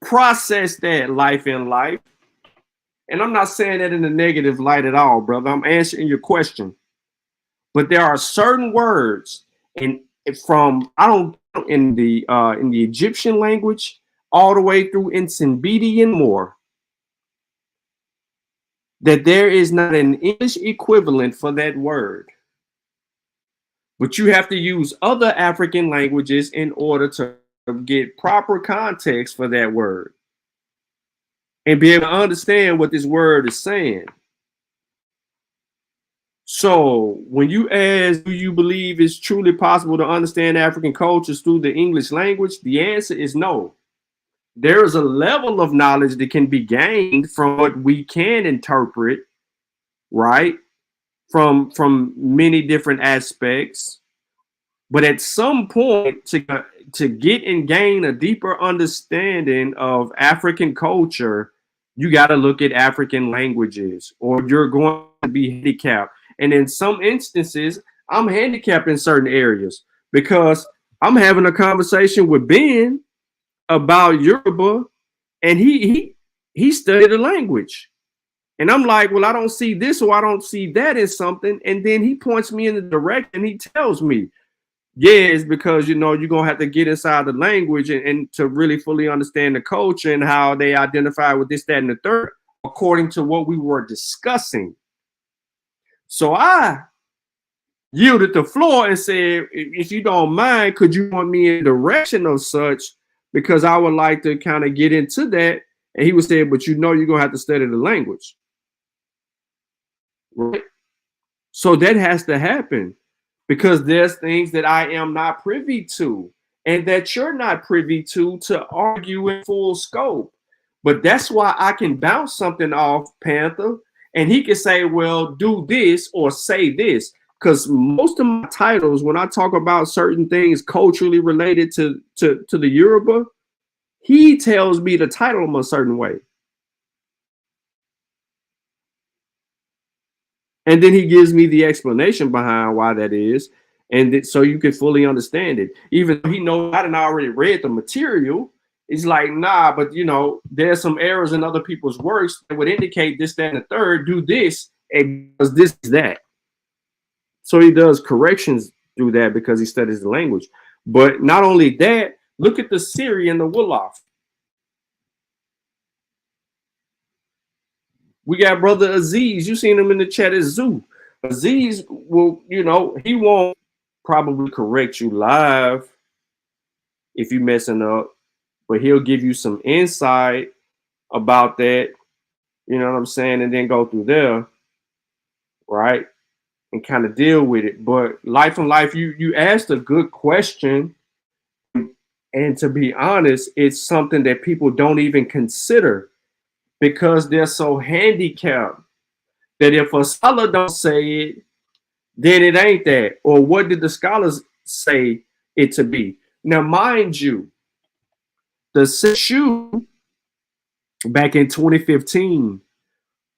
Process that, life in life. And I'm not saying that in a negative light at all, brother. I'm answering your question. But there are certain words in the Egyptian language all the way through Nsembidi and more, that there is not an English equivalent for that word. But you have to use other African languages in order to get proper context for that word and be able to understand what this word is saying. So when you ask, do you believe it's truly possible to understand African cultures through the English language? The answer is no. There is a level of knowledge that can be gained from what we can interpret, right? From many different aspects. But at some point, to get and gain a deeper understanding of African culture, you got to look at African languages, or you're going to be handicapped. And in some instances, I'm handicapped in certain areas because I'm having a conversation with Ben about Yoruba, and he studied the language. And I'm like, well, I don't see this or I don't see that in something. And then he points me in the direction. He tells me, yeah, it's because, you're going to have to get inside the language and to really fully understand the culture and how they identify with this, that, and the third, according to what we were discussing. So I yielded the floor and said, if you don't mind, could you point me in the direction of such? Because I would like to kind of get into that. And he would say, but you're going to have to study the language. Right? So that has to happen because there's things that I am not privy to and that you're not privy to argue in full scope. But that's why I can bounce something off Panther and he can say, well, do this or say this. Because most of my titles, when I talk about certain things culturally related to the Yoruba, he tells me to title them a certain way. And then he gives me the explanation behind why that is. And so you can fully understand it. Even though he knows I didn't already read the material, it's like, nah, but there's some errors in other people's works that would indicate this, that, and the third, do this, and does this, that. So he does corrections through that because he studies the language. But not only that, look at the Siri and the Wolof. We got brother Aziz. You seen him in the chat as Zoo. Aziz will, he won't probably correct you live if you're messing up, but he'll give you some insight about that. You know what I'm saying? And then go through there, right? And kind of deal with it. But life in life, you asked a good question. And to be honest, it's something that people don't even consider because they're so handicapped that if a scholar don't say it, then it ain't that. Or what did the scholars say it to be? Now, mind you, the Seshu back in 2015,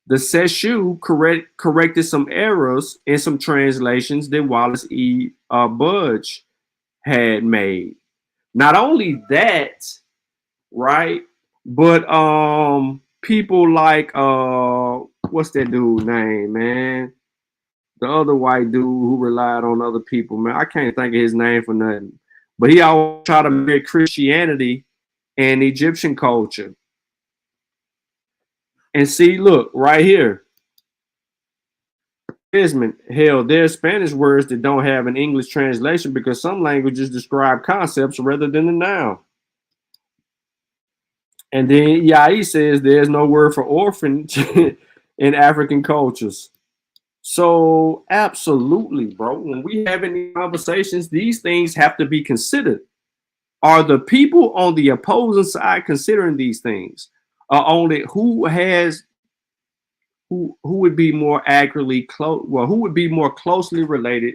the Seshu corrected some errors in some translations that Wallace E. Budge had made. Not only that, right, but people like what's that dude's name, man? The other white dude who relied on other people, man. I can't think of his name for nothing. But he always tried to make Christianity and Egyptian culture. And see, look, right here. Hell, there's Spanish words that don't have an English translation because some languages describe concepts rather than the noun. And then Yai says there's no word for orphan in African cultures. So absolutely, bro. When we have any conversations, these things have to be considered. Are the people on the opposing side considering these things? Only who has who would be more accurately close? Well, who would be more closely related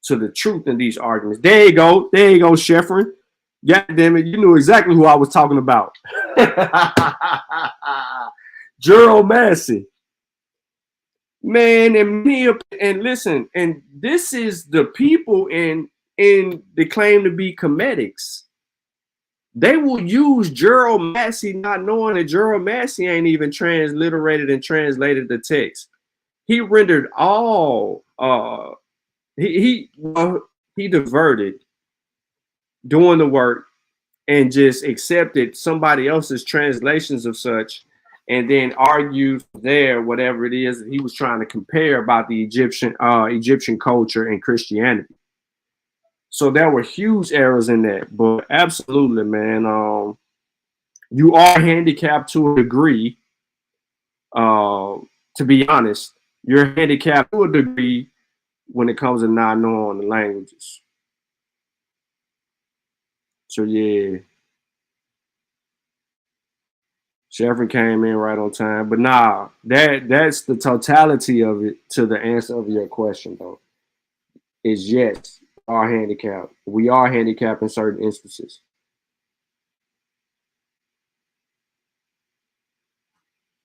to the truth in these arguments? There you go, Sheffrin. God damn it, you knew exactly who I was talking about. Gerald Massey. Man, and listen, and this is the people in they claim to be comedics. They will use Gerald Massey, not knowing that Gerald Massey ain't even transliterated and translated the text. He rendered all he diverted doing the work and just accepted somebody else's translations of such, and then argued there whatever it is that he was trying to compare about the Egyptian culture and Christianity. So there were huge errors in that, but absolutely, man, you are handicapped to a degree. To be honest, you're handicapped to a degree when it comes to not knowing the languages. So yeah. Sheffrin came in right on time, but nah, that's the totality of it. To the answer of your question, though, is yes, we are handicapped. We are handicapped in certain instances.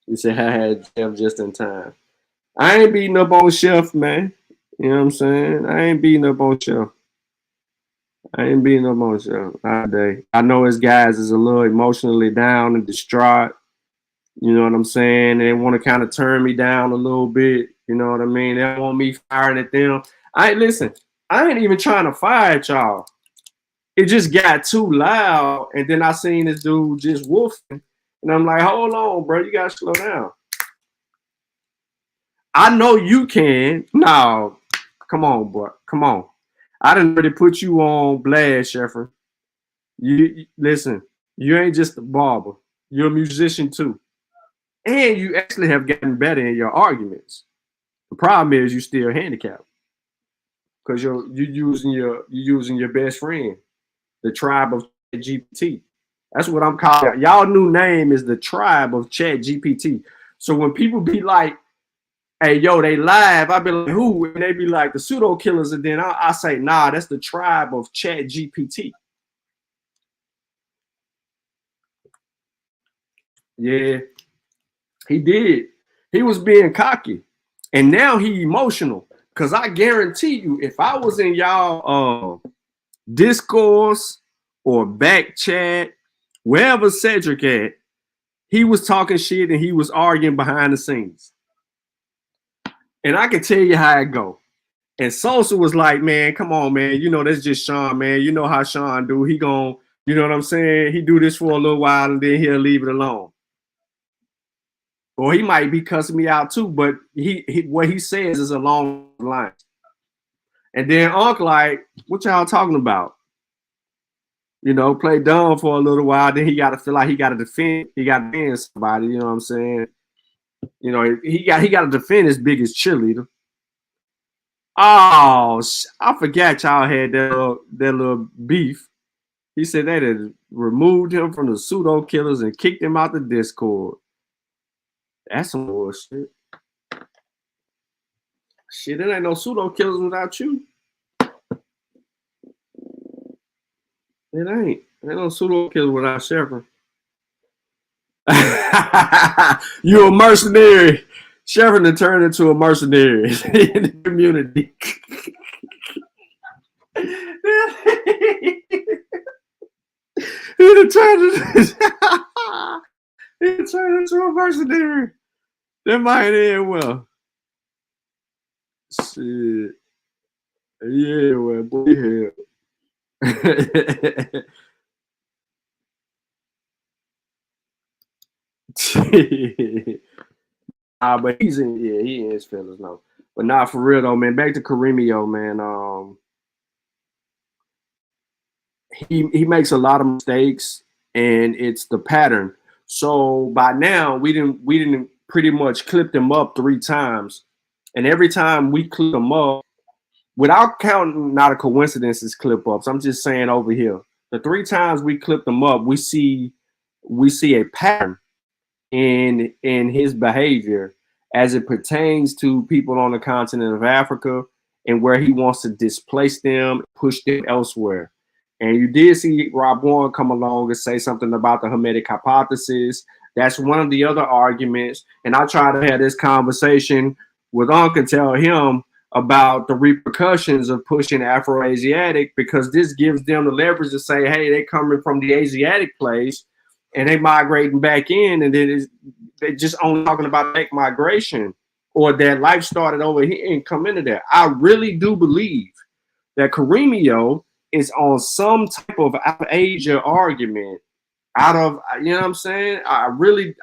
You said I had Jeff just in time. I ain't beating up on Chef, man. You know what I'm saying? I ain't beating up on Chef. I know his guys is a little emotionally down and distraught. You know what I'm saying? They want to kind of turn me down a little bit. You know what I mean? They want me firing at them. I ain't even trying to fire at y'all. It just got too loud. And then I seen this dude just woofing. And I'm like, hold on, bro. You got to slow down. I know you can. No. Come on, bro. Come on. I didn't really put you on blast, Sheffrin. You listen, you ain't just a barber. You're a musician too. And you actually have gotten better in your arguments. The problem is you still handicapped because you're using your best friend, the tribe of GPT. That's what I'm calling it. Y'all new name is the tribe of Chat GPT. So when people be like, "Hey, yo, they live," I be like, "Who?" And they be like, "The pseudo killers," and then I say, "Nah, that's the tribe of Chat GPT." Yeah. He did. He was being cocky. And now he emotional. Because I guarantee you, if I was in y'all discourse or back chat, wherever Cedric at, he was talking shit and he was arguing behind the scenes. And I can tell you how it go. And Sosa was like, man, come on, man. You know, that's just Sean, man. You know how Sean do. He gon', you know what I'm saying? He do this for a little while and then he'll leave it alone. Or he might be cussing me out too, but he what he says is along the line. And then Unc like, what y'all talking about? You know, play dumb for a little while. Then he got to feel like he got to defend somebody. You know what I'm saying? You know, he got to defend his biggest cheerleader. Oh, I forgot y'all had that little beef. He said they had removed him from the pseudo killers and kicked him out the Discord. That's some bullshit. Shit, there ain't no pseudo killers without you. It ain't. There ain't no pseudo killers without Sheffrin. You a mercenary. Sheffrin to turn into a mercenary in the community. He turned into a mercenary. That might end well. Shit. Yeah, well, boy, but he in his feelings now. But not for real though, man. Back to Karimio, man. He makes a lot of mistakes, and it's the pattern. So by now, we didn't pretty much clip them up 3 times, and every time we clip them up, without counting not a coincidences clip ups, I'm just saying over here, the 3 times we clip them up, we see a pattern in his behavior, as it pertains to people on the continent of Africa and where he wants to displace them, push them elsewhere. And you did see Rob Warren come along and say something about the Hermetic hypothesis. That's one of the other arguments. And I try to have this conversation with Unc and tell him about the repercussions of pushing Afro-Asiatic, because this gives them the leverage to say, hey, they coming from the Asiatic place and they migrating back in, and then they're just only talking about that migration or that life started over here and come into there. I really do believe that Caremio is on some type of Asia argument out of, you know what I'm saying? I really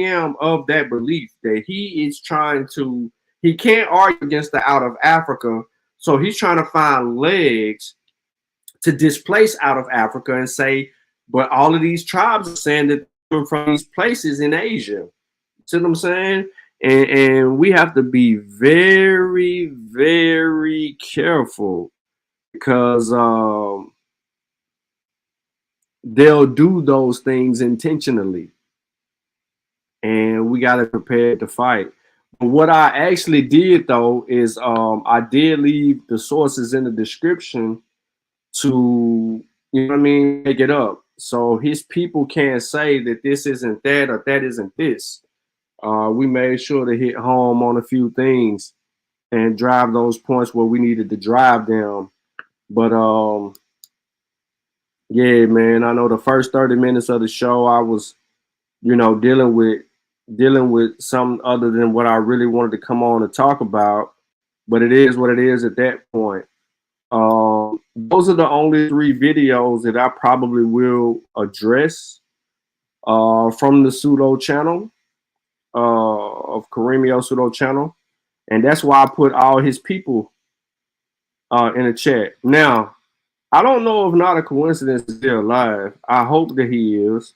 am of that belief that he is trying to, he can't argue against the out of Africa. So he's trying to find legs to displace out of Africa and say, but all of these tribes are saying that they're from these places in Asia. See what I'm saying? And we have to be very, very careful, because they'll do those things intentionally, and we got to prepare to fight. But what I actually did though is I did leave the sources in the description to, you know what I mean, make it up, so his people can't say that this isn't that or that isn't this. We made sure to hit home on a few things and drive those points where we needed to drive them. But yeah, man, I know the first 30 minutes of the show I was, you know, dealing with something other than what I really wanted to come on and talk about. But it is what it is at that point. Those are the only 3 videos that I probably will address from the pseudo channel, of Caremio pseudo channel. And that's why I put all his people in the chat. Now, I don't know if Not a Coincidence is still alive. I hope that he is.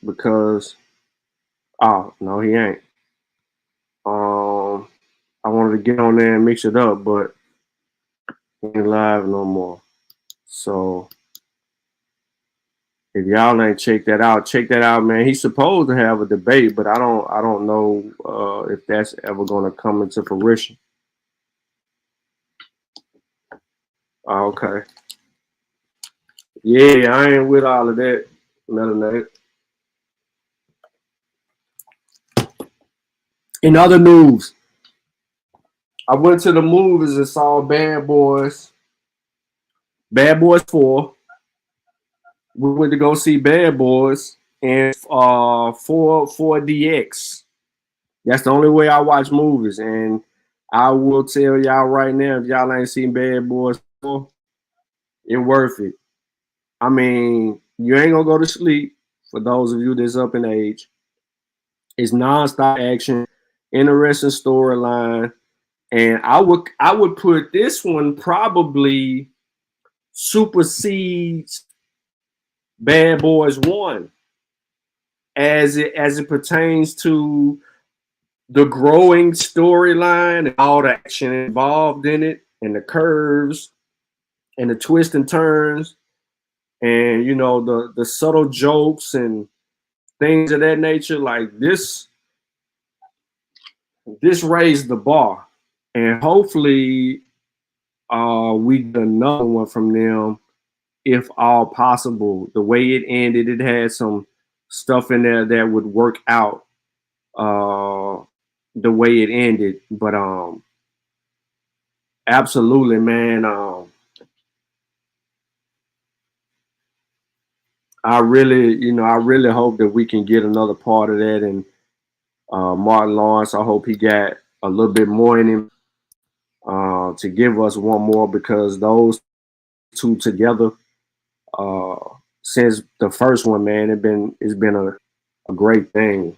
Because, oh, no, he ain't. I wanted to get on there and mix it up, but he ain't live no more. So if y'all ain't check that out, man. He's supposed to have a debate, but I don't know if that's ever gonna come into fruition. Okay. Yeah, I ain't with all of that, Melanated. In other news, I went to the movies and saw Bad Boys 4. We went to go see Bad Boys and 4DX. That's the only way I watch movies. And I will tell y'all right now, if y'all ain't seen Bad Boys 4, it's worth it. I mean, you ain't gonna go to sleep for those of you that's up in age. It's non-stop action, interesting storyline. And I would put this one probably supersedes Bad Boys 1 as it pertains to the growing storyline and all the action involved in it, and the curves and the twists and turns, and you know, the subtle jokes and things of that nature. Like this raised the bar, and hopefully we get another one from them, if all possible. The way it ended, it had some stuff in there that would work out the way it ended. But absolutely, man. I really hope that we can get another part of that. And Martin Lawrence, I hope he got a little bit more in him to give us one more, because those two together, since the first one, man, it's been a great thing.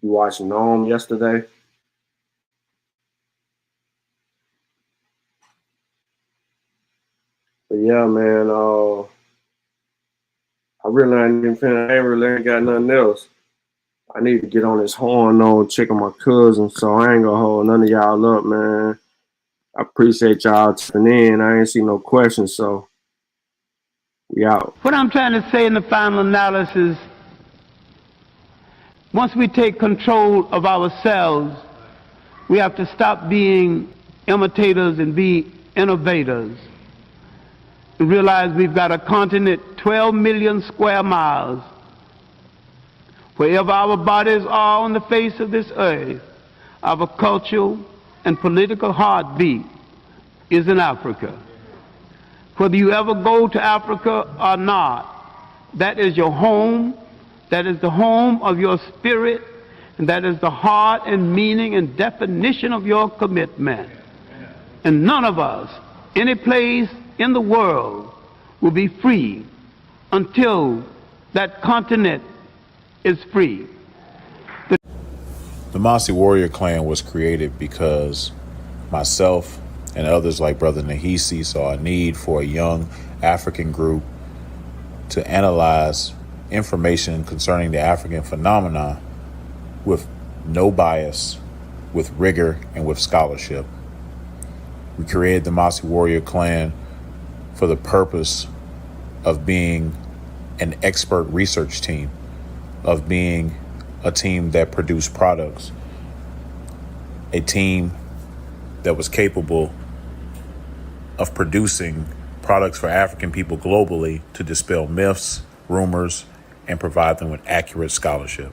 You watched Norm yesterday? But yeah, man, I really ain't got nothing else. I need to get on this horn on checking my cousin, so I ain't gonna hold none of y'all up, man. I appreciate y'all tuning in. I ain't see no questions, so we out. What I'm trying to say in the final analysis, once we take control of ourselves, we have to stop being imitators and be innovators. We realize we've got a continent 12 million square miles. Wherever our bodies are on the face of this earth, our cultural and political heartbeat is in Africa. Whether you ever go to Africa or not, that is your home, that is the home of your spirit, and that is the heart and meaning and definition of your commitment. And none of us, any place in the world, will be free until that continent is free. The Masi Warrior Clan was created because myself and others like Brother Nahisi saw a need for a young African group to analyze information concerning the African phenomena with no bias, with rigor, and with scholarship. We created the Masi Warrior Clan for the purpose of being an expert research team, of being a team that produced products, a team that was capable of producing products for African people globally to dispel myths, rumors, and provide them with accurate scholarship.